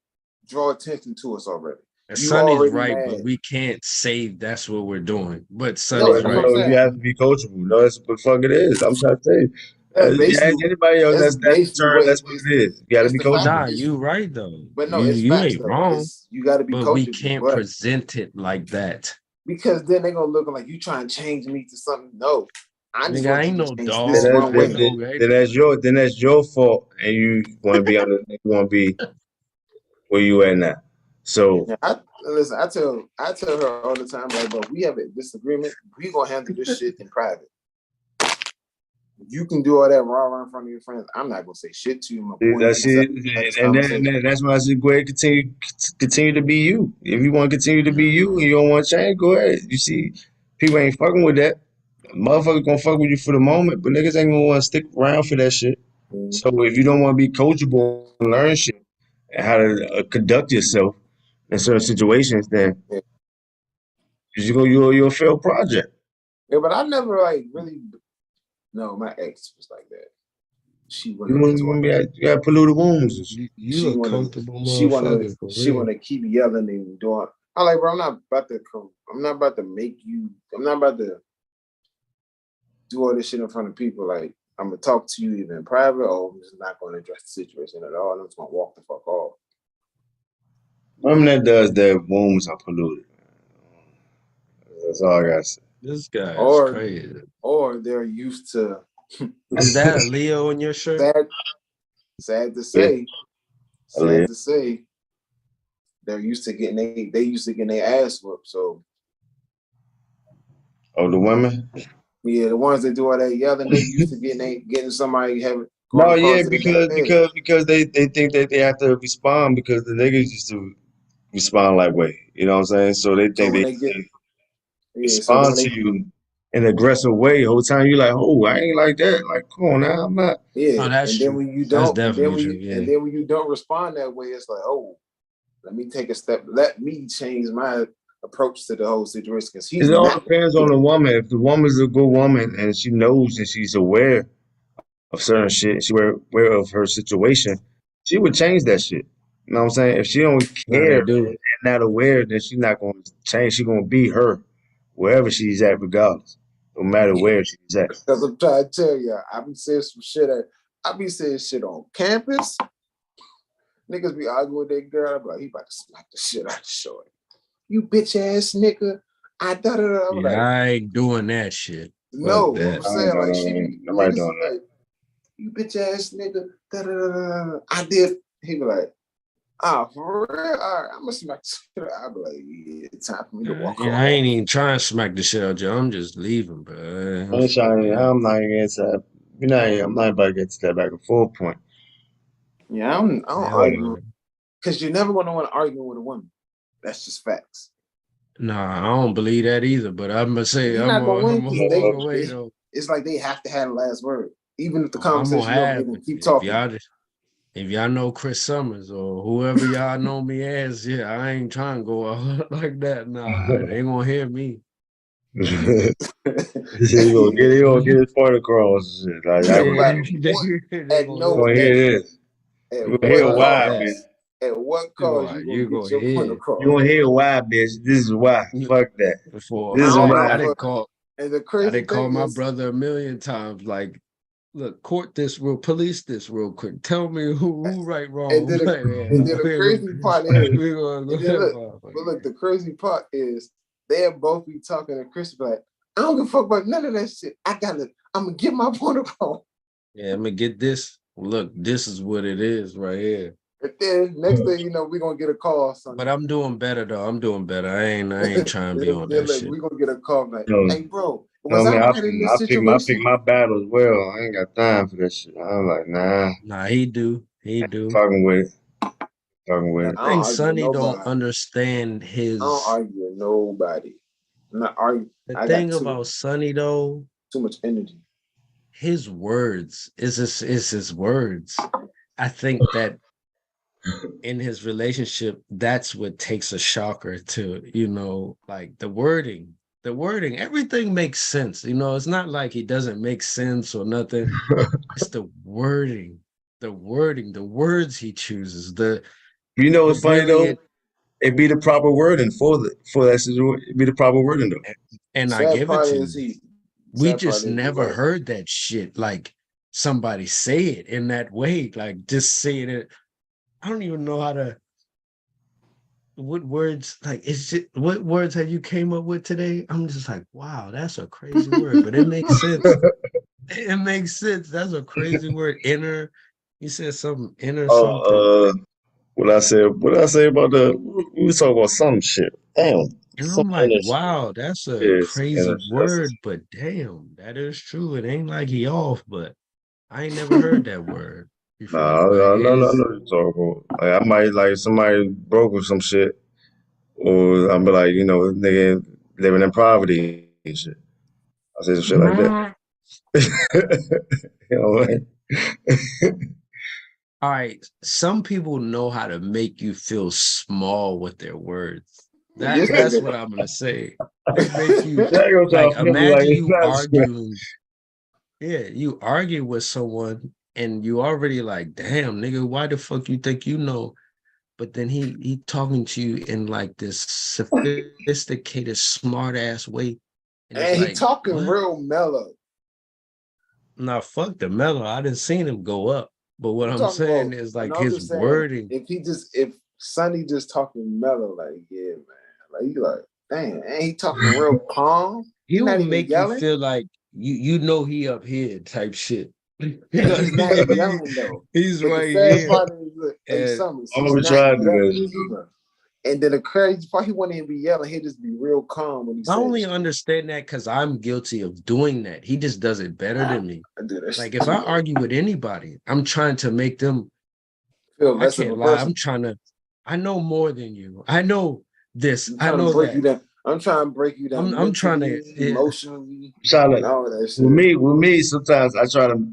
draw attention to us already. And You Sonny's already right, but mad. we can't say that's what we're doing. But No, Sonny's that's what right. I'm No, you saying. have to be coachable. No, that's what the fuck it is. I'm trying to tell you. That's You ask basically anybody else, that's that's the basically term. what That's what it is. You got to it's be the fact. coachable. Nah, It's you right though. but no, it's You facts ain't though. wrong, It's you got to be but we coachable, can't but present it like that. because then they're gonna look like you trying to change me to something. No, I just Nigga, I want ain't you to no change Then this dog. that's one I then, ain't way. no then that's your fault, and you want to be on the you want to be where you at now. So Yeah, listen. I tell her all the time, like, bro, we have a disagreement. We gonna handle this shit in private. You can do all that raw in front of your friends. I'm not gonna say shit to you. I'm gonna point that to the side shit, of this and conversation. that's why I said go ahead, continue to be you. If you want to continue to be you and you don't want to change, go ahead. You see, people ain't fucking with that. Motherfuckers gonna fuck with you for the moment, but niggas ain't gonna want to stick around for that shit. Mhm. So if you don't want to be coachable and learn shit and how to conduct yourself in certain situations, then Yeah. you're a failed project. Yeah, but I never like really. No, my ex was like that. She You wanna know, do all you got polluted wombs and shit. You a comfortable she wanna motherfucker for she real. wanna keep yelling and doing. I'm like, bro, I'm not about to make you. I'm not about to do all this shit in front of people. Like, I'm gonna talk to you either in private or I'm just not gonna address the situation at all. I'm just gonna walk the fuck off. Women that does that wombs are polluted. That's all I gotta say. This guy is Or crazy. or they're used to Is that a Leo in your shirt? sad sad to Yeah, say, Aaliyah. sad to say, they used to getting their ass whooped. So Oh, the women? yeah, the ones that do all that yelling, they used to getting somebody having going No, yeah, across their damn head. because they think that they have to respond because the niggas used to respond like way. You know what I'm saying? So they So think when they they get can yeah, so then respond when to they you in an aggressive way. The whole time you like, oh, I ain't like that. Like, come on now, I'm not. Yeah, Oh, that's and then true. when you That's don't, definitely true. Yeah. and then when you don't respond that way, it's like, oh, let me take a step. Let me change my approach to the whole situation because he's It all not. depends on the woman. If the woman's a good woman and she knows and she's aware of certain shit, she's aware of her situation, she would change that shit. You know what I'm saying? If she don't Nah, they care do. and not aware, then she's not going to change. She's going to be her wherever she's at, regardless, no matter where she's at. Because I'm trying to tell you, I be saying some shit. I be saying shit on campus. Niggas be arguing with that girl. I be like, he about to smack the shit out of shorty. You bitch ass nigga. I'm Yeah, like, I ain't doing that shit. no, Fuck that. I'm saying like she be Nobody niggas doing that. like, you bitch ass nigga. I did. He be like, ah, for real? All right, I'm gonna smack the shit out. I be like, yeah, it's time for me to walk And I off. ain't even trying to smack the shit out you. I'm just leaving, bro. I'm not against that. I'm not about to get to that back and forth point. Yeah, I don't Hell argue no. because you're never gonna want to argue with a woman. That's just facts. Nah, I don't believe that either. But I'm gonna say You're I'm not gonna win gonna because hold my way though. it's like they have to have the last word. Even if the I'm gonna conversation over, they're have gonna it. keep talking. If y'all know Chris Summers or whoever y'all know me as, yeah, I ain't trying to go out like that. Nah, they ain't gonna hear me. He gonna get his point across. Shit. Like, Yeah, they At gonna you hear no gonna me. hear this. at You gonna hear what Fuck why, that. bitch. cause at what cause you You gonna get gonna your point hear. You across? gonna hear why, bitch. This is why. Fuck that. Before This is I why. don't I know, didn't but call and the I crazy didn't call thing my is, brother a million times. Like, look, police this real quick. Tell me who right and wrong. then Like, the crazy part is, we gonna and then look, the crazy part is they'll both be talking and Chris be like, I don't give a fuck about none of that shit. I'm gonna get my point across. Yeah, I'm gonna get this. Look, this is what it is right here. And then next thing you know, we're gonna get a call. But I'm doing better though. I'm doing better. I ain't trying to be on that Look, shit. we're gonna get a call like, You hey bro, know was what I I mean? right in this I pick situation? my battle as well. I ain't got time for that shit. I'm like, nah, Nah, he do. He do. fucking with it. Fucking with I it. I don't think argue with Sonny don't nobody. understand I don't his argue with nobody. I'm not arguing. the I got thing about Sonny though, too much energy. his words is his words. I think that in his relationship, that's what takes a shocker to, like the wording. The wording, everything makes sense. It's not like he doesn't make sense or nothing. It's the wording, the words he chooses, You know the what's funny though? brilliant, It be the proper wording for that situation. It be the proper wording though. and I Sad give it part to is you. he. We Sad part just is he never right. heard that shit. Like somebody say it in that way, like just saying it. I don't even know how to. What words what words have you came up with today? I'm just like, wow, that's a crazy word, but it makes sense. It makes sense. That's a crazy word. Inner, you said something inner something. Oh, what did I say about we was talking about some shit. Damn, And some I'm like, inner shit. wow, that's a Yeah, some inner crazy shit. word, but damn, that is true. It ain't like he off, but I ain't never heard that word. You feel me? Nah, But I know his what you're talking about. Like, I might like somebody broke or some shit, or I'm be like, nigga living in poverty and shit. I say some shit like that. You know what? all right, some people know how to make you feel small with their words. This That's nigga. what I'm gonna say. They make you That gonna try like to feel like imagine it's you not shit. arguing. Yeah, you argue with someone and you already like, damn, nigga, why the fuck you think you know? But then he talking to you in like this sophisticated, smart ass way. And it's And he like, talking what? real mellow. Nah, fuck the mellow. I didn't seen him go up. But what I'm I'm talking saying about, is and like I'm his just saying, wording. if Sonny just talking mellow, like, yeah, man. Like you like, dang, and he talking real calm. He He will not even make you yelling. feel like you know he up here type shit. And he's not yelling though. He's But the right sad here. part is, look, hey, And Summers, I'm he's gonna not try to do yelling that. either. And then the crazy part, he wouldn't even be yelling. He'd just be real calm when he I said only it. understand that because I'm guilty of doing that. He just does it better than me. I do that Like shit if too, I though. argue with anybody, I'm trying to make them, Feel I less of can't a lie. I'm person. trying to, I know more than you. I know this. I'm I trying to know break you that. down. I'm trying to break you down I'm trying mentally, to yeah. emotionally, Trying and to, all of that with shit. me, sometimes I try to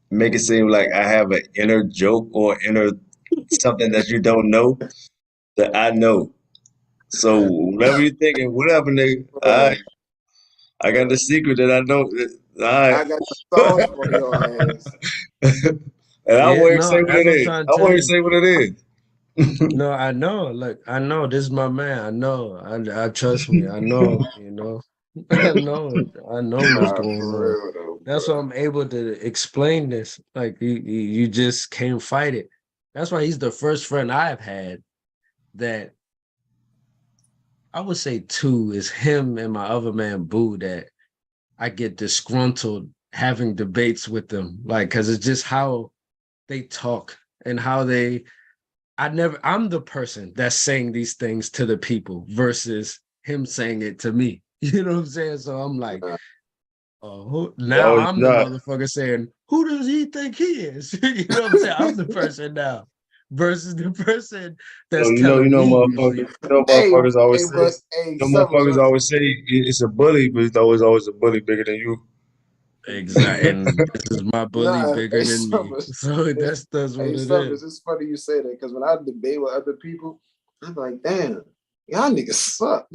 make it seem like I have an inner joke or inner something that you don't know that I know. So whatever you're thinking, whatever, nigga, Bro, I got the secret that I know. All right. I got the sauce for your ass. And I Yeah, won't even say no, what as it I'm is. trying I to won't tell even you. say what it is. No, I know. Look, I know this is my man. I know. I trust me. I know, you know. I know. I know what's Nah, going on. for real though, That's bro. why I'm able to explain this. Like you just can't fight it. That's why he's the first friend I've had that I would say two is him and my other man Boo that I get disgruntled having debates with them. Like, cause it's just how they talk and how I'm the person that's saying these things to the people versus him saying it to me. You know what I'm saying? So I'm like, Nah, oh, now No, it's I'm the not. motherfucker saying, who does he think he is? You know what I'm saying? I'm the person now versus the person So that's telling me, you know, hey, motherfuckers hey, always say, but hey, Summers, motherfuckers always say it's a bully, but it's always a bully bigger than you. exactly. And this is my bully nah, bigger hey, than me. Summers, So it's, that's what hey, it is. Summers, it's funny you say that because when I debate with other people, I'm like, damn, y'all niggas suck.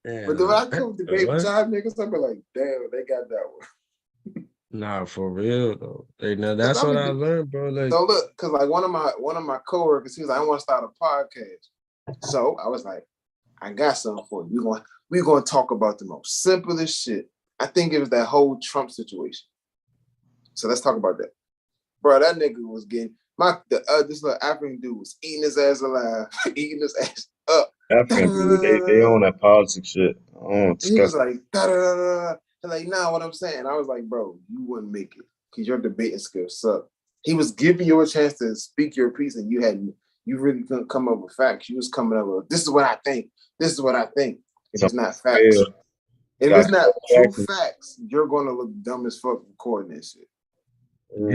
Yeah, But then when I come debate with what? y'all niggas, I'm like, damn, they got that one. Nah, for real though. Hey, now Cause that's I what be I learned, bro. Like, so look, cause like one of my coworkers, he was like, I want to start a podcast. So I was like, I got something for you. We're gonna talk about the most simplest shit. I think it was that whole Trump situation. So let's talk about that. Bro, that nigga was getting this little African dude was eating his ass alive, eating his ass up. African people, they own that politics shit. Oh, He was disgusting. like, da da da da. And like, nah, what I'm saying. I was like, bro, you wouldn't make it because your debating skills suck. He was giving you a chance to speak your piece, and you really couldn't come up with facts. You was coming up with this is what I think. This is what I think. If Some it's not real facts, if got it's not true Jackson. facts, you're gonna look dumb as fuck recording this shit. Hmm.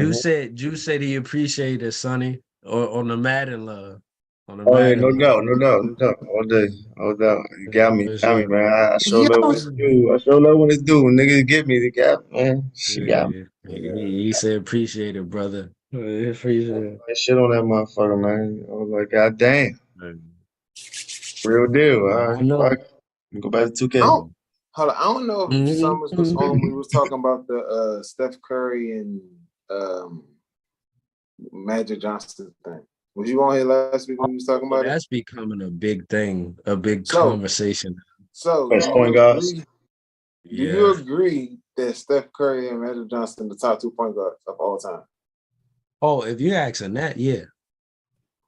You said he appreciated Sonny or on the Madden love. On the Oh yeah, no Madden love. doubt, no doubt, no doubt. All day, all day. You For got me, sure. man. I show Yo, love when it's due. I show love when it's due. When niggas get me, they got me, man. She got me. Yeah. He said appreciate it, brother. Appreciate it. That shit on that motherfucker, man. I was like, God damn, Man. real deal. All No, I right, know. fuck. Go back to 2K. I don't, hold on. I don't know if Summers was Mhm. on. We was talking about the Steph Curry and um, Magic Johnson thing. Was you on here last week when we was talking Oh, about it? that's becoming a big thing, a big So, conversation. so Best point guards. do you Yeah. agree that Steph Curry and Magic Johnson the top 2 point guards of all time? Oh, if you're asking that, yeah.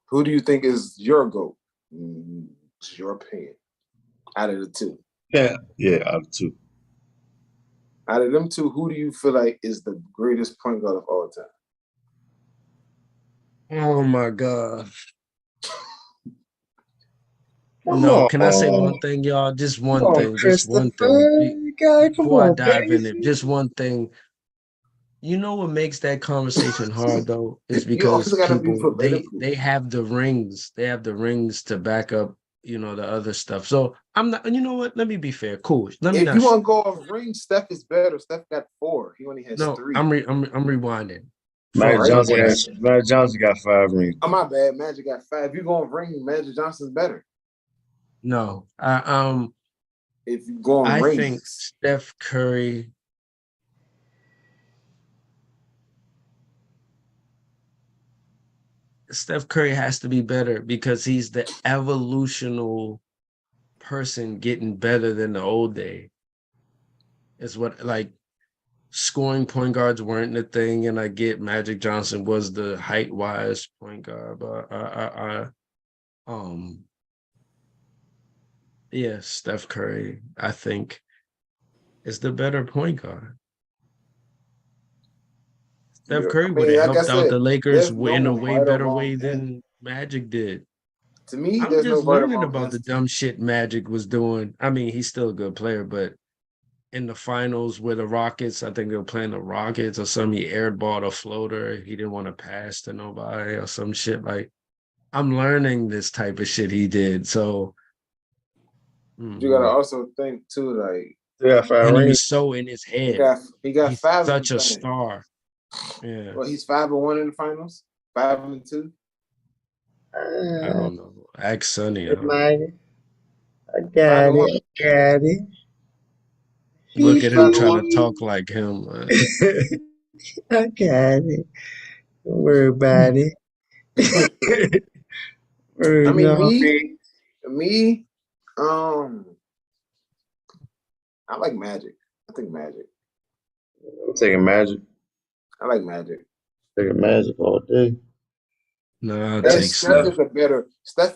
Who do you think is your GOAT? It's your opinion. Out of the two. Yeah, out of two. Out of them two, who do you feel like is the greatest point guard of all time? Oh my God. Come No, can I say on, one thing, y'all? Just come one on, thing. Just one thing. Christopher. Guy, come Before I on, dive in it, baby. just one thing. You know what makes that conversation hard though is You always because gotta be people political. they have the rings. They have the rings to back up, you know, the other stuff. So I'm not, you know what? Let me be fair. Cool. Let me If not you want to go off ring, Steph is better. Steph got 4. He only has no, 3. I'm rewinding Magic from Right? what Johnson I has said. Magic Johnson got 5 rings. Oh my bad. Magic got 5. If you going ring, Magic Johnson's better. No. If you going I think rings, Steph Curry has to be better because he's the evolutional person getting better than the old day. Is what like scoring point guards weren't the thing, and I get Magic Johnson was the height wise point guard, but um yeah, Steph Curry, I think, is the better point guard. Steph Curry I would mean, have like I helped out said, the Lakers there's in a no way right or better wrong way answer. than Magic did. To me, I'm there's no just right or learning wrong about the answer. dumb shit Magic was doing. I mean, he's still a good player, but in the finals with the Rockets, I think they were playing the Rockets or something. He airballed a floater. He didn't want to pass to nobody or some shit. Like, I'm learning this type of shit he did. So You gotta Mhm. also think too, like They got five And rings. he's so in his he head. got He's five of such them a things. star. Yeah. Well, he's 5-1 in the finals, 5-2. I don't know. Ask Sonny. Mighty. I Five got and one. it. I got it. Look He's at five him and trying to one. talk like him. I got it. Don't worry about it. I mean, No, me, um, I like Magic. I think Magic. I'm taking Magic. I like Magic. Taking Magic all day. No, I'll And take Steph Steph.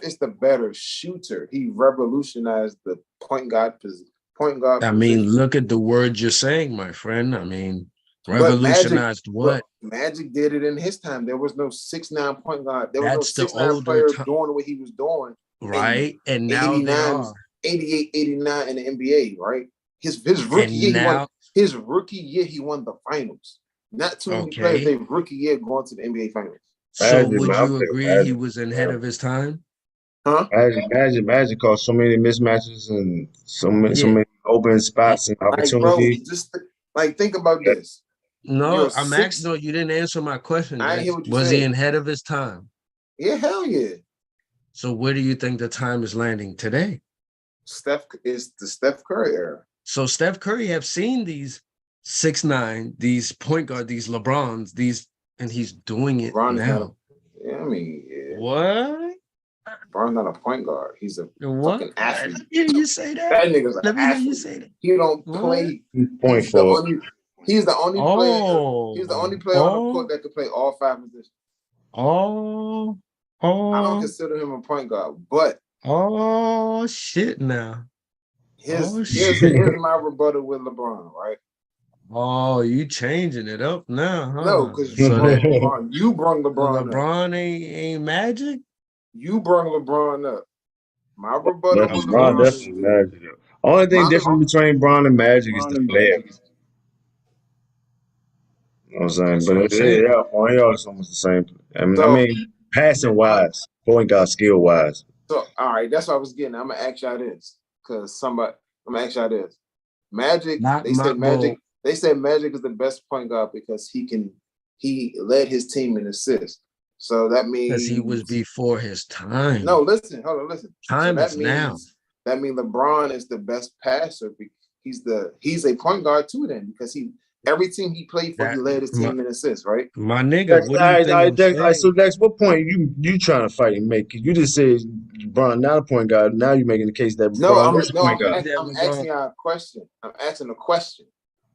is the better shooter. He revolutionized the point guard I mean, position. look at the words you're saying, my friend. I mean, But Magic, revolutionized but what? Magic did it in his time. There was no 6'9" point guard. There was no That's the 6'9" older player time, doing what he was doing in right? And now they 89, are. 88, 89 in the NBA, right? His rookie And year, now, he won the finals. Not too many players, okay. their rookie year going to the NBA finals. So Magic, would man. I'm you taking agree he Magic. was ahead of his time? Huh? Magic caused so many mismatches and so Yeah. many open Yeah. spots and Like, bro, opportunities. just like think about this. You're No, I'm asking. six. No, you didn't answer my question, I didn't hear Dex. what you Was he said. ahead of his time? Yeah, hell yeah. So where do you think the time is landing today? Steph is the Steph Curry era. So Steph Curry have seen these 6'9", these point guard, these LeBrons, and he's doing it LeBron is not a. now. Yeah, I mean, yeah. What? LeBron's not a point guard. He's a What? fucking Let athlete. me hear you say that. That nigga's an Let me hear you athlete. say that. He don't What? play. Point He's the forward. only. He's the only player. He's the only player on the court Oh, that can play all five positions. oh, I don't oh, consider him a point guard, but oh, shit now. Oh, here's shit. my rebuttal with LeBron, right? Oh, you changing it up now, No, huh? because So that You brung the LeBron up. LeBron ain't magic? You brung LeBron up. My rebuttal That's Of with LeBron LeBron is course. definitely this. Magic. Only thing My different between Bron and Magic is the flair. You know what I'm That's saying? what I'm But saying. yeah, on y'all it's almost the same. I so mean, passing my wise, point guard skill wise. so all right, that's what I was getting. I'm gonna ask y'all this. I'm gonna ask y'all this. Magic, Not my well, they said Magic is the best point guard because he led his team in assists. So that because he was means before his no, time. listen, hold on, listen. So Time is now. that means LeBron is the best passer. He's a point guard too then because every team he played for, he That led his my team in assists, right? my nigga, Dex, what do you think I'm so saying? Dex, what point you trying to fight and make? 'Cause you just said Bron not a point guard. Now you're making the case that Bron is a I point guard. think that I'm LeBron. asking y'all a question. I'm asking a question.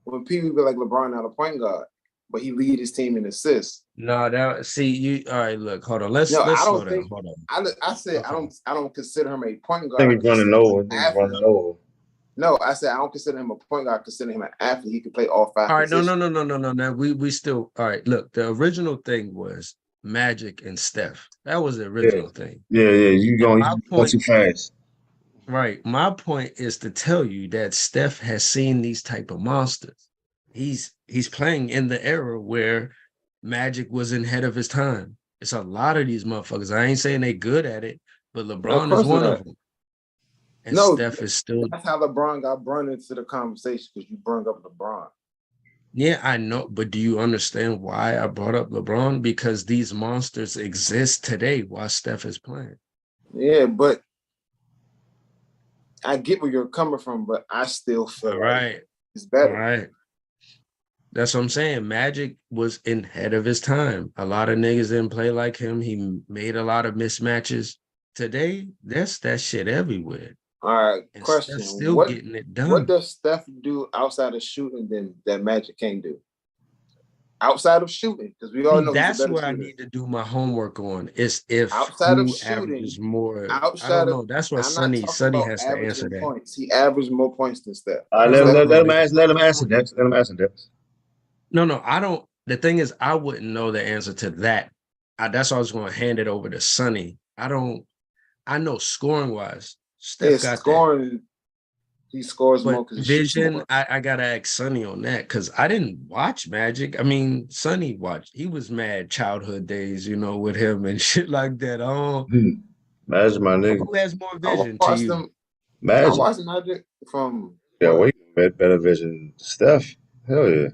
When people be like LeBron not a point guard, but he lead his team in assists. No, that see you. All right, look, hold on. Let's No, I slow don't down. think Hold on. I said Okay. I don't consider him a point I think guard. I he's running consider him over. I an think he's running athlete. over. No, I said I don't consider him a point guard. I consider him an athlete. He can play all five All right, no. positions. Now we still all right. Look, the original thing was Magic and Steph. That was the Yeah, original thing. yeah. You And going my too point, fast. right? My point is to tell you that Steph has seen these type of monsters. He's playing in the era where Magic was ahead of his time. It's a lot of these motherfuckers. I ain't saying they good at it, but No, of LeBron is course one of not. them. And No, Steph is still, that's how LeBron got brought into the conversation because you brought up LeBron. yeah, I know. But do you understand why I brought up LeBron? Because these monsters exist today while Steph is playing. Yeah, but I get where you're coming from, but I still feel All like right. it's All better. right. That's what I'm saying. Magic was ahead of his time. A lot of niggas didn't play like him. He made a lot of mismatches. Today, that's that shit everywhere. All right, And question. Steph's still getting it What done. does Steph do outside of shooting that Magic can't do? Outside of shooting, because we all See, know he's a that's better where I shooter. need to do my homework on. Is if Outside of who shooting, averages more. I outside don't of know. That's what I'm not Sonny talking about has to answer averaging that. points. He averaged more points than Steph. All right, No, Steph, let him nigga, answer. Let him answer point. Dex. Let him answer Dex. No, I don't. The thing is, I wouldn't know the answer to that. That's why I was going to hand it over to Sonny. I know scoring wise, Steph his got that. scoring, he scores But more because he shoots vision, more. I got to ask Sonny on that because I didn't watch Magic. I mean, Sonny watched. He was mad childhood days, with him and shit like that. Oh, Magic, my nigga. who has more I vision to watched you? him. Magic. watched Magic from Yeah, what? way better vision than Steph. Hell yeah.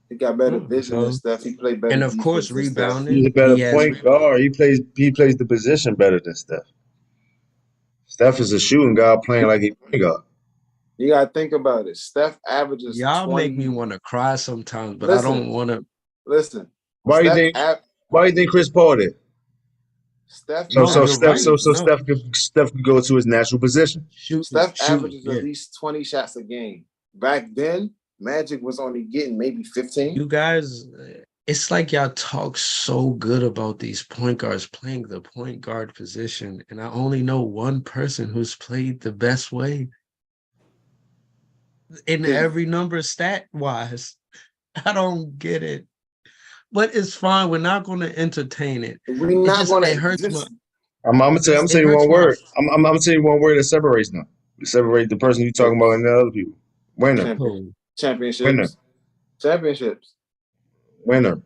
He got better vision than So, Steph. He played better and of course, defense than Steph. He's a rebounding. better He has point guard. He plays the position better than Steph. Steph is a shooting guard playing like he point guard. You gotta think about it. Steph averages Y'all make me 20. want to cry sometimes, but I Listen, don't want to. listen. Why do you think? Why do you think Chris Paul did? Steph So No, so you're Steph averages so right. so No, Steph could go to his natural position. shooting, Steph shooting. averages Yeah, at least 20 shots a game. Back then, Magic was only getting maybe 15. you guys. It's like y'all talk so good about these point guards playing the point guard position, and I only know one person who's played the best way in every number stat wise. I don't get it. But it's fine. We're not going to entertain it. We're It not just gonna it hurts my just I'm gonna tell it you hurts one my word. I'm gonna tell you one word that separates them. Separate the person you talking about and the other people. Winner, soul. winner, championships. winner.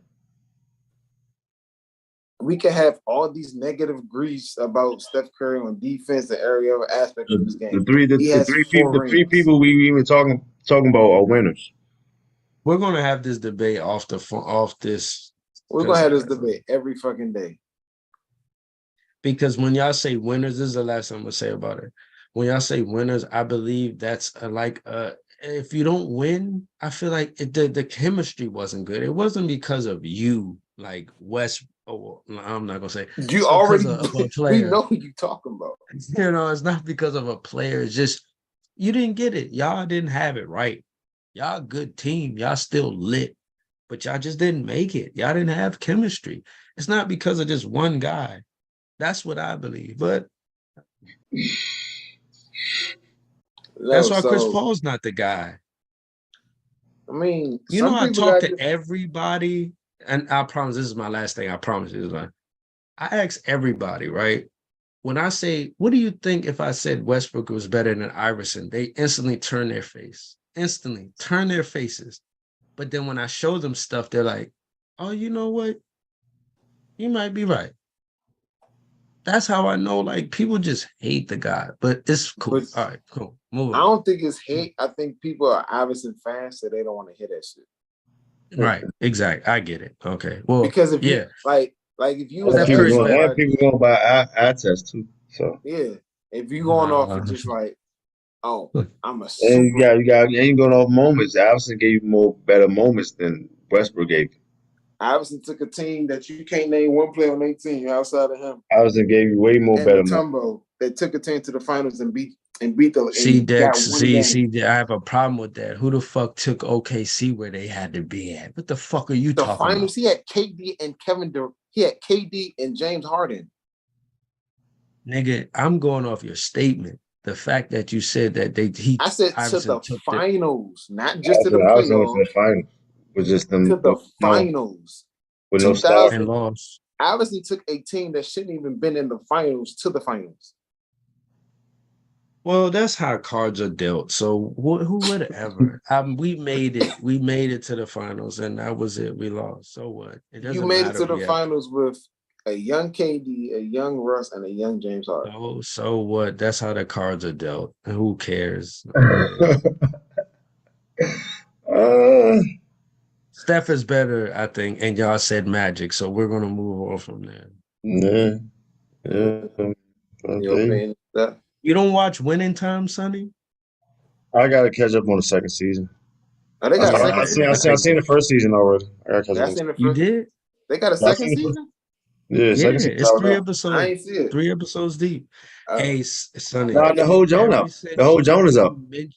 We can have all these negative grease about Steph Curry on defense and every other aspect of his The game. three He has four the three rings. people we even talking about are winners. We're going to have this debate off this. We're gonna have this debate every fucking day. Because when y'all say winners, this is the last thing I'm gonna say about it. When y'all say winners, I believe that's if you don't win, I feel like the chemistry wasn't good. It wasn't because of you, like West. Oh, I'm not gonna say You it's already because of a we player. know who you talking about. You know, it's not because of a player. It's just you didn't get it. Y'all didn't have it right. Y'all a good team. Y'all still lit, but y'all just didn't make it. Y'all didn't have chemistry. It's not because of just one guy. That's what I believe. But that's why Chris Paul's not the guy. I mean, You know, some I people talk got to everybody, and I promise this is my last thing. I promise you. I ask everybody, right? When I say, what do you think if I said Westbrook was better than Iverson? They instantly turn their face. Instantly turn their faces. But then when I show them stuff, they're like, oh, you know what? You might be right. That's how I know, like, people just hate the guy, but it's cool. But all right, cool. Move I on. don't think it's hate. I think people are Iverson fans, so they don't want to hear that shit. Right, exactly. I get it. Okay. Well, Because if you yeah. like if you was Steph to ask Curry's better. And somebody, people going by eye test too. So yeah, if you going off of just like, oh, I'm a and super. you ain't going off moments. Allison gave you more better moments than Westbrook gave you. Iverson took a team that you can't name one player on their team outside of him. Allison gave you way more And better moments. Mutombo that took a team to the finals and beat the See, and got Dex, one game. see, I have a problem with that. Who the fuck took OKC where they had to be at? What the fuck are you The talking finals, about? he had KD and Kevin Durant. He had KD and James Harden. Nigga, I'm going off your statement. The fact that you said that I said Iverson to the took finals, not just to the Allison went to playoffs. the finals with just them To the finals. with no stars. and lost. Iverson took a team that shouldn't even been in the finals to the finals. Well, that's how cards are dealt. So whatever. We made it. We made it to the finals, and that was it. We lost. So what? It doesn't You made matter. it to the finals with a young KD, a young Russ, and a young James Harden. So what? That's how the cards are dealt. And who cares? Steph is better, I think, and y'all said Magic, so we're gonna move on from there. Yeah. Your opinion, Steph? You don't watch Winning Time, Sonny? I gotta catch up on the second season. Oh, they got a I second season? seen the first season already. I gotta catch up. That's in the You first. did? They got a second season? Yeah, second season. It's 3 I episodes. ain't see it. 3 episodes deep. Hey, Sonny. Nah, the whole Joan out. The whole Joan is out. It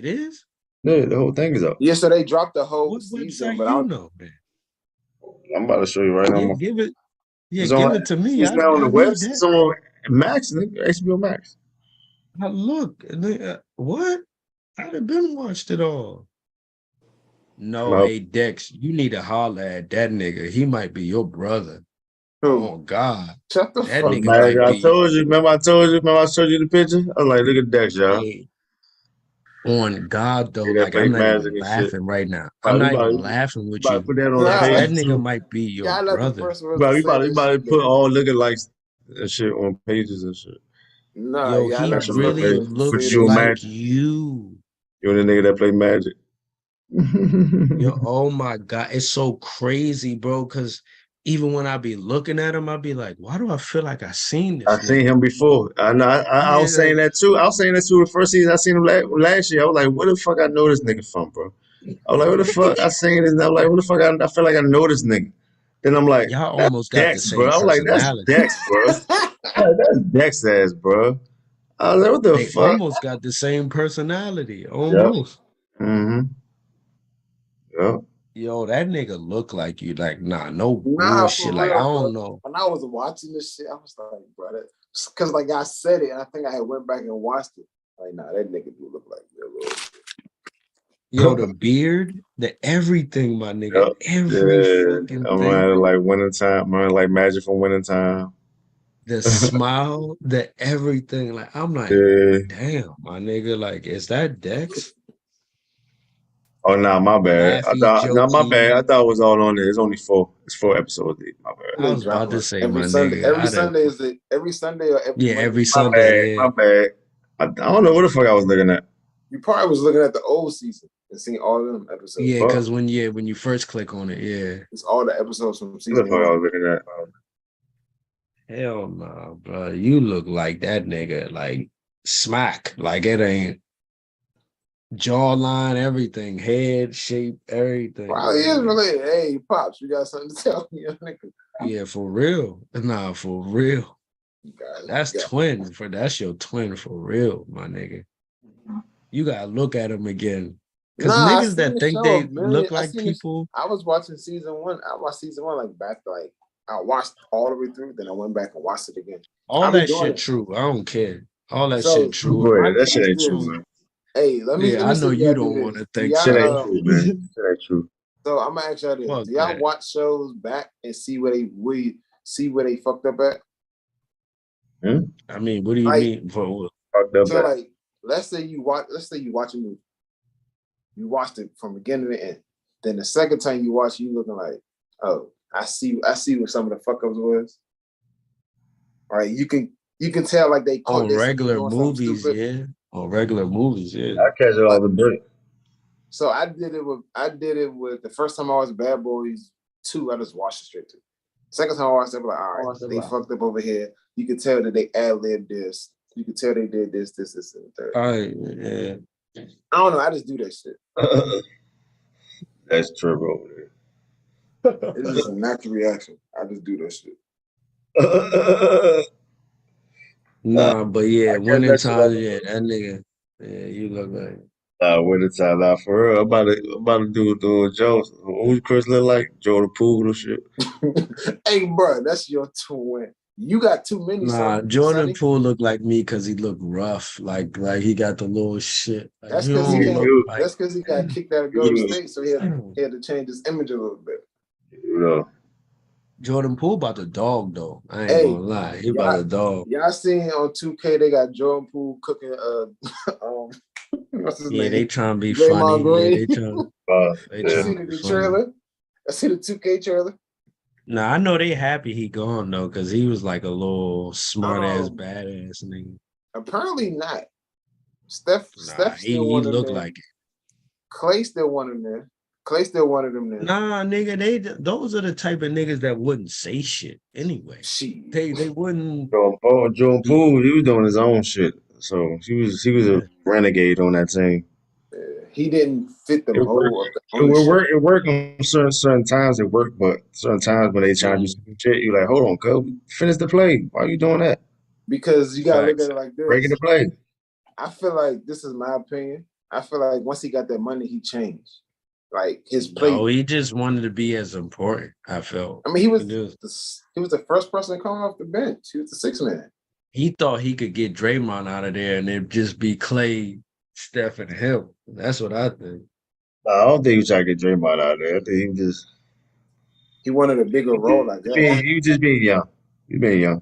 is? Yeah, the whole thing is out. Yeah, so they dropped the whole What season, website but you know, man? I'm about to show you right now. Yeah, give it. Yeah, It's give on, it to me. It's not on the I web. need that. It's on Max, nigga, HBO Max. Now look, what? I'd have been watched it all. No, hey Dex, you need to holler at that nigga. He might be your brother. Who? Oh God, Shut the that fuck nigga up. might I be. told you. Remember I told you. Remember I showed you the picture. I was like, look at Dex, y'all. Hey, on God though, Yeah, like I'm not Magic even and shit. laughing right now. I'm not even laughing with you. Put that on Dex, the that page nigga too. might be your Y'all not the brother. first ones to say You this about to shit, put though. all looking like and shit on pages and shit. Nah, Yo, y'all he not That's the what I first really play. person to say What looks you that like shit. imagine? you. You and the nigga that play Magic. Yo, oh my God. It's so crazy, bro. Cause even when I be looking at him, I be like, why do I feel like I seen I this seen nigga? him before. I know. I Yeah, was saying like, that too. I was saying that too. The first season I seen him last year. I was like, where the fuck I know this nigga from, bro? I was like, where the fuck I seen this? And I'm like, where the fuck I feel like I know this nigga. Then I'm like, y'all that's almost got the Dex, bro. same I was like, that's personality. Dex, bro. Like, that's Dex ass, bro. I was like, what the They fuck? almost got the same personality. Yep. Almost. Mm-hmm. Yep. Yo, that nigga look like you. Like, nah, no Nah, bullshit. for Like, I real, bro. don't know. When I was watching this shit, I was like, bro, because like I said it, and I think I had went back and watched it. Like, nah, that nigga do look like me a little bit. Yo, the beard, the everything, my nigga. Yep. Every Yeah. fucking I'm thing. running like winter time. I'm running like Magic from winter time. The smile, the everything. Like, I'm like, Yeah. damn, my nigga. Like, is that Dex? Oh no, my bad. I Laughy, thought no, my bad. I jokey. thought it was all on there. It's only four. It's 4 episodes deep. My bad. I They was drop about to like say, every my Sunday. nigga. Every I done, Sunday is it every Sunday or every yeah, Monday? every My bad. Sunday, yeah. My bad. I don't know what the fuck I was looking at. You probably was looking at the old season and seeing all of them episodes. Yeah, Fuck. because when you first click on it, yeah. It's all the episodes from What the season fuck I one. was looking at? Hell no, bro. You look like that nigga, like smack. Like it ain't jawline, everything, head shape, everything, Probably is man. related. Hey, pops, you got something to tell me, nigga? Yeah, for real. Nah, for real. You got, That's you got. twin. That's your twin for real, my nigga. You gotta look at him again. Cause Nah, I niggas seen that the think show a they million. look I like seen this. people, I was watching season one. I watched season one like back like I watched all the way through. Then I went back and watched it again. all I be that doing shit it. true. I don't care. All that shit So true. Bro, my that thing shit is ain't true, this. man. Hey, let Yeah, I me know see if you y'all do don't want this. to Do think Shit so. ain't y'all true, man. Shit ain't true. so I'm gonna ask y'all this. Fuck Do y'all that. watch shows back and see where they fucked up at? Hmm? I mean, what do you Like mean? For what? Fucked up so at. like let's say you watch a movie. You watched it from beginning to end. Then the second time you watch, you looking like, oh, I see what some of the fuck ups was. All right, you can tell like they caught On themselves regular doing something movies, stupid. yeah. On regular movies, yeah. I catch it all But the break. so I did it with the first time I watched Bad Boys 2, I just watched it straight to. Second time I watched it, I'm like, all right, they fucked up over here. You could tell that they ad-libbed this. You could tell they did this, and the third. All right, yeah. I don't know. I just do that shit. That's true over It's just a natural reaction. I just do that shit. there. Nah, but yeah, I catch winning that shit time, all the yeah, break. that nigga, yeah, you look like. Winter time, nah, for real. I'm about to do Joe. Who's Chris look like? Joe the Poodle shit. Hey, bro, that's your twin. You got too many, Nah, son. Jordan Sonny. Poole looked like me because he looked rough, like he got the little shit. Like That's he because he don't came. look You, like. That's because he got kicked out of Golden you, State, so he had to change his image a little bit. you know. Jordan Poole about the dog though. I ain't Hey, gonna lie, he about y'all, the dog. y'all seen on 2K they got Jordan Poole cooking what's his Yeah, they name? trying to be Draymond funny. Yeah, Green. they You Yeah. see trying to be the funny. trailer? I see the 2K trailer. Nah, I know they happy he gone though, cause he was like a little smart ass Um, badass nigga. apparently not. Nah, Steph still he want him looked there. like it. Clay still want him there. Clay still wanted him there. Nah, nigga, those are the type of niggas that wouldn't say shit anyway. Shit. They wouldn't Joe be Poole, he was doing his own shit. So he was a yeah. renegade on that team. He didn't fit the It worked. mold of the It would ownership. work. It worked on certain times. It worked, but certain times when they try to do some Mhm. shit, you like, hold on, cuz, finish the play. Why are you doing that? Because you gotta look at Facts. it like Breaking the this. play. I feel like this is my opinion. I feel like once he got that money, he changed. Like his No, play. he just wanted to be as important, I felt. I mean, he He was just the first person coming off the bench. He was the sixth man. he thought he could get Draymond out of there and it'd just be Clay, Steph, and him. That's what I think. Nah, I don't think he was trying to get Draymond out of there. I think He wanted a bigger role, I guess. he was just being young. He being young.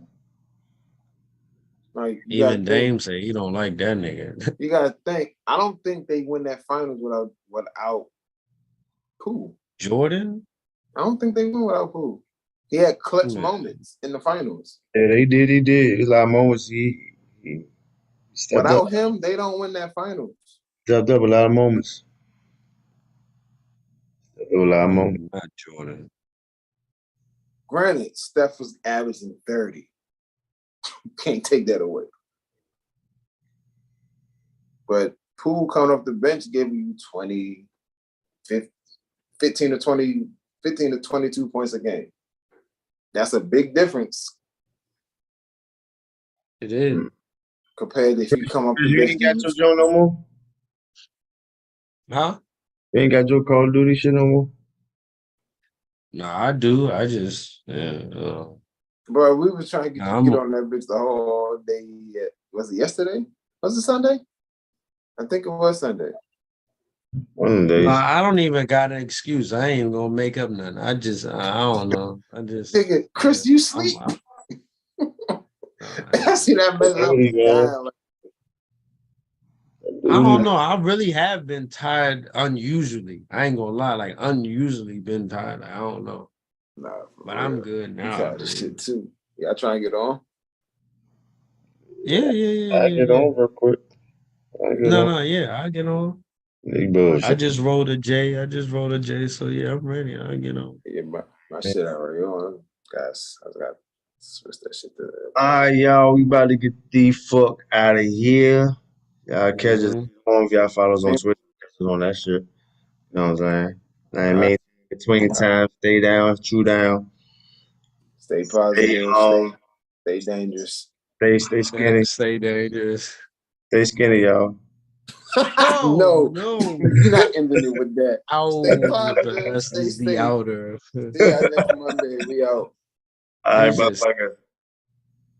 Like you gotta Even think. Dame say he don't like that nigga. You gotta think. I don't think they win that finals without Poole. Jordan? I don't think they win without Poole. He had clutch Man, moments in the finals. Yeah, they did. He did. There's a lot of moments he He stepped up, Without him, they don't win that finals. stepped up a lot of moments. Stepped up a lot of moments. Not Jordan. Granted, Steph was averaging 30. Can't take that away. But Poole coming off the bench giving you 20, 15 to 20, 15 to 22 points a game. That's a big difference It is. compared to if you come off the You bench. ain't got your Joe no more? Huh? You ain't got your Call of Duty shit no more? No, I do. I just Bro, we was trying to get Nah, you to get on that bitch the whole day. Was it yesterday? Was it Sunday? I think it was Sunday. One of them days. I don't even got an excuse. I ain't gonna make up nothing. I don't know. Nigga, Chris, you sleep? I see that man up Really, and man. down. Like, I don't know. I really have been tired unusually. I ain't gonna lie, like unusually been tired. I don't know. nah, for But real. I'm good You now. tired of shit too. Y'all trying to get on? Yeah. I get on real quick. I get on. No, yeah, I get on. Big bullshit. I just rolled a J. So yeah, I'm ready. I get on. Yeah, my shit already on. Guys, I got to switch that shit to Alright, y'all, we about to get the fuck out of here. Y'all catch us Mhm. on if y'all follow us on Twitter. Catch us on that shit. You know what I'm saying? I mean, between time, stay down, true down, stay positive, stay dangerous. stay skinny, Stay dangerous. stay skinny, y'all. No, no. you're not ending it with that. Oh, Stay the positive, best stay is the safe. outer. See y'all next Monday. We out. All right, Deuces. motherfucker.